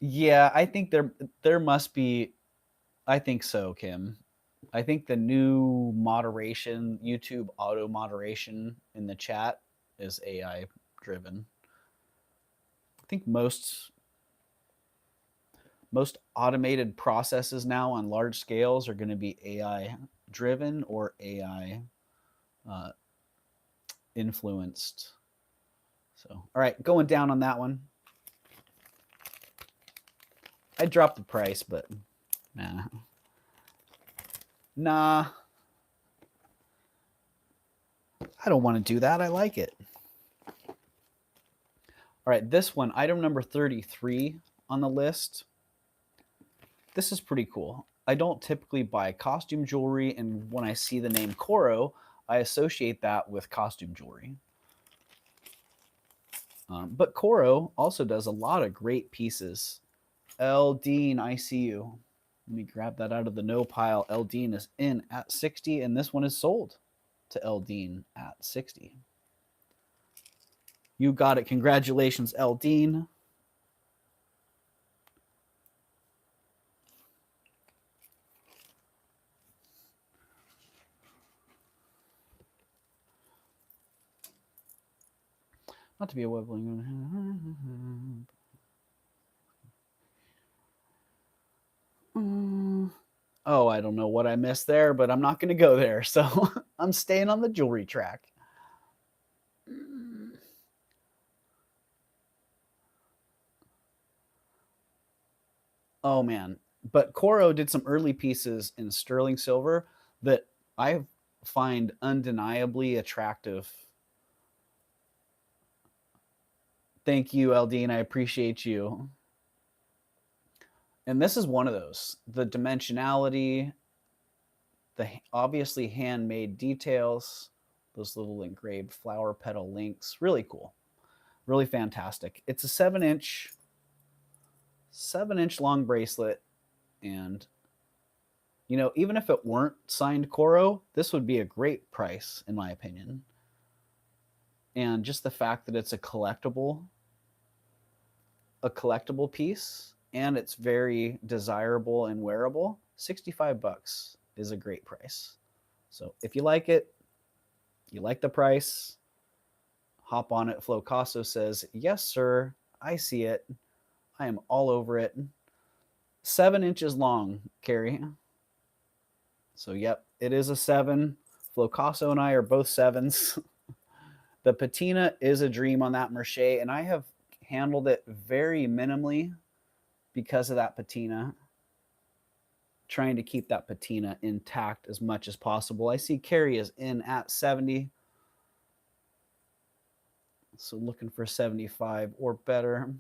Yeah, I think there must be. I think so, Kim. I think the new moderation, YouTube auto moderation in the chat is AI driven. I think most automated processes now on large scales are going to be AI driven or AI influenced. So, all right, going down on that one. I dropped the price, but nah. I don't want to do that. I like it. All right, this one, item number 33 on the list. This is pretty cool. I don't typically buy costume jewelry, and when I see the name Koro, I associate that with costume jewelry. But Koro also does a lot of great pieces. L. Dean, I see you. Let me grab that out of the no pile. L. Dean is in at 60, and this one is sold to L. Dean at 60. You got it. Congratulations, L. Dean. Not to be a wobbling. Oh, I don't know what I missed there, but I'm not going to go there. So I'm staying on the jewelry track. Oh, man. But Koro did some early pieces in sterling silver that I find undeniably attractive. Thank you, Eldine. I appreciate you. And this is one of those. The dimensionality, the obviously handmade details, those little engraved flower petal links, really cool. Really fantastic. It's a 7-inch long bracelet, and you know, even if it weren't signed Koro, this would be a great price in my opinion. And just the fact that it's a collectible piece and it's very desirable and wearable, $65 is a great price. So if you like it, you like the price, hop on it. Flo Casso says, yes, sir, I see it. I am all over it. 7 inches long, Carrie. So, yep, it is a 7. Flo Casso and I are both 7s. The patina is a dream on that Merche, and I have handled it very minimally because of that patina, trying to keep that patina intact as much as possible. I see Carrie is in at 70. So looking for 75 or better.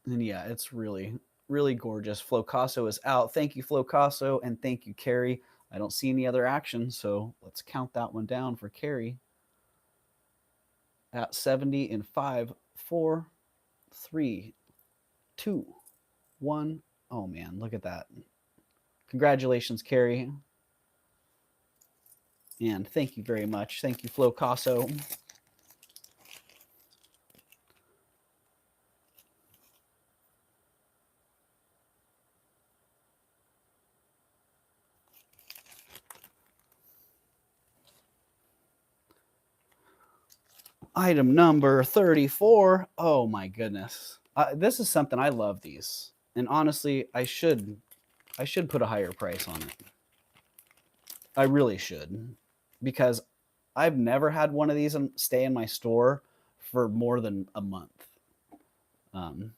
And yeah, it's really, really gorgeous. Flo Casso is out. Thank you, Flo Casso, and thank you, Carrie. I don't see any other action, so let's count that one down for Carrie. At 70 in 5, 4, 3, 2, 1. Oh man, look at that. Congratulations, Carrie. And thank you very much. Thank you, Flo Casso. Item number 34. Oh my goodness. This is something I love these. And honestly, I should put a higher price on it. I really should, because I've never had one of these stay in my store for more than a month. And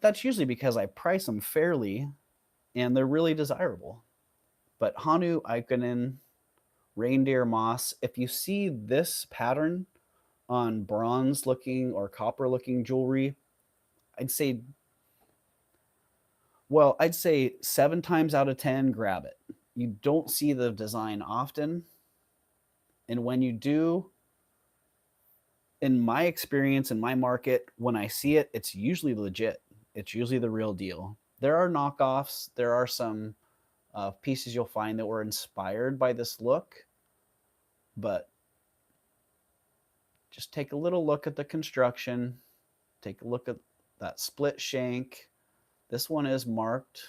that's usually because I price them fairly and they're really desirable. But Hanu Ikonen reindeer moss, if you see this pattern on bronze looking or copper looking jewelry, I'd say 7 times out of 10, grab it. You don't see the design often. And when you do, in my experience, in my market, when I see it, it's usually legit. It's usually the real deal. There are knockoffs. There are some pieces you'll find that were inspired by this look. But just take a little look at the construction. Take a look at that split shank. This one is marked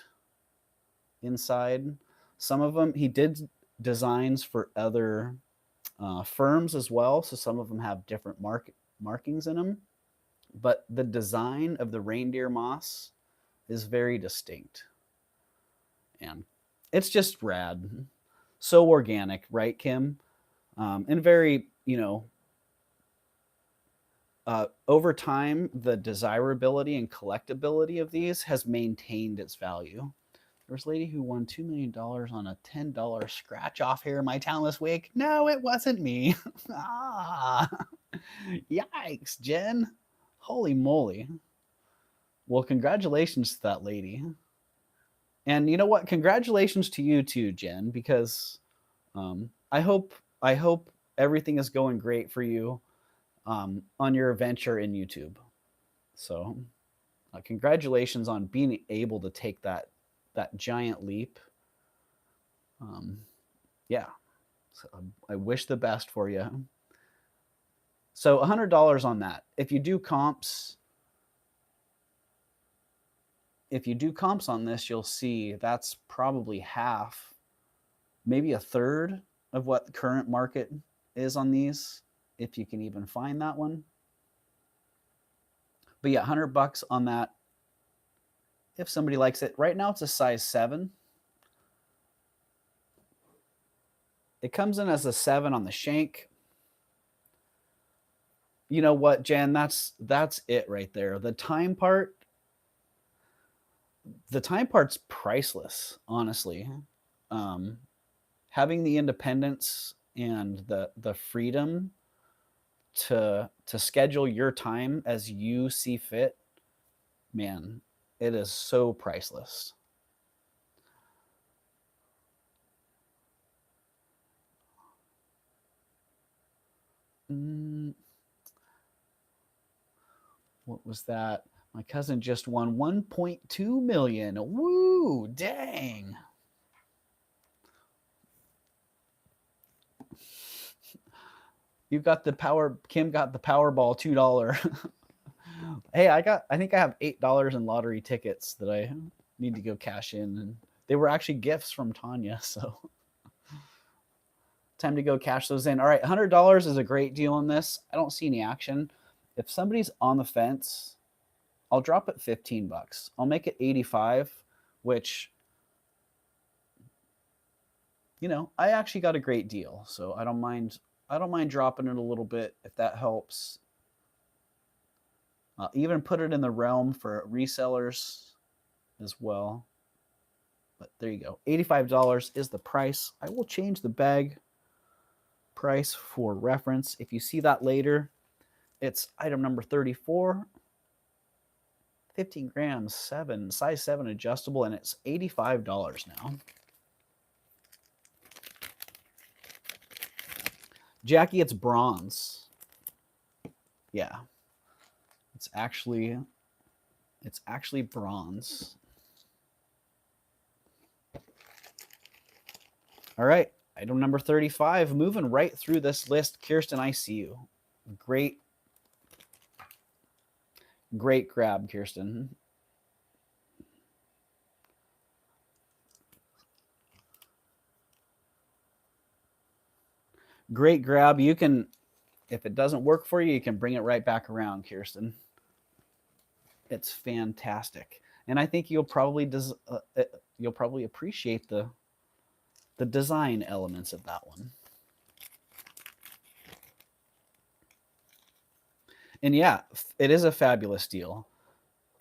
inside. Some of them, he did designs for other firms as well, so some of them have different markings in them. But the design of the reindeer moss is very distinct. And it's just rad. So organic, right, Kim? And very, over time, the desirability and collectability of these has maintained its value. There was a lady who won $2 million on a $10 scratch off here in my town this week. No, it wasn't me. Yikes, Jen. Holy moly. Well, congratulations to that lady. And you know what? Congratulations to you too, Jen, because I hope everything is going great for you on your venture in YouTube. So congratulations on being able to take that giant leap. Yeah, so I wish the best for you. So $100 on that. If you do comps on this, you'll see that's probably half, maybe a third of what the current market is on these, if you can even find that one. But yeah, $100 on that if somebody likes it. Right now it's a size 7. It comes in as a 7 on the shank. You know what, Jen? That's it right there. The time part, the time part's priceless, honestly. Having the independence and the freedom to schedule your time as you see fit, man, it is so priceless. What was that? My cousin just won 1.2 million. Woo, dang. You got the power. Kim got the Powerball $2. Hey, I think I have $8 in lottery tickets that I need to go cash in, and they were actually gifts from Tanya. So time to go cash those in. All right, $100 is a great deal on this. I don't see any action. If somebody's on the fence, I'll drop it 15 bucks. I'll make it 85, which, you know, I actually got a great deal, so I don't mind dropping it a little bit if that helps. Even put it in the realm for resellers as well. But there you go. $85 is the price. I will change the bag price for reference. If you see that later, it's item number 34. 15 grams, size 7 adjustable, and it's $85 now. Jackie, it's bronze. Yeah. It's actually bronze. All right, item number 35. Moving right through this list. Kirsten, I see you. Great grab, Kirsten. Great grab. You can, if it doesn't work for you, you can bring it right back around, Kirsten. It's fantastic, and I think you'll probably appreciate the design elements of that one. And yeah, it is a fabulous deal.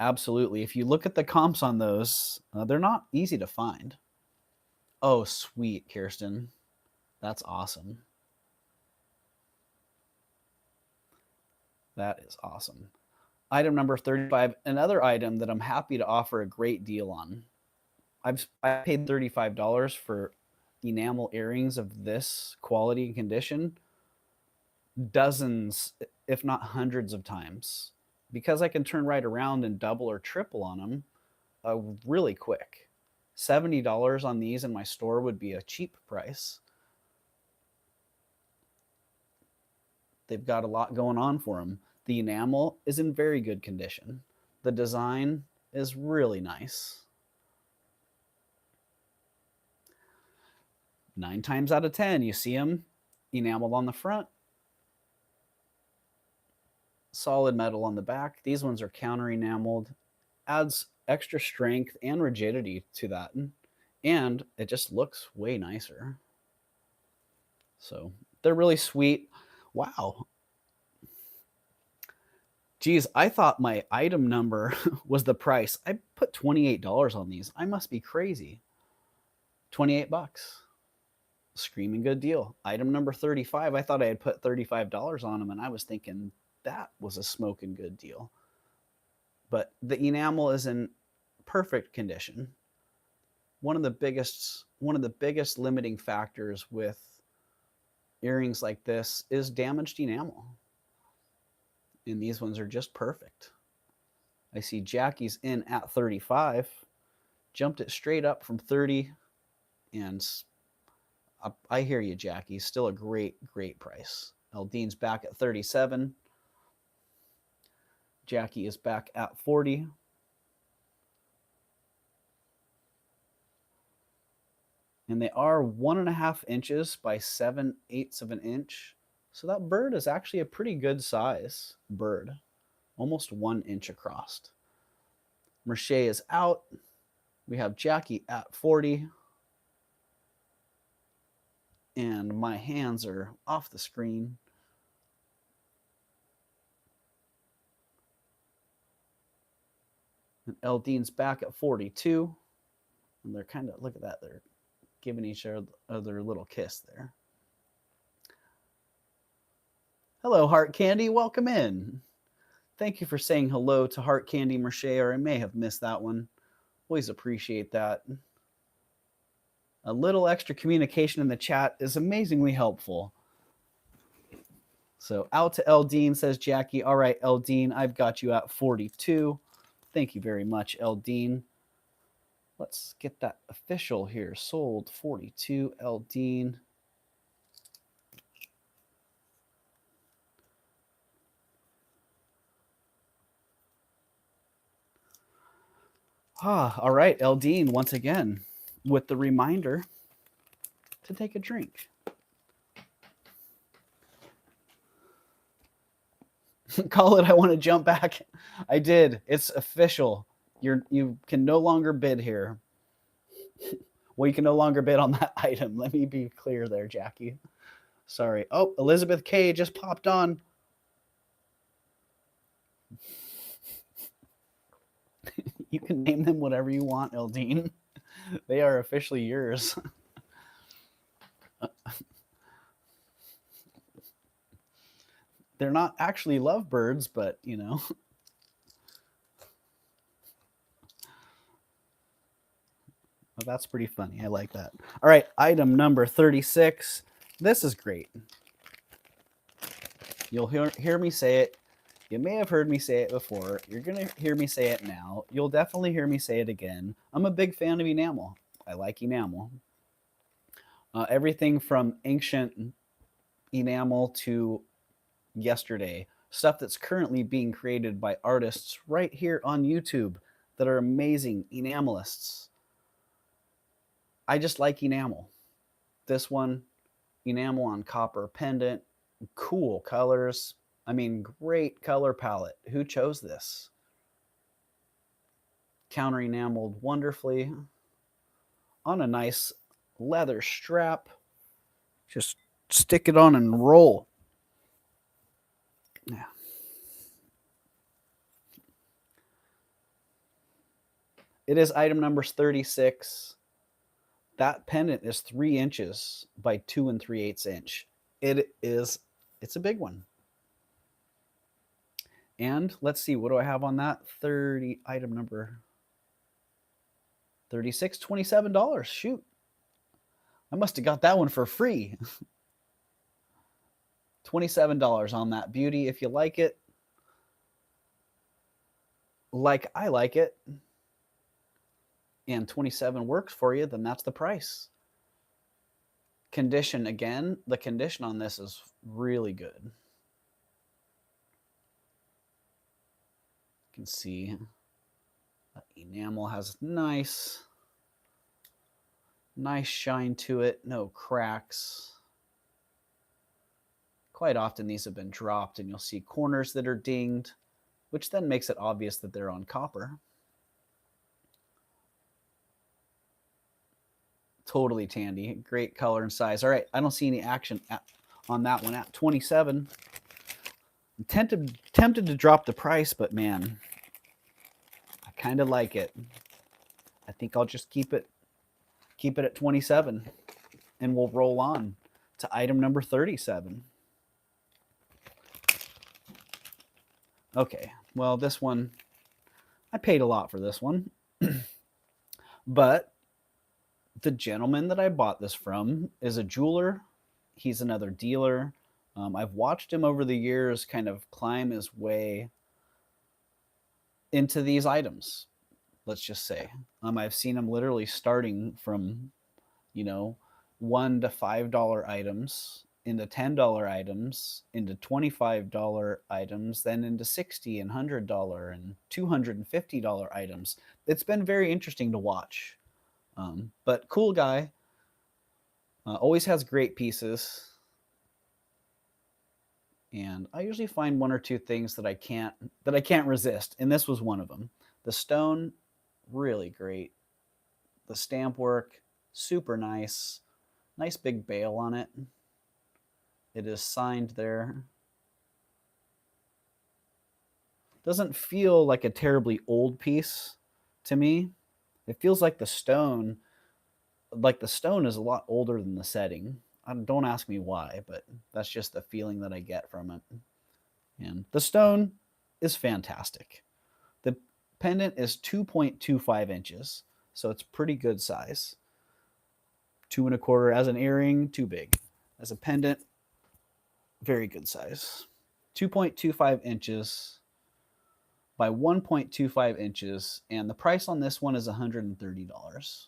Absolutely. If you look at the comps on those, they're not easy to find. Oh, sweet, Kirsten. That's awesome. That is awesome. Item number 35, another item that I'm happy to offer a great deal on. I paid $35 for enamel earrings of this quality and condition dozens, if not hundreds of times, because I can turn right around and double or triple on them really quick. $70 on these in my store would be a cheap price. They've got a lot going on for them. The enamel is in very good condition. The design is really nice. 9 times out of 10, you see them enameled on the front, solid metal on the back. These ones are counter enameled. Adds extra strength and rigidity to that, and it just looks way nicer. So they're really sweet. Wow. Geez, I thought my item number was the price. I put $28 on these. I must be crazy. 28 bucks. Screaming good deal. Item number 35. I thought I had put $35 on them, and I was thinking that was a smoking good deal. But the enamel is in perfect condition. One of the biggest limiting factors with earrings like this is damaged enamel. And these ones are just perfect. I see Jackie's in at 35. Jumped it straight up from 30. And I hear you, Jackie. Still a great price. Eldine's back at 37. Jackie is back at 40. And they are 1.5 inches by 7/8 of an inch. So that bird is actually a pretty good size bird. Almost 1 inch across. Merche is out. We have Jackie at 40. And my hands are off the screen. And Eldine's back at 42. And they're kind of, look at that, they're giving each other a little kiss there. Hello, Heart Candy, welcome in. Thank you for saying hello to Heart Candy Mercier, or I may have missed that one. Always appreciate that. A little extra communication in the chat is amazingly helpful. So out to Eldine, says Jackie. All right, Eldine, I've got you at 42. Thank you very much, Eldine. Let's get that official here. Sold 42, Eldine. All right, Eldine, once again, with the reminder to take a drink. Call it, I want to jump back. I did. It's official. You can no longer bid here. Well, you can no longer bid on that item. Let me be clear there, Jackie. Sorry. Oh, Elizabeth K just popped on. You can name them whatever you want, Eldine. They are officially yours. They're not actually lovebirds, but, you know. Well, that's pretty funny. I like that. All right, item number 36. This is great. You'll hear me say it. You may have heard me say it before. You're going to hear me say it now. You'll definitely hear me say it again. I'm a big fan of enamel. I like enamel. Everything from ancient enamel to yesterday. Stuff that's currently being created by artists right here on YouTube that are amazing enamelists. I just like enamel. This one, enamel on copper pendant. Cool colors. I mean, great color palette. Who chose this? Counter enameled wonderfully on a nice leather strap. Just stick it on and roll. Yeah. It is item number 36. That pendant is 3 inches by 2 3/8 inch. It's a big one. And let's see, what do I have on that? Item number 36, $27. Shoot. I must have got that one for free. $27 on that beauty. If you like it, like I like it, and 27 works for you, then that's the price. Condition, again, the condition on this is really good. You can see the enamel has nice shine to it, no cracks. Quite often these have been dropped and you'll see corners that are dinged, which then makes it obvious that they're on copper. Totally Tandy. Great color and size. All right, I don't see any action on that one at 27. I'm tempted to drop the price, but man, I kind of like it. I think I'll just keep it at 27, and we'll roll on to item number 37. Okay, well, this one, I paid a lot for this one, but the gentleman that I bought this from is a jeweler. He's another dealer. I've watched him over the years kind of climb his way into these items, let's just say. I've seen him literally starting from, you know, $1 to $5 items, into $10 items, into $25 items, then into $60 and $100 and $250 items. It's been very interesting to watch. But cool guy, always has great pieces. And I usually find one or two things that I can't resist, and this was one of them. The stone, really great. The stamp work, super nice. Nice big bail on it. It is signed there. Doesn't feel like a terribly old piece. to me. It feels like the stone is a lot older than the setting. Don't ask me why, but that's just the feeling that I get from it. And the stone is fantastic. The pendant is 2.25 inches, so it's pretty good size. 2.25 as an earring, too big. As a pendant, very good size. 2.25 inches by 1.25 inches, and the price on this one is $130.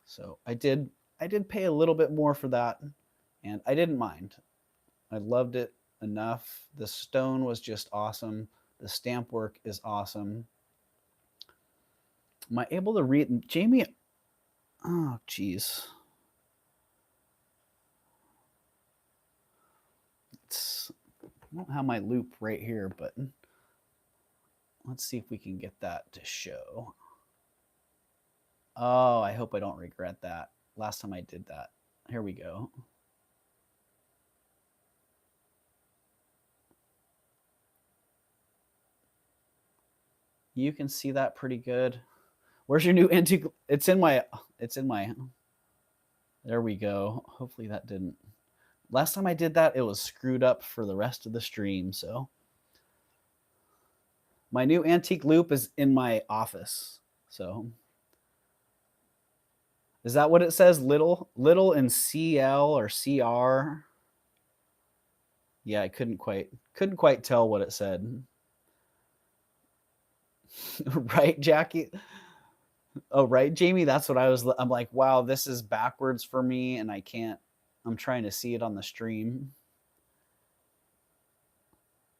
So I did pay a little bit more for that, and I didn't mind. I loved it enough. The stone was just awesome. The stamp work is awesome. Am I able to read? Jamie, oh, geez. I don't have my loop right here, but let's see if we can get that to show. Oh, I hope I don't regret that. Last time I did that. Here we go. You can see that pretty good. Where's your new antique? It's in my, there we go. Hopefully that didn't. Last time I did that, it was screwed up for the rest of the stream, so. My new antique loop is in my office, so. Is that what it says? Little in CL or CR? Yeah, I couldn't quite tell what it said. Right, Jackie? Oh, right, Jamie? That's what I'm like, wow, this is backwards for me, and I'm trying to see it on the stream.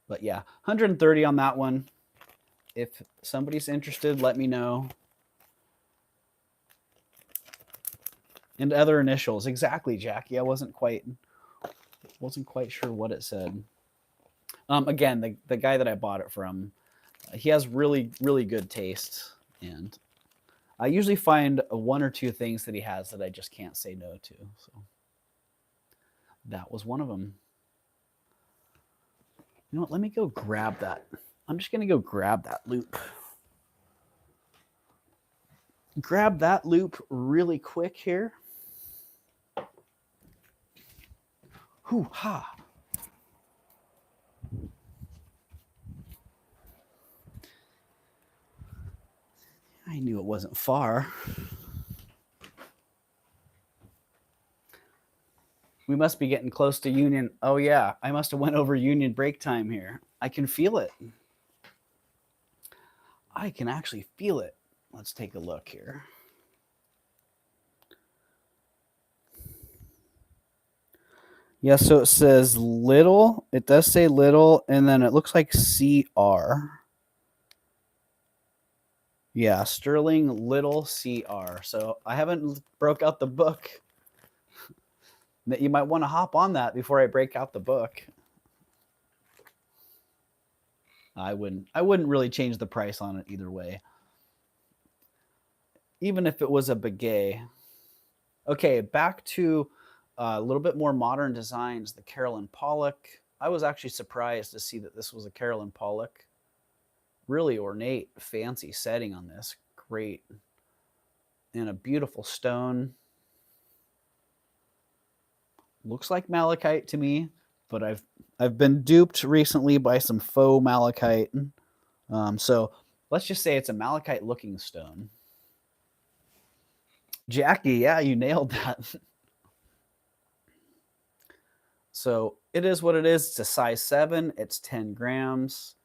But yeah, 130 on that one. If somebody's interested, let me know. And other initials. Exactly, Jackie. I wasn't quite sure what it said. Again, the guy that I bought it from, he has really, really good taste. And I usually find one or two things that he has that I just can't say no to. So that was one of them. You know what? Let me go grab that. I'm just going to go grab that loop. Grab that loop really quick here. Hoo-ha. I knew it wasn't far. We must be getting close to union. Oh yeah, I must have went over union break time here. I can feel it. I can actually feel it. Let's take a look here. Yeah, so it says little. It does say little, and then it looks like CR. Yeah, Sterling Little CR. So I haven't broke out the book. That you might want to hop on that before I break out the book. I wouldn't really change the price on it either way. Even if it was a baguette. Okay, back to a little bit more modern designs. The Carolyn Pollock. I was actually surprised to see that this was a Carolyn Pollock. Really ornate, fancy setting on this. Great. And a beautiful stone. Looks like malachite to me, but I've been duped recently by some faux malachite. So let's just say it's a malachite looking stone. Jackie, yeah, you nailed that. So it is what it is. It's a size 7. It's 10 grams.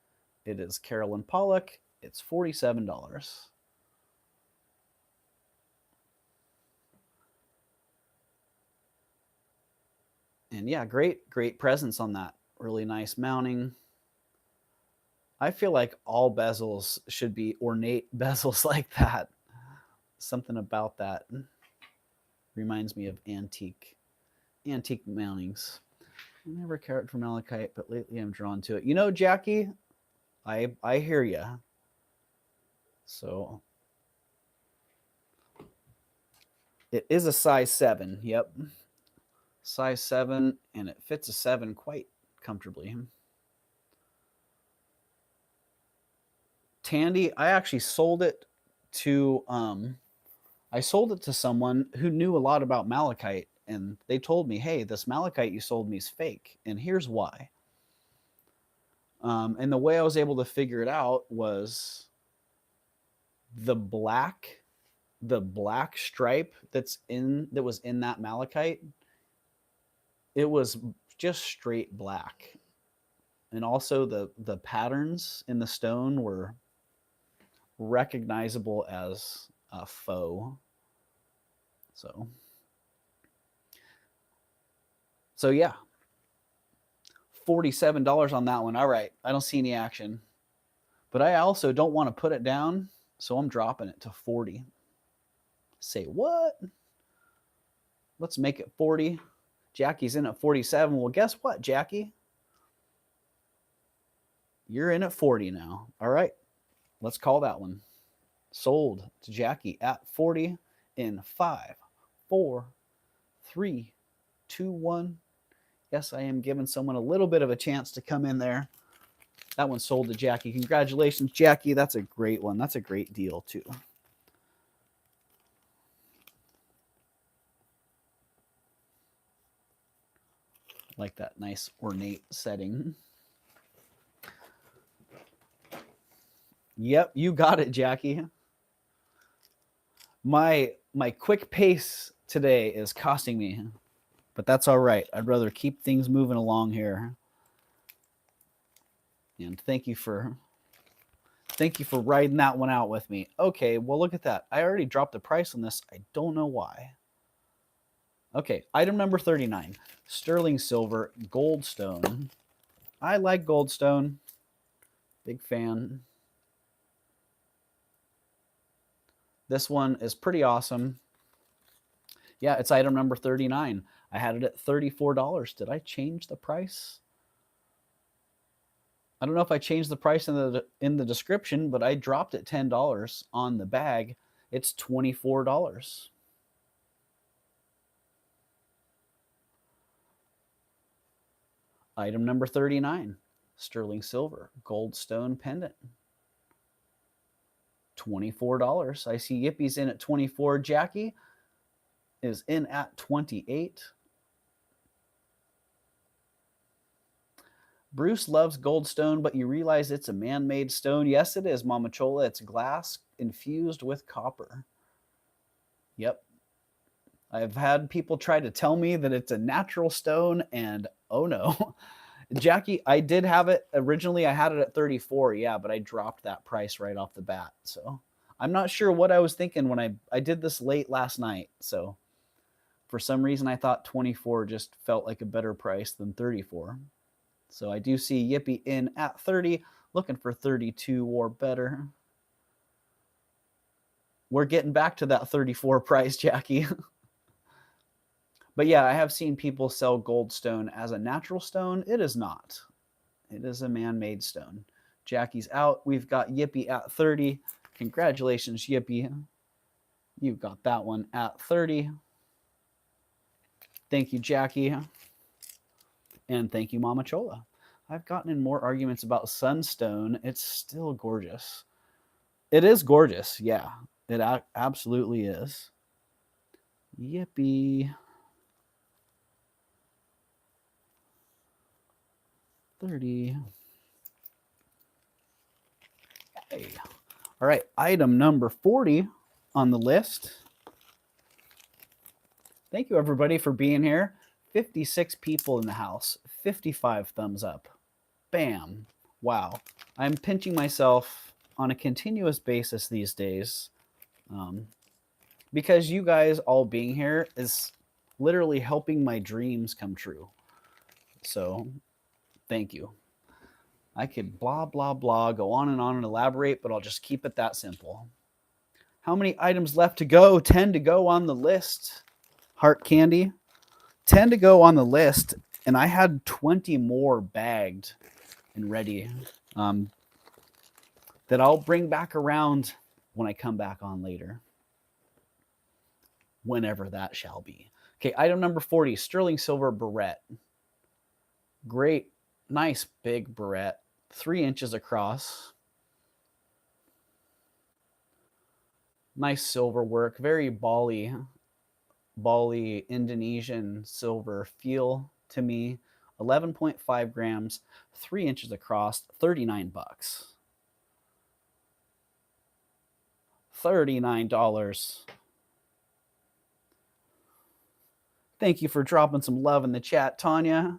It is Carolyn Pollock. It's $47. And yeah, great presence on that. Really nice mounting. I feel like all bezels should be ornate bezels like that. Something about that reminds me of antique mountings. I never cared for malachite, but lately I'm drawn to it. You know, Jackie, I hear you. So it is a size 7. Yep. Size 7, and it fits a 7 quite comfortably. Tandy, I actually sold it to someone who knew a lot about malachite, and they told me, hey, this malachite you sold me is fake, and here's why. And the way I was able to figure it out was the black stripe that was in that malachite. It was just straight black, and also the patterns in the stone were recognizable as a faux. So yeah, $47 on that one. All right, I don't see any action, but I also don't want to put it down, so I'm dropping it to 40. Say what? Let's make it 40. Jackie's in at 47. Well, guess what, Jackie? You're in at 40 now. All right, let's call that one. Sold to Jackie at 40 in 5, 4, 3, 2, 1. Yes, I am giving someone a little bit of a chance to come in there. That one sold to Jackie. Congratulations, Jackie. That's a great one. That's a great deal, too. Like that nice ornate setting. Yep, you got it, Jackie. My quick pace today is costing me, but that's all right. I'd rather keep things moving along here. And thank you for riding that one out with me. Okay, well, look at that. I already dropped the price on this. I don't know why. Okay, item number 39, sterling silver goldstone. I like goldstone. Big fan. This one is pretty awesome. Yeah, it's item number 39. I had it at $34. Did I change the price? I don't know if I changed the price in the description, but I dropped it $10 on the bag. It's $24. Item number 39, sterling silver goldstone pendant. $24. I see Yippie's in at 24. Jackie is in at 28. Bruce loves goldstone, but you realize it's a man-made stone. Yes, it is, Mama Chola. It's glass infused with copper. Yep. I've had people try to tell me that it's a natural stone, and oh no. Jackie, I did have it originally. I had it at 34, yeah, but I dropped that price right off the bat. So I'm not sure what I was thinking when I did this late last night. So for some reason, I thought 24 just felt like a better price than 34. So I do see Yippee in at 30, looking for 32 or better. We're getting back to that 34 price, Jackie. But yeah, I have seen people sell goldstone as a natural stone. It is not. It is a man-made stone. Jackie's out. We've got Yippee at 30. Congratulations, Yippee. You've got that one at 30. Thank you, Jackie. And thank you, Mama Chola. I've gotten in more arguments about sunstone. It's still gorgeous. It is gorgeous. Yeah, it absolutely is. Yippee. 30. Hey. All right, item number 40 on the list. Thank you, everybody, for being here. 56 people in the house, 55 thumbs up. Bam. Wow. I'm pinching myself on a continuous basis these days because you guys all being here is literally helping my dreams come true. So thank you. I could blah, blah, blah, go on and elaborate, but I'll just keep it that simple. How many items left to go? 10 to go on the list. Heart candy. 10 to go on the list, and I had 20 more bagged and ready that I'll bring back around when I come back on later. Whenever that shall be. Okay, item number 40, sterling silver barrette. Great, nice big barrette, 3 inches across. Nice silver work, very Bali Indonesian silver feel to me. 11.5 grams, 3 inches across, 39 bucks. $39. Thank you for dropping some love in the chat, Tanya.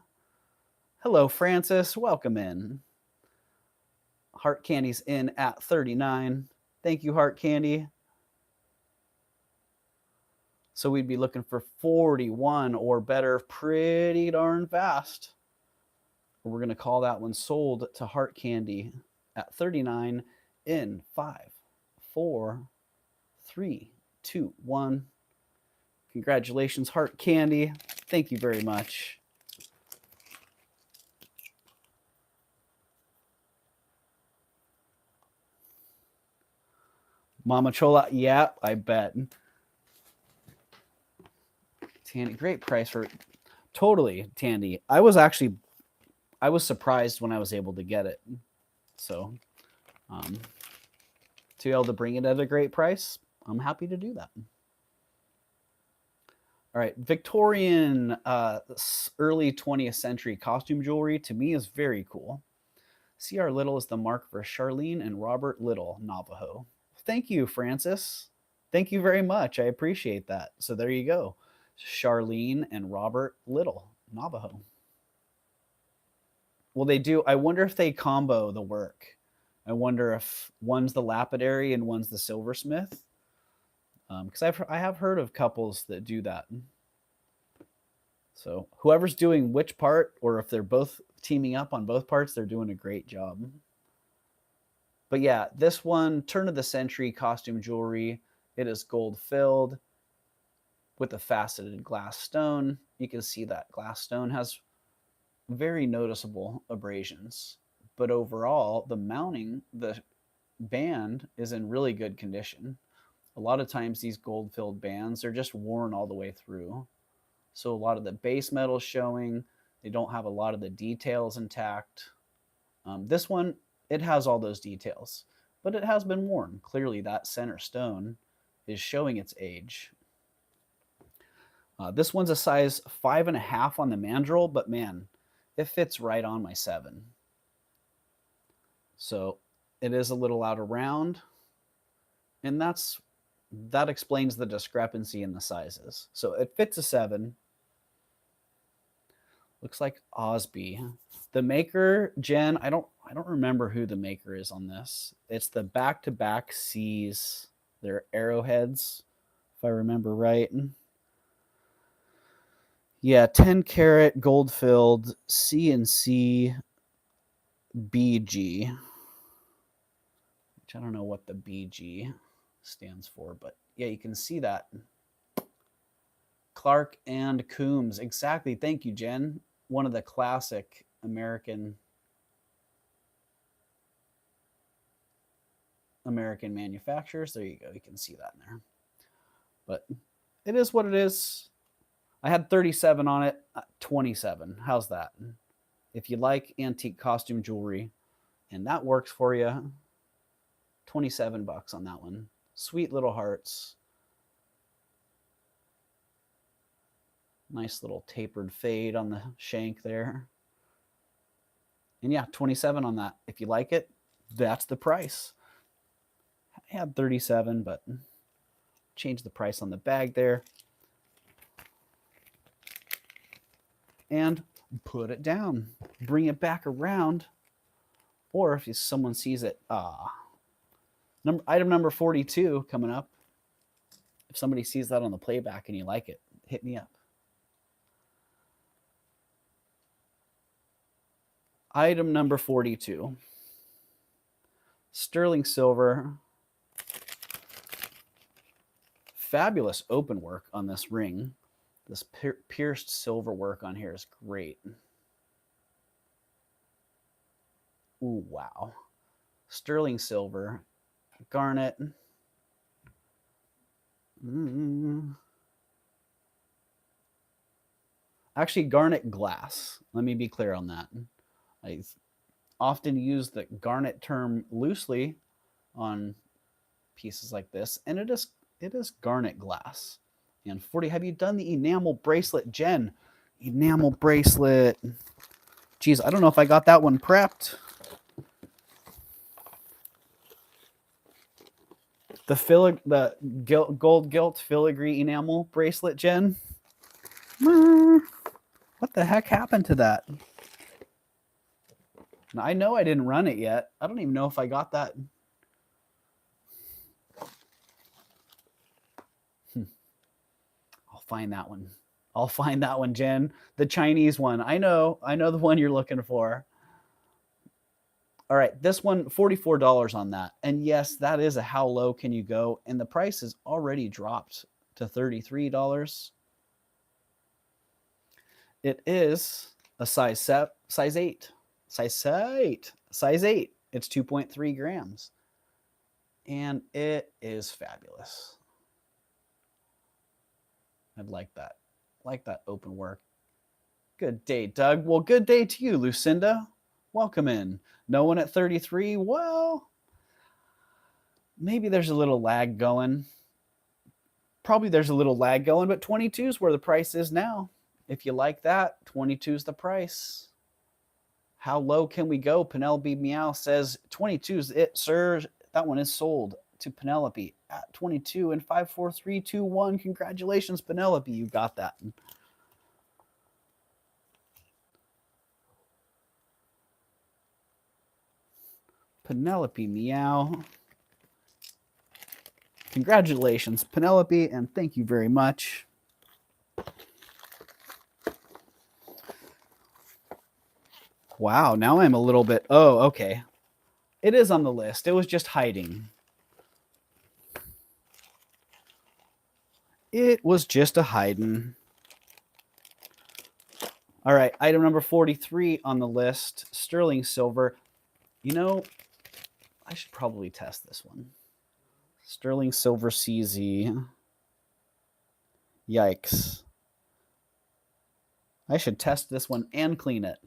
Hello, Francis. Welcome in. Heart Candy's in at 39. Thank you, Heart Candy. So we'd be looking for 41 or better pretty darn fast. We're going to call that one sold to Heart Candy at 39 in 5, 4, 3, 2, 1. Congratulations, Heart Candy. Thank you very much. Mama Chola, yeah, I bet. Tandy, great price for totally, Tandy. I was surprised when I was able to get it. So to be able to bring it at a great price, I'm happy to do that. All right, Victorian early 20th century costume jewelry to me is very cool. CR Little is the mark for Charlene and Robert Little, Navajo. Thank you, Francis. Thank you very much. I appreciate that. So there you go. Charlene and Robert Little, Navajo. Well, they do. I wonder if they combo the work. I wonder if one's the lapidary and one's the silversmith. Because I have heard of couples that do that. So whoever's doing which part, or if they're both teaming up on both parts, they're doing a great job. But yeah, this one, turn of the century costume jewelry. It is gold filled with a faceted glass stone. You can see that glass stone has very noticeable abrasions. But overall, the mounting, the band is in really good condition. A lot of times these gold filled bands are just worn all the way through. So a lot of the base metal showing, they don't have a lot of the details intact. This one, it has all those details, but it has been worn. Clearly that center stone is showing its age. This one's a size 5.5 on the mandrel, but man, it fits right on my 7. So it is a little out of round, and that explains the discrepancy in the sizes. So it fits a 7. Looks like Osby. The maker, Jen, I don't remember who the maker is on this. It's the back-to-back C's. They're arrowheads, if I remember right. Yeah, 10 karat gold filled CNC BG. Which I don't know what the BG stands for, but yeah, you can see that. Clark and Coombs. Exactly. Thank you, Jen. One of the classic American manufacturers. There you go. You can see that in there. But it is what it is. I had 37 on it, 27. How's that? If you like antique costume jewelry and that works for you, 27 bucks on that one. Sweet little hearts. Nice little tapered fade on the shank there. And yeah, 27 on that. If you like it, that's the price. I had 37, but change the price on the bag there. And put it down. Bring it back around. Or if someone sees it, item number 42 coming up. If somebody sees that on the playback and you like it, hit me up. Item number 42. Sterling silver. Fabulous open work on this ring. This pierced silver work on here is great. Ooh, wow. Sterling silver. Garnet. Actually, garnet glass. Let me be clear on that. I often use the garnet term loosely on pieces like this, and it is garnet glass. And 40, have you done the enamel bracelet, Jen? Enamel bracelet. Geez, I don't know if I got that one prepped. The gold gilt filigree enamel bracelet, Jen. What the heck happened to that? Now, I know I didn't run it yet. I don't even know if I got that. I'll find that one. I'll find that one, Jen. The Chinese one. I know the one you're looking for. All right, this one, $44 on that. And yes, that is a how low can you go? And the price has already dropped to $33. It is a size 8. Size 8. Size 8. It's 2.3 grams. And it is fabulous. I'd like that. Like that open work. Good day, Doug. Well, good day to you, Lucinda. Welcome in. No one at 33? Well, maybe there's a little lag going. Probably there's a little lag going, but 22 is where the price is now. If you like that, 22 is the price. How low can we go? Penelope Meow says 22 is it, sir. That one is sold to Penelope at 22 and 54321. Congratulations, Penelope. You got that. Penelope Meow. Congratulations, Penelope, and thank you very much. Wow, now I'm a little bit... Oh, okay. It is on the list. It was just hiding. It was just a hiding. All right, item number 43 on the list, sterling silver. You know, I should probably test this one. Sterling silver CZ. Yikes. I should test this one and clean it.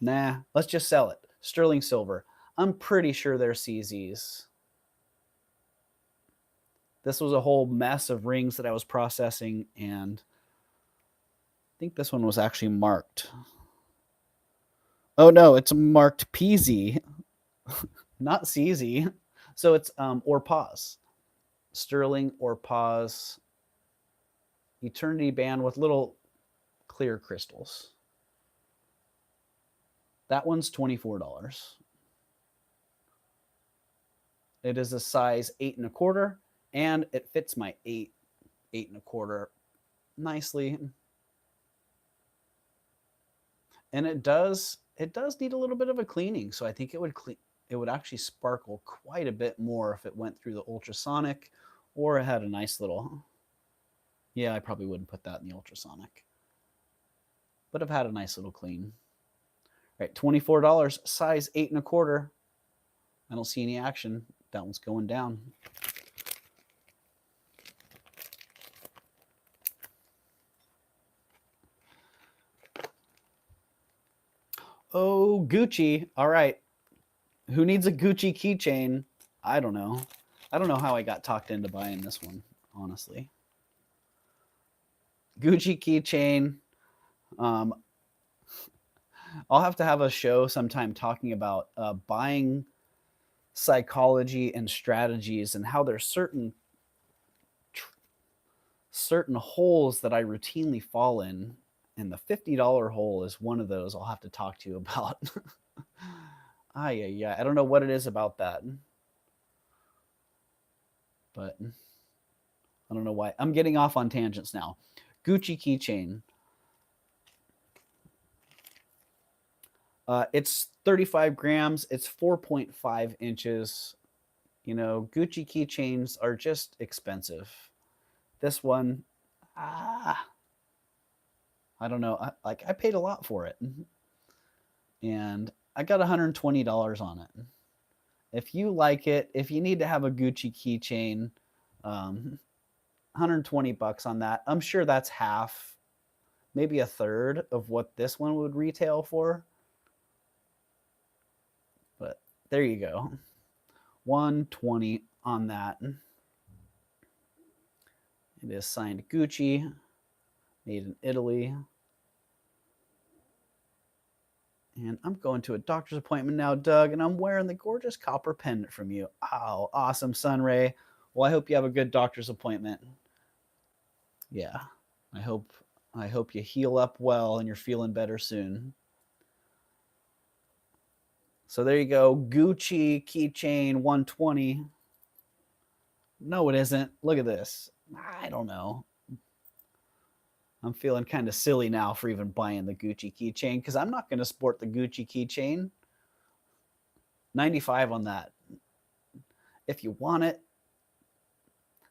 Nah, let's just sell it. Sterling silver. I'm pretty sure they're CZs. This was a whole mess of rings that I was processing, and I think this one was actually marked. Oh no, it's marked PZ, not CZ. So it's or pause. Sterling or pause. Eternity band with little clear crystals. That one's $24. It is a size 8 1/4, and it fits my 8 1/4 nicely. And it does need a little bit of a cleaning, so I think it would actually sparkle quite a bit more if it went through the ultrasonic, or it had a nice little... Yeah, I probably wouldn't put that in the ultrasonic. But I've had a nice little clean. All right, $24, size 8 1/4. I don't see any action. That one's going down. Oh, Gucci. All right. Who needs a Gucci keychain? I don't know. I don't know how I got talked into buying this one, honestly. Gucci keychain. I'll have to have a show sometime talking about buying psychology and strategies and how there's certain holes that I routinely fall in. And the $50 hole is one of those I'll have to talk to you about. Yeah. I don't know what it is about that. But I don't know why. I'm getting off on tangents now. Gucci keychain. It's 35 grams. It's 4.5 inches. You know, Gucci keychains are just expensive. This one, I don't know. I paid a lot for it. And I got $120 on it. If you like it, if you need to have a Gucci keychain, 120 bucks on that. I'm sure that's half, maybe a third of what this one would retail for. But there you go. $120 on that. It is signed Gucci, made in Italy. And I'm going to a doctor's appointment now, Doug, and I'm wearing the gorgeous copper pendant from you. Oh, awesome, Sunray. Well, I hope you have a good doctor's appointment. Yeah, I hope you heal up well and you're feeling better soon. So there you go, Gucci keychain 120. No, it isn't. Look at this. I don't know. I'm feeling kind of silly now for even buying the Gucci keychain because I'm not going to sport the Gucci keychain. 95 on that. If you want it,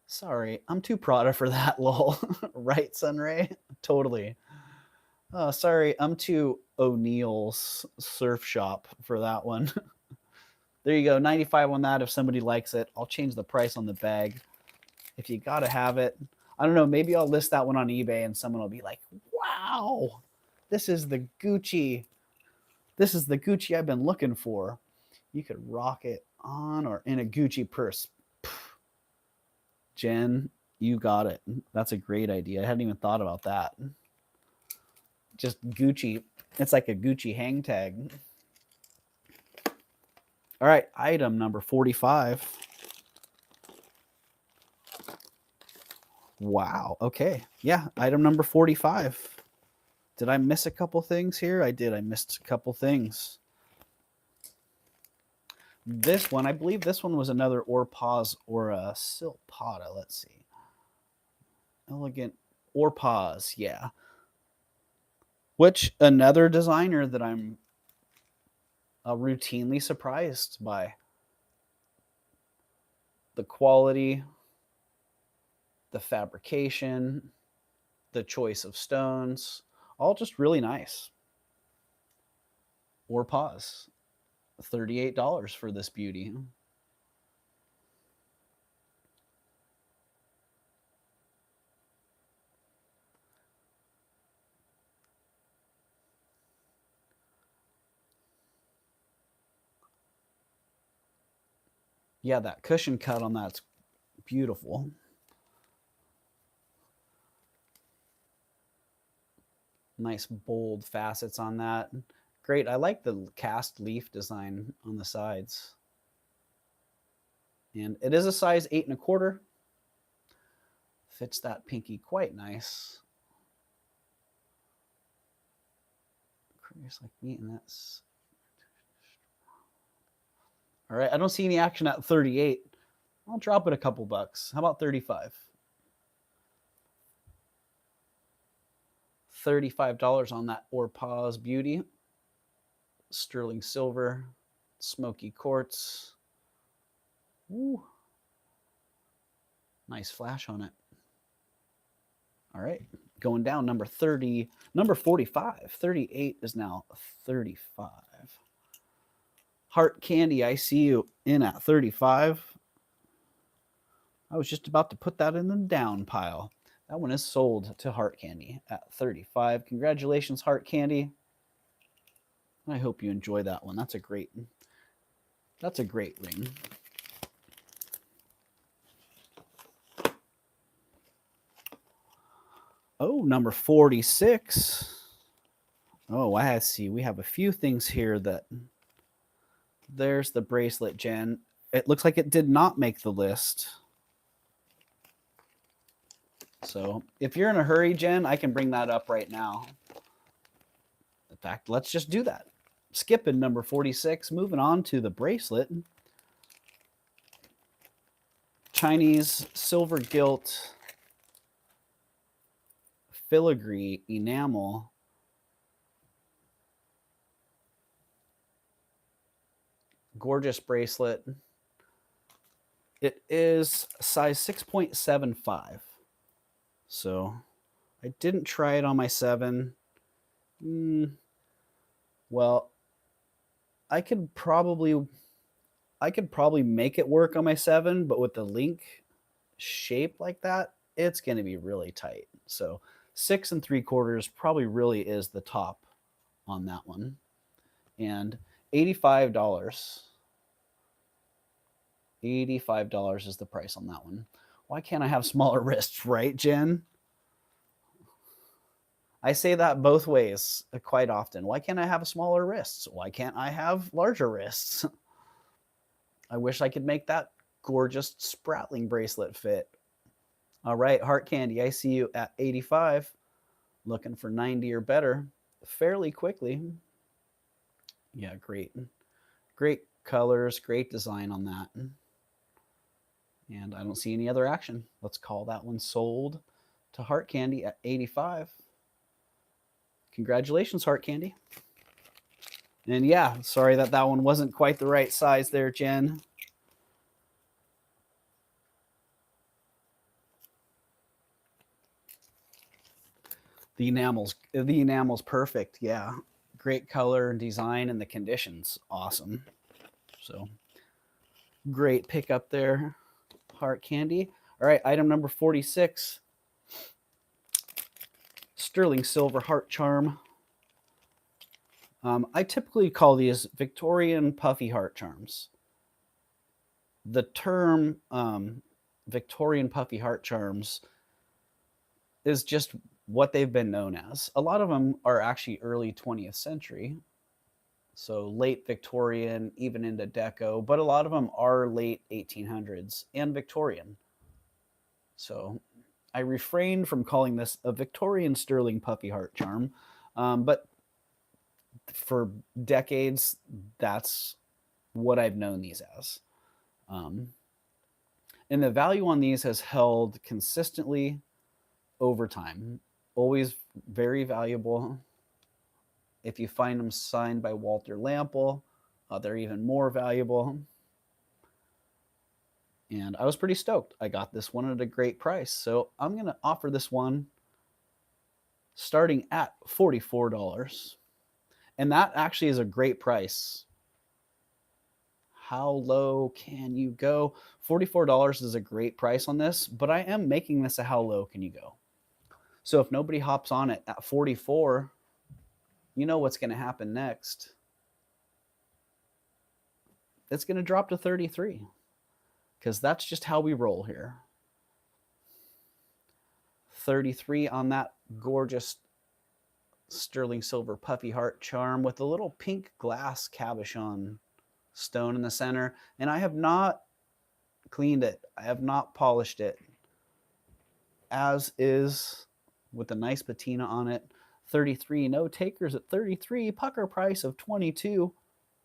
sorry, I'm too Prada for that, lol. Right, Sunray? Totally. Oh, sorry, I'm too O'Neill's surf shop for that one. There you go, 95 on that if somebody likes it. I'll change the price on the bag. If you got to have it, I don't know, maybe I'll list that one on eBay and someone will be like, wow, this is the Gucci. This is the Gucci I've been looking for. You could rock it on or in a Gucci purse. Jen, you got it. That's a great idea. I hadn't even thought about that. Just Gucci. It's like a Gucci hang tag. All right, item number 45. Wow. Okay. Yeah, item number 45. Did I miss a couple things here? I did. I missed a couple things. This one, I believe this one was another Orpaz or a Silpada. Let's see. Elegant Orpaz, yeah. Which another designer that I'm routinely surprised by. The quality, the fabrication, the choice of stones, all just really nice. Orpaz, $38 for this beauty. Yeah, that cushion cut on that's beautiful. Nice bold facets on that. Great. I like the cast leaf design on the sides. And it is a size 8 1/4. Fits that pinky quite nice. Curious like me, and that's all right. I don't see any action at 38. I'll drop it a couple bucks. How about 35? $35 on that Orpaz beauty. Sterling silver, smoky quartz. Ooh. Nice flash on it. All right, going down, number 30, number 45. 38 is now 35. Heart Candy, I see you in at 35. I was just about to put that in the down pile. That one is sold to Heart Candy at 35. Congratulations, Heart Candy. I hope you enjoy that one. That's a great ring. Oh, number 46. Oh, I see. We have a few things here that... There's the bracelet, Jen. It looks like it did not make the list. So if you're in a hurry, Jen, I can bring that up right now. In fact, let's just do that. Skipping number 46, moving on to the bracelet. Chinese silver gilt filigree enamel. Gorgeous bracelet. It is size 6.75. So I didn't try it on my 7. Well, I could probably make it work on my 7, but with the link shape like that, it's going to be really tight. So 6 3/4 probably really is the top on that one. And $85. $85 is the price on that one. Why can't I have smaller wrists, right, Jen? I say that both ways quite often. Why can't I have smaller wrists? Why can't I have larger wrists? I wish I could make that gorgeous spratling bracelet fit. All right, Heart Candy, I see you at 85, looking for 90 or better fairly quickly. Yeah, great. Great colors, great design on that. And I don't see any other action. Let's call that one sold to Heart Candy at 85. Congratulations, Heart Candy. And yeah, sorry that one wasn't quite the right size there, Jen. The enamel's perfect. Yeah, great color and design, and the conditions awesome. So great pick up there, Heart Candy. All right, item number 46. Sterling silver heart charm. I typically call these Victorian puffy heart charms. The term Victorian puffy heart charms is just what they've been known as. A lot of them are actually early 20th century, so late Victorian, even into Deco, but a lot of them are late 1800s and Victorian. So I refrained from calling this a Victorian sterling puffy heart charm, but for decades, that's what I've known these as. And the value on these has held consistently over time. Always very valuable. If you find them signed by Walter Lample, they're even more valuable. And I was pretty stoked. I got this one at a great price. So I'm going to offer this one starting at $44. And that actually is a great price. How low can you go? $44 is a great price on this, but I am making this a how low can you go. So if nobody hops on it at 44, you know what's going to happen next. It's going to drop to 33 because that's just how we roll here. 33 on that gorgeous sterling silver puffy heart charm with a little pink glass cabochon stone in the center. And I have not cleaned it. I have not polished it. As is, with a nice patina on it. 33, no takers at 33. Pucker price of 22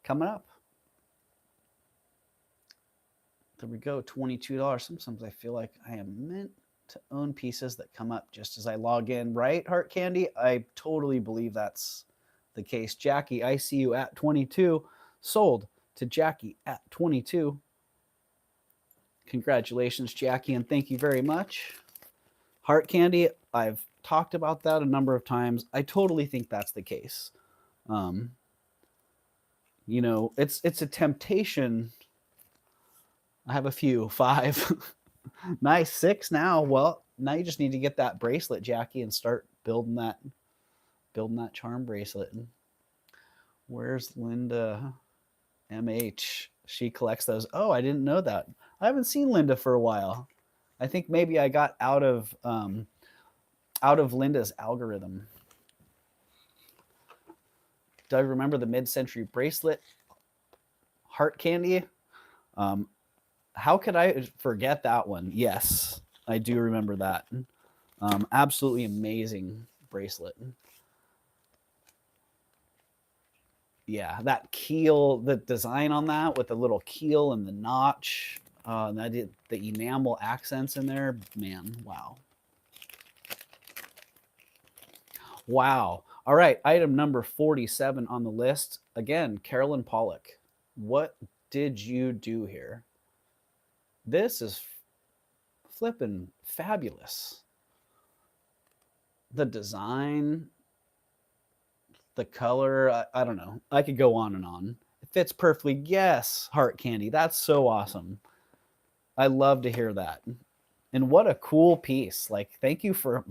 coming up. There we go, $22. Sometimes I feel like I am meant to own pieces that come up just as I log in, right, Heart Candy? I totally believe that's the case. Jackie, I see you at 22. Sold to Jackie at 22. Congratulations, Jackie, and thank you very much. Heart Candy, I've talked about that a number of times. I totally think that's the case. You know, it's a temptation. I have a few, 5. Nice, 6 now. Well, now you just need to get that bracelet, Jackie, and start building that charm bracelet. Where's Linda MH? She collects those. Oh, I didn't know that. I haven't seen Linda for a while. I think maybe I got out of Linda's algorithm. Do I remember the mid-century bracelet? Heart Candy? How could I forget that one? Yes, I do remember that. Absolutely amazing bracelet. Yeah, that keel, the design on that with the little keel and the notch, and I did the enamel accents in there. Man, wow. Wow. All right, item number 47 on the list. Again, Carolyn Pollock. What did you do here? This is flipping fabulous. The design, the color, I don't know. I could go on and on. It fits perfectly. Yes, Heart Candy. That's so awesome. I love to hear that. And what a cool piece. Like, thank you for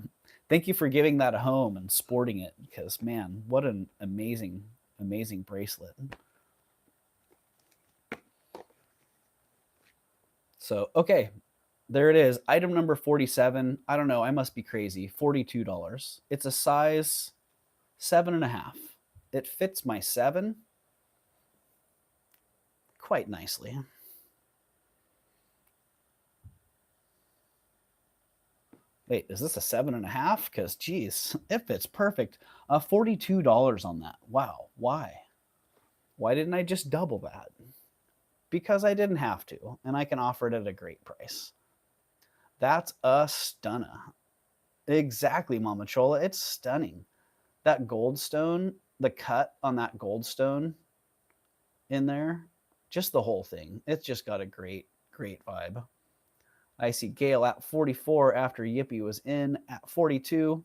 giving that a home and sporting it, because man, what an amazing, amazing bracelet. So, okay, there it is. Item number 47. I don't know. I must be crazy. $42. It's a size 7.5. It fits my 7 quite nicely. Wait, is this a 7.5? Because, geez, it fits perfect. $42 on that. Wow. Why? Why didn't I just double that? Because I didn't have to, and I can offer it at a great price. That's a stunner. Exactly, Mama Chola. It's stunning. That gold stone, the cut on that gold stone in there, just the whole thing. It's just got a great, great vibe. I see Gail at 44 after Yippee was in at 42.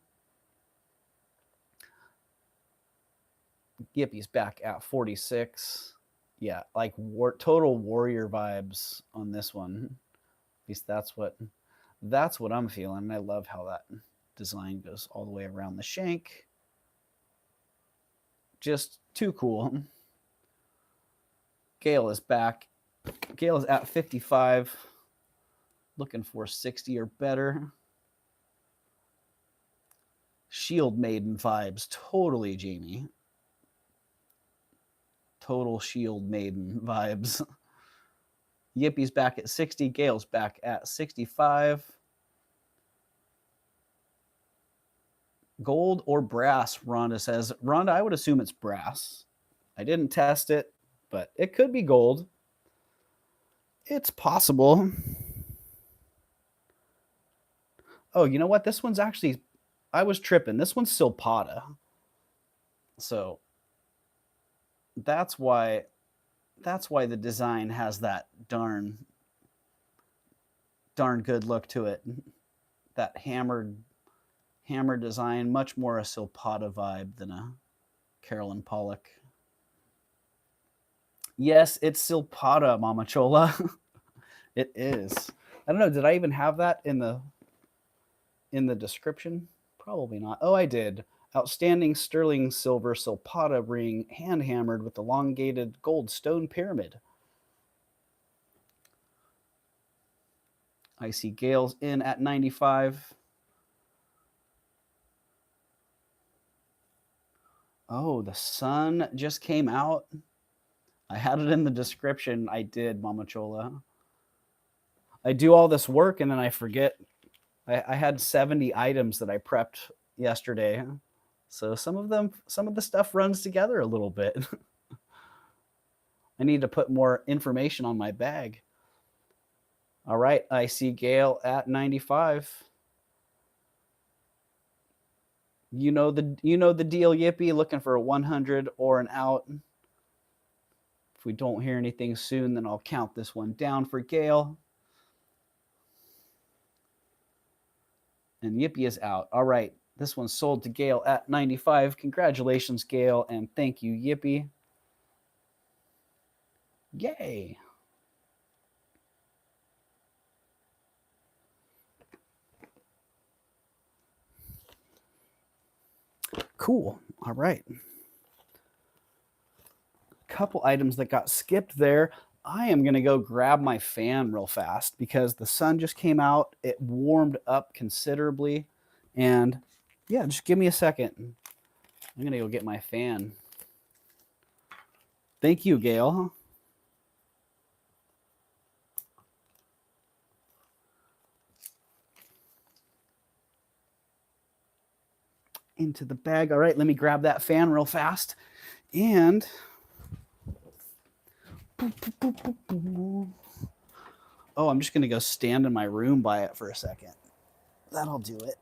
Yippie's back at 46. Yeah, like total warrior vibes on this one. At least that's what I'm feeling. I love how that design goes all the way around the shank. Just too cool. Gail is back. Gail is at 55. Looking for 60 or better. Shield Maiden vibes. Totally, Jamie. Total Shield Maiden vibes. Yippie's back at 60. Gail's back at 65. Gold or brass, Rhonda says. Rhonda, I would assume it's brass. I didn't test it, but it could be gold. It's possible. Oh, you know what? This one's actually, I was tripping. This one's Silpata. So that's why the design has that darn good look to it. That hammered design, much more a Silpata vibe than a Carolyn Pollock. Yes, it's Silpata, Mama Chola. It is. I don't know. Did I even have that in the description? Probably not. Oh, I did. Outstanding sterling silver Silpata ring, hand hammered with elongated gold stone pyramid. I see Gail's in at 95. Oh, the sun just came out. I had it in the description. I did, Mama Chola. I do all this work and then I forget. I had 70 items that I prepped yesterday. So some of the stuff runs together a little bit. I need to put more information on my bag. All right, I see Gail at 95. You know the deal, Yippee. Looking for a 100 or an out. If we don't hear anything soon, then I'll count this one down for Gail. And Yippee is out. All right, this one's sold to Gail at 95. Congratulations, Gail, and thank you, Yippee. Yay. Cool. All right. Couple items that got skipped there. I am going to go grab my fan real fast because the sun just came out. It warmed up considerably. And yeah, just give me a second. I'm going to go get my fan. Thank you, Gail. Into the bag. All right, let me grab that fan real fast. And oh, I'm just going to go stand in my room by it for a second. That'll do it.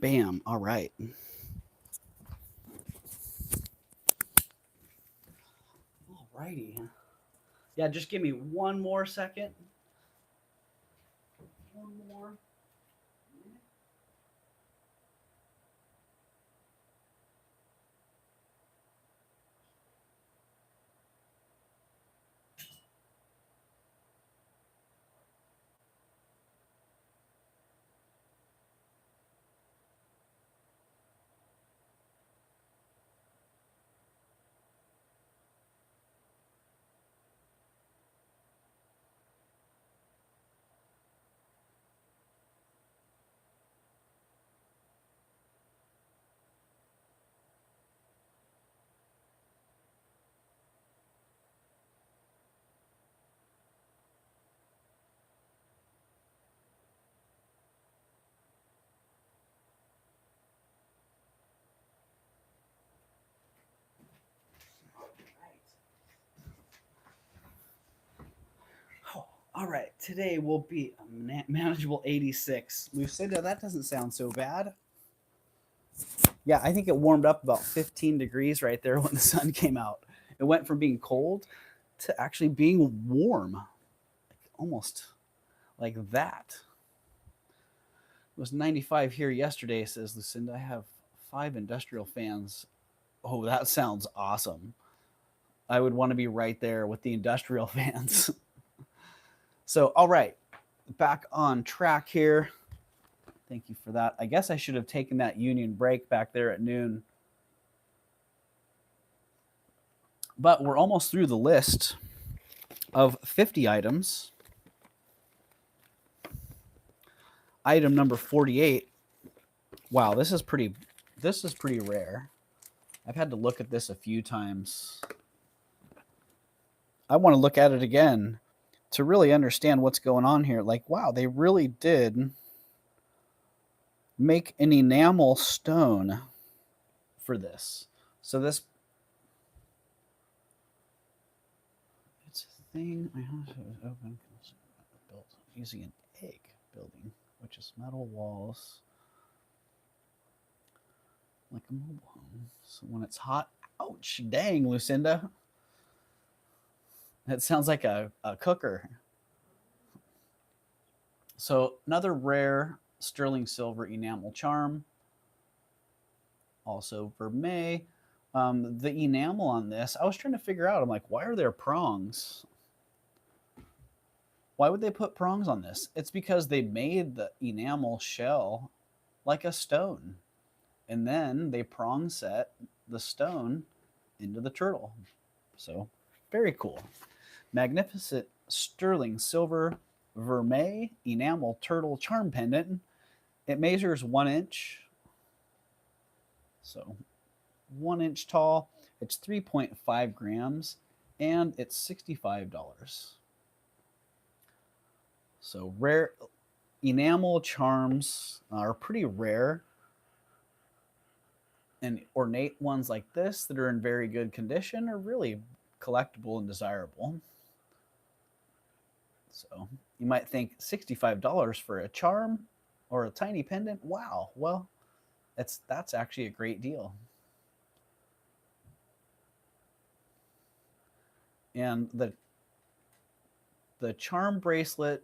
Bam. All right. All righty. Yeah, just give me one more second. One more. All right, today will be a manageable 86. Lucinda, that doesn't sound so bad. Yeah, I think it warmed up about 15 degrees right there when the sun came out. It went from being cold to actually being warm, almost like that. It was 95 here yesterday, says Lucinda. I have 5 industrial fans. Oh, that sounds awesome. I would want to be right there with the industrial fans. So, all right, back on track here. Thank you for that. I guess I should have taken that union break back there at noon. But we're almost through the list of 50 items. Item number 48. Wow, this is pretty rare. I've had to look at this a few times. I want to look at it again to really understand what's going on here. Like, wow, they really did make an enamel stone for this. So this, it's a thing I have to open, built using an egg building, which is metal walls, like a mobile home. So when it's hot, ouch, dang, Lucinda. That sounds like a cooker. So another rare sterling silver enamel charm. Also vermeil. The enamel on this, I was trying to figure out, I'm like, why are there prongs? Why would they put prongs on this? It's because they made the enamel shell like a stone. And then they prong set the stone into the turtle. So very cool. Magnificent sterling silver vermeil enamel turtle charm pendant. It measures 1 inch. So 1 inch tall. It's 3.5 grams and it's $65. So rare enamel charms are pretty rare. And ornate ones like this that are in very good condition are really collectible and desirable. So you might think $65 for a charm or a tiny pendant. Wow. Well, that's actually a great deal. And the charm bracelet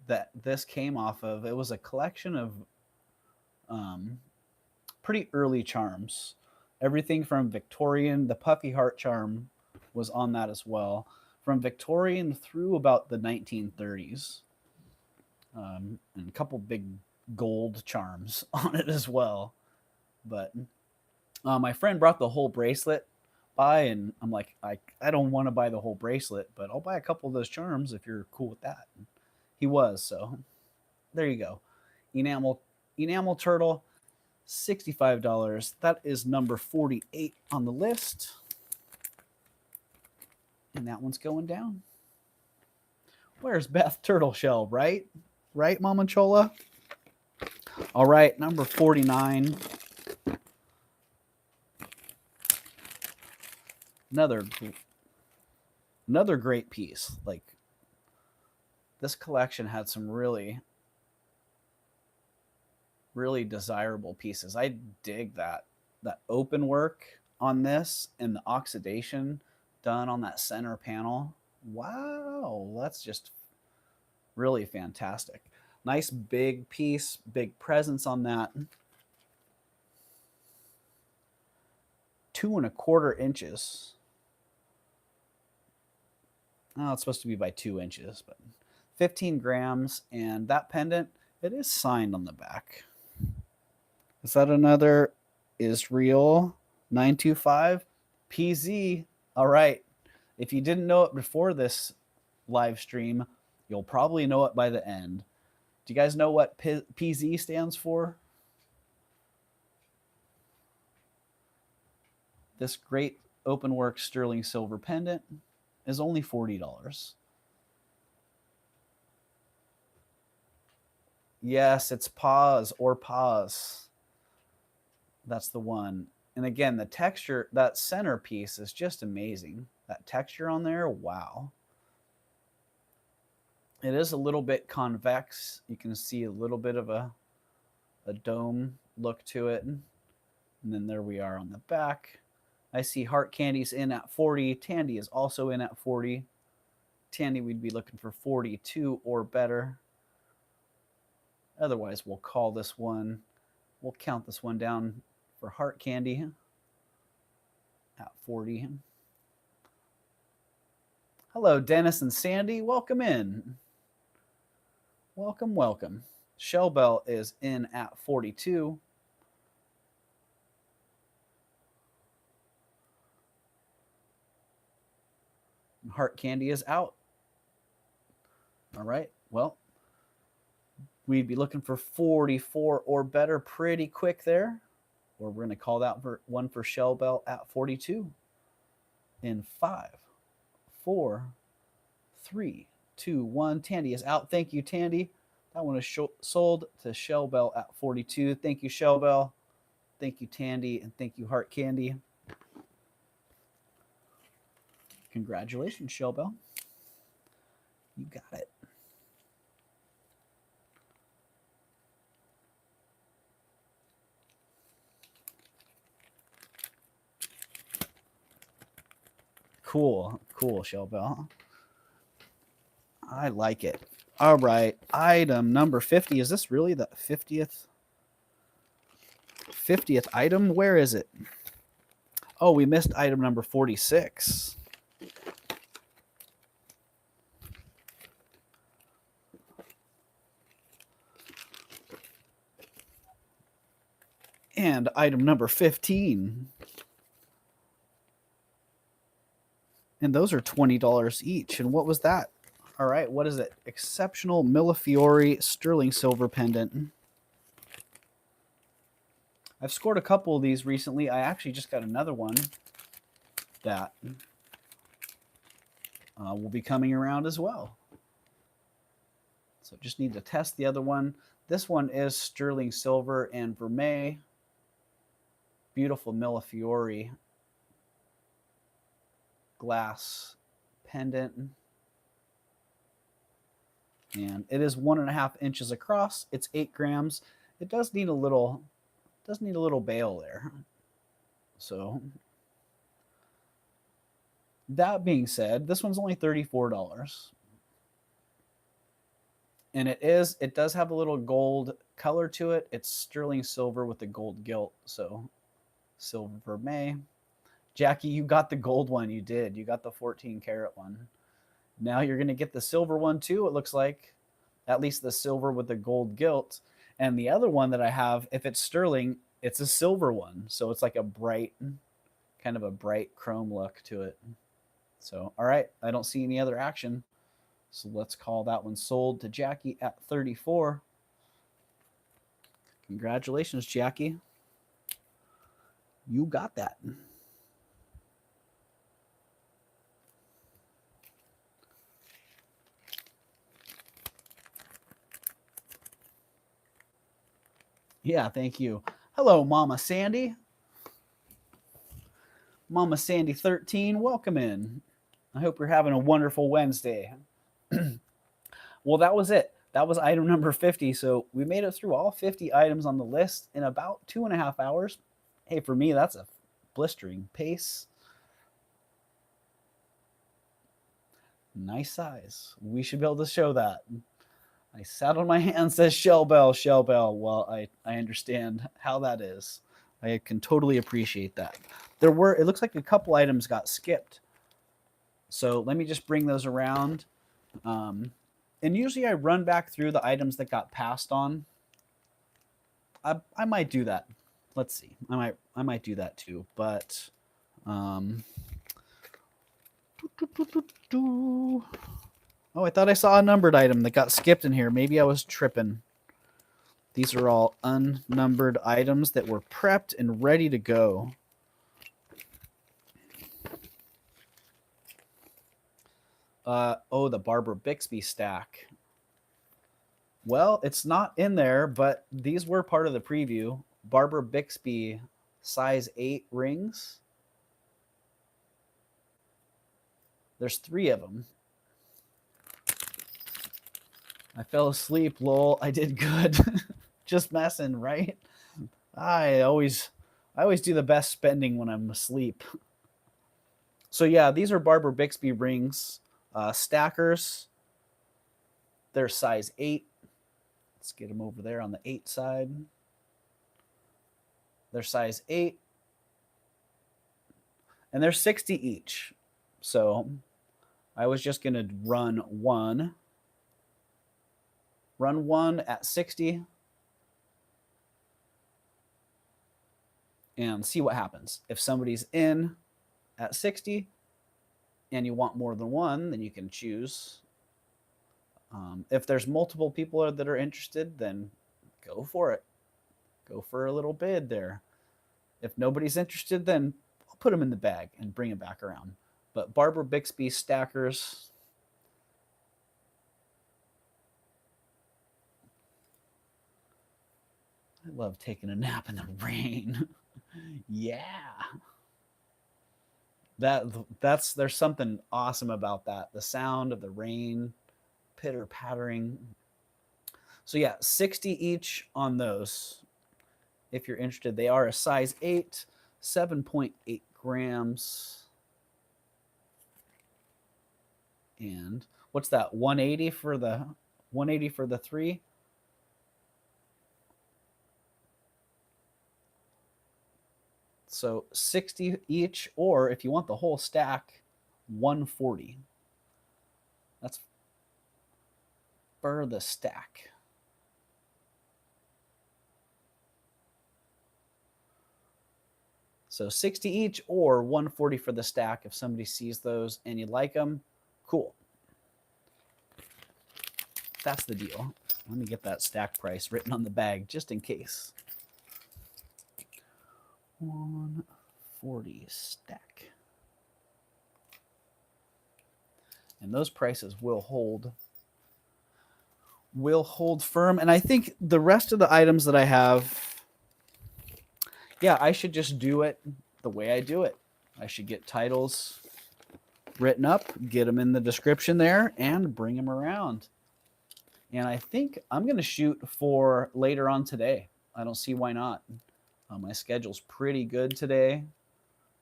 that this came off of, it was a collection of pretty early charms. Everything from Victorian, the puffy heart charm was on that as well. From Victorian through about the 1930s. And a couple big gold charms on it as well. But my friend brought the whole bracelet by, and I'm like, I don't want to buy the whole bracelet, but I'll buy a couple of those charms if you're cool with that. And he was, so there you go. Enamel turtle, $65. That is number 48 on the list. And that one's going down. Where's Beth Turtle Shell, right? Right, Mama Chola? All right, number 49. Another great piece. Like, this collection had some really desirable pieces. I dig that open work on this and the oxidation done on that center panel. Wow, that's just really fantastic. Nice big piece, big presence on that. 2¼ inches. Oh, it's supposed to be by 2 inches, but 15 grams. And that pendant, it is signed on the back. Is that another Israel 925 PZ? All right. If you didn't know it before this live stream, you'll probably know it by the end. Do you guys know what PZ stands for? This great openwork sterling silver pendant is only $40. Yes, it's pause or pause. That's the one. And again, the texture, that center piece is just amazing. That texture on there, wow. It is a little bit convex. You can see a little bit of a dome look to it. And then there we are on the back. I see Heart Candy's in at 40. Tandy is also in at 40. Tandy, we'd be looking for 42 or better. Otherwise, we'll call this one. We'll count this one down for Heart Candy at 40. Hello, Dennis and Sandy. Welcome in. Welcome, welcome. Shell Bell is in at 42. Heart Candy is out. All right. Well, we'd be looking for 44 or better pretty quick there. Or we're going to call that one for Shell Bell at 42. In 5, 4, 3, 2, 1. Tandy is out. Thank you, Tandy. That one is sold to Shell Bell at 42. Thank you, Shell Bell. Thank you, Tandy. And thank you, Heart Candy. Congratulations, Shell Bell. You got it. Cool, cool, Shell Bell. I like it. All right, item number 50. Is this really the 50th item? Where is it? Oh, we missed item number 46. And item number 15. And those are $20 each. And what was that? All right, what is it? Exceptional Millefiori Sterling Silver Pendant. I've scored a couple of these recently. I actually just got another one that will be coming around as well. So just need to test the other one. This one is sterling silver and vermeil. Beautiful Millefiori glass pendant. And it is 1.5 inches across. It's 8 grams. It does need a little bail there. So that being said, this one's only $34. And it does have a little gold color to it. It's sterling silver with the gold gilt. So silver vermeil. Jackie, you got the gold one. You did. You got the 14 karat one. Now you're going to get the silver one too, it looks like. At least the silver with the gold gilt. And the other one that I have, if it's sterling, it's a silver one. So it's like a bright, kind of a bright chrome look to it. So, all right. I don't see any other action. So let's call that one sold to Jackie at 34. Congratulations, Jackie. You got that. Yeah, thank you. Hello, Mama Sandy. Mama Sandy 13, welcome in. I hope you're having a wonderful Wednesday. Well, that was it. That was item number 50. So we made it through all 50 items on the list in about 2.5 hours. Hey, for me, that's a blistering pace. Nice size. We should be able to show that. I sat on my hand, says Shell Bell, Shell Bell. Well, I understand how that is. I can totally appreciate that. It looks like a couple items got skipped. So let me just bring those around. And usually I run back through the items that got passed on. I might do that. Let's see. I might do that too. But oh, I thought I saw a numbered item that got skipped in here. Maybe I was tripping. These are all unnumbered items that were prepped and ready to go. Oh, the Barbara Bixby stack. Well, it's not in there, but these were part of the preview. Barbara Bixby size 8 rings. There's 3 of them. I fell asleep, lol. I did good. Just messing, right? I always do the best spending when I'm asleep. So yeah, these are Barbara Bixby rings, stackers. They're size 8. Let's get them over there on the 8 side. They're size 8. And they're 60 each. So I was just going to run one at 60 and see what happens. If somebody's in at 60 and you want more than one, then you can choose. If there's multiple people that are interested, then go for it. Go for a little bid there. If nobody's interested, then I'll put them in the bag and bring it back around. But Barbara Bixby stackers. I love taking a nap in the rain. Yeah. There's something awesome about that. The sound of the rain pitter pattering. So yeah, 60 each on those. If you're interested, they are a size 8, 7.8 grams. And what's that? 180 for the 3. So 60 each, or if you want the whole stack, 140. That's for the stack. So 60 each or 140 for the stack. If somebody sees those and you like them, cool. That's the deal. Let me get that stack price written on the bag just in case. 140 stack. And those prices will hold firm. And I think the rest of the items that I have, yeah, I should just do it the way I do it. I should get titles written up, get them in the description there, and bring them around. And I think I'm going to shoot for later on today. I don't see why not. My schedule's pretty good today.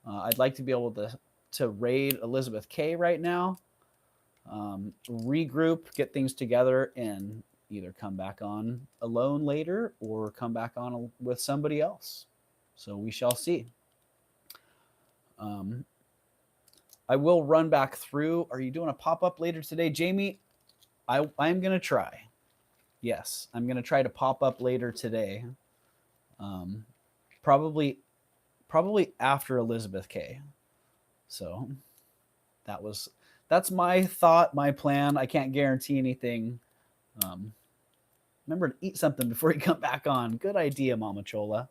I'd like to be able to raid Elizabeth K right now, regroup, get things together, and either come back on alone later or come back on with somebody else. So we shall see. I will run back through. Are you doing a pop-up later today, Jamie? I'm going to try. Yes, I'm going to try to pop up later today. Probably after Elizabeth K. So that's my thought, my plan. I can't guarantee anything. Remember to eat something before you come back on. Good idea, Mama Chola.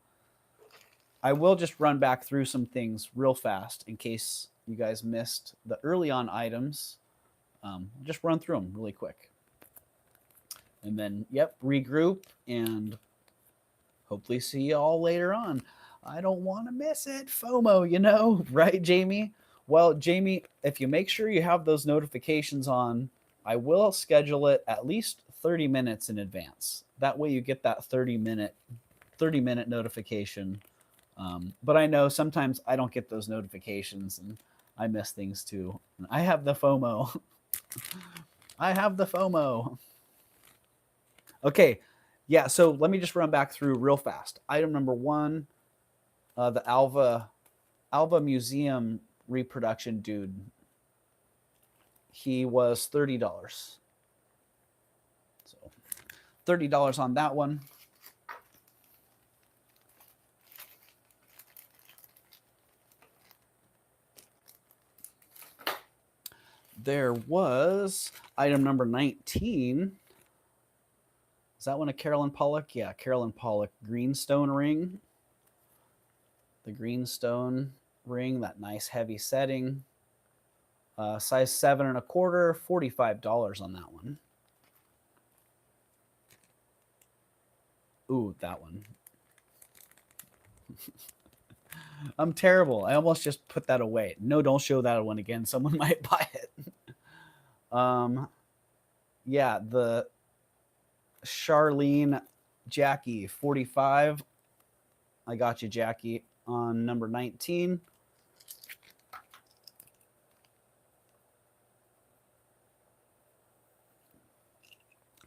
I will just run back through some things real fast in case you guys missed the early on items. Just run through them really quick. And then, yep, regroup and hopefully see you all later on. I don't want to miss it. FOMO, you know, right, Jamie? Well, Jamie, if you make sure you have those notifications on, I will schedule it at least 30 minutes in advance. That way you get that 30-minute notification. But I know sometimes I don't get those notifications and I miss things too. I have the FOMO. I have the FOMO. Okay, yeah, so let me just run back through real fast. Item number 1, the ALVA Museum reproduction dude. He was $30. So $30 on that one. There was item number 19. Is that one a Carolyn Pollock? Yeah, Carolyn Pollock greenstone ring. The greenstone ring, that nice heavy setting. Size 7 1/4, $45 on that one. Ooh, that one. I'm terrible. I almost just put that away. No, don't show that one again. Someone might buy it. Yeah, the Charlene, Jackie, 45. I got you, Jackie, on number 19.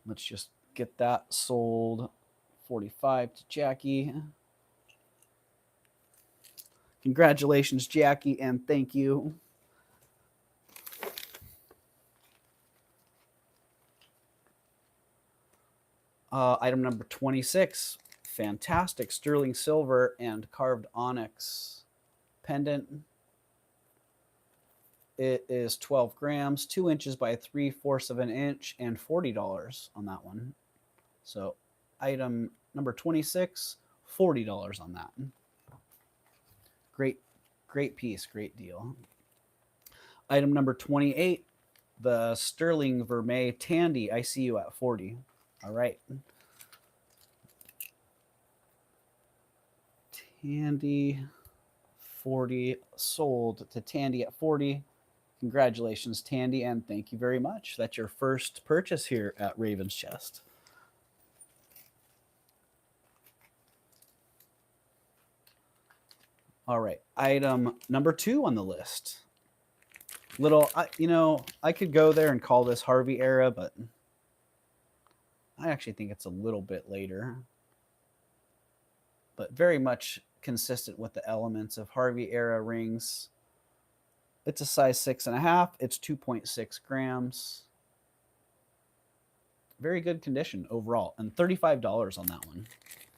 Let's just get that sold. 45 to Jackie. Congratulations, Jackie, and thank you. Item number 26. Fantastic sterling silver and carved onyx pendant. It is 12 grams, 2 inches by 3/4 of an inch, and $40 on that one. So item number 26, $40 on that. Great piece, great deal. Item number 28, the sterling vermeil Tandy. I see you at 40. All right. Tandy, 40, sold to Tandy at 40. Congratulations, Tandy, and thank you very much. That's your first purchase here at Raven's Chest. All right, item number 2 on the list. I could go there and call this Harvey era, but I actually think it's a little bit later. But very much consistent with the elements of Harvey era rings. It's a size 6.5. It's 2.6 grams. Very good condition overall, and $35 on that one.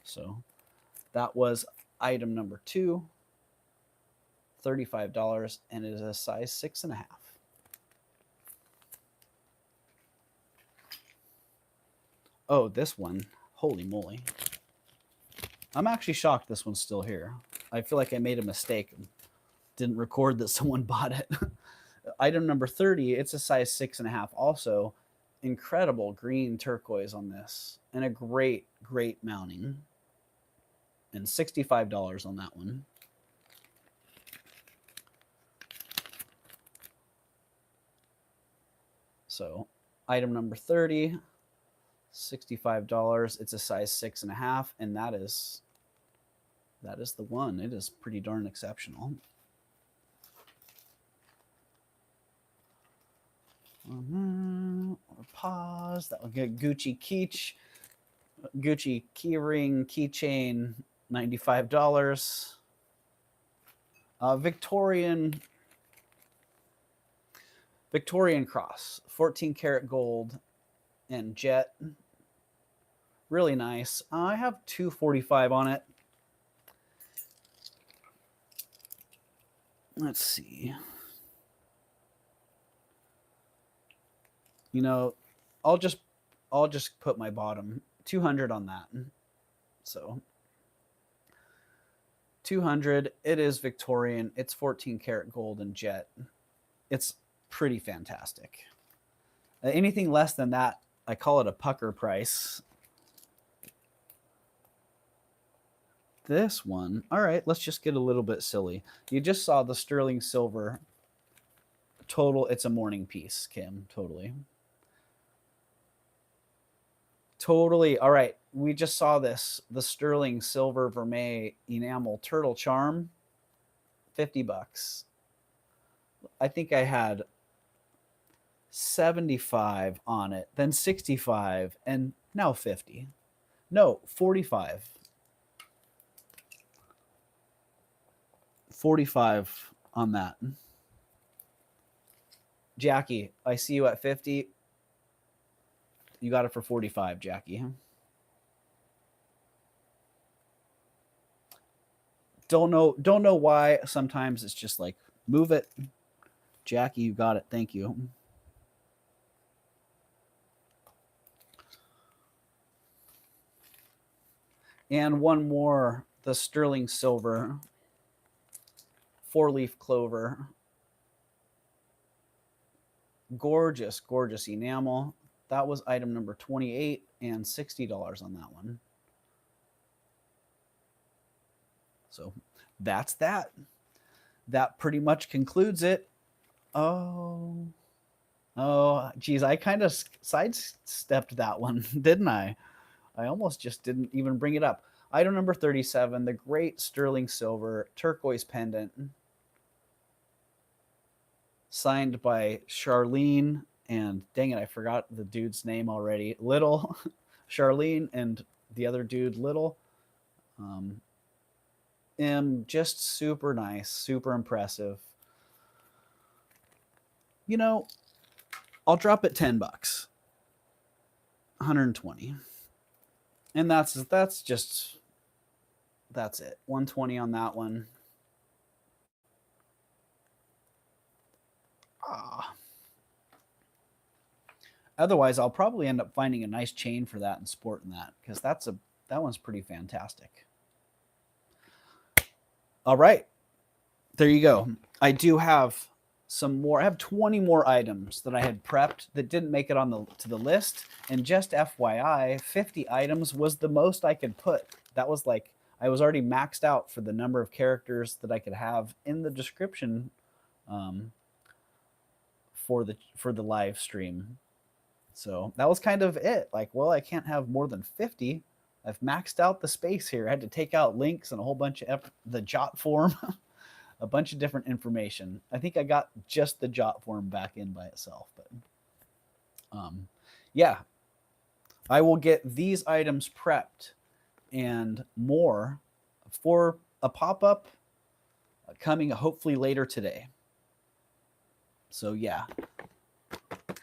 So that was item number 2. $35, and it is a size 6.5. Oh, this one. Holy moly. I'm actually shocked this one's still here. I feel like I made a mistake. Didn't record that someone bought it. Item number 30, it's a size 6.5 also. Incredible green turquoise on this. And a great mounting. And $65 on that one. So item number 30, $65. It's a size 6.5, and that is the one. It is pretty darn exceptional. Pause. That will get Gucci keyring, keychain, $95. Victorian cross, 14 karat gold and jet. Really nice. I have 245 on it. Let's see. I'll just put my bottom 200 on that. So 200. It is Victorian. It's 14 karat gold and jet. It's pretty fantastic. Anything less than that, I call it a pucker price. This one, all right, let's just get a little bit silly. You just saw the sterling silver total. It's a morning piece, Kim. Totally. All right, we just saw this, the sterling silver vermeil enamel turtle charm, $50. I think I had 75 on it, then 65, and now 50. No, 45. 45 on that. Jackie, I see you at 50. You got it for 45, Jackie. Don't know why. Sometimes it's just like, move it. Jackie, you got it. Thank you. And one more, the sterling silver, 4-leaf clover. Gorgeous enamel. That was item number 28 and $60 on that one. So that's that. That pretty much concludes it. Oh, geez, I kind of sidestepped that one, didn't I? I almost just didn't even bring it up. Item number 37, the great sterling silver turquoise pendant, signed by Charlene and dang it, I forgot the dude's name already. Little, Charlene and the other dude, Little. Just super nice, super impressive. You know, I'll drop it $10, 120, and that's it. 120 on that one. Otherwise, I'll probably end up finding a nice chain for that and sporting that, because that one's pretty fantastic. All right, there you go. I do have some more. I have 20 more items that I had prepped that didn't make it on to the list. And just FYI, 50 items was the most I could put. That was like, I was already maxed out for the number of characters that I could have in the description for the live stream. So that was kind of it. Like, well, I can't have more than 50. I've maxed out the space here. I had to take out links and a whole bunch of the jot form, a bunch of different information. I think I got just the jot form back in by itself. But yeah, I will get these items prepped and more for a pop-up coming hopefully later today. So yeah,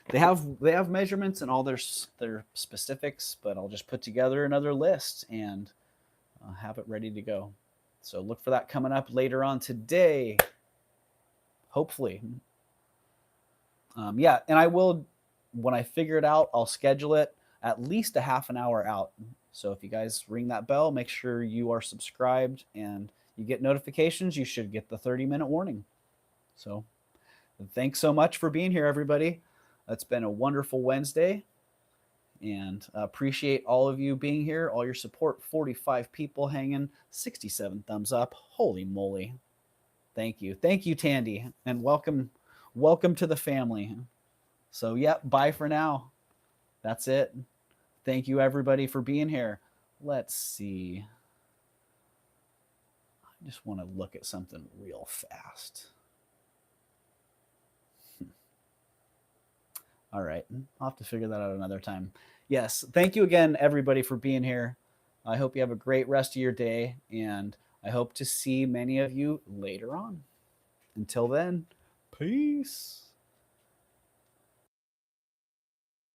they have measurements and all their specifics, but I'll just put together another list and have it ready to go. So look for that coming up later on today, hopefully. Yeah, and I will, when I figure it out, I'll schedule it at least a half an hour out. So if you guys ring that bell, make sure you are subscribed and you get notifications. You should get the 30-minute warning. So thanks so much for being here, everybody. It's been a wonderful Wednesday, and appreciate all of you being here, all your support. 45 people hanging, 67 thumbs up. Holy moly. Thank you. Thank you, Tandy, and welcome to the family. So, yeah, bye for now. That's it. Thank you, everybody, for being here. Let's see. I just want to look at something real fast. All right. I'll have to figure that out another time. Yes. Thank you again, everybody, for being here. I hope you have a great rest of your day, and I hope to see many of you later on. Until then, peace.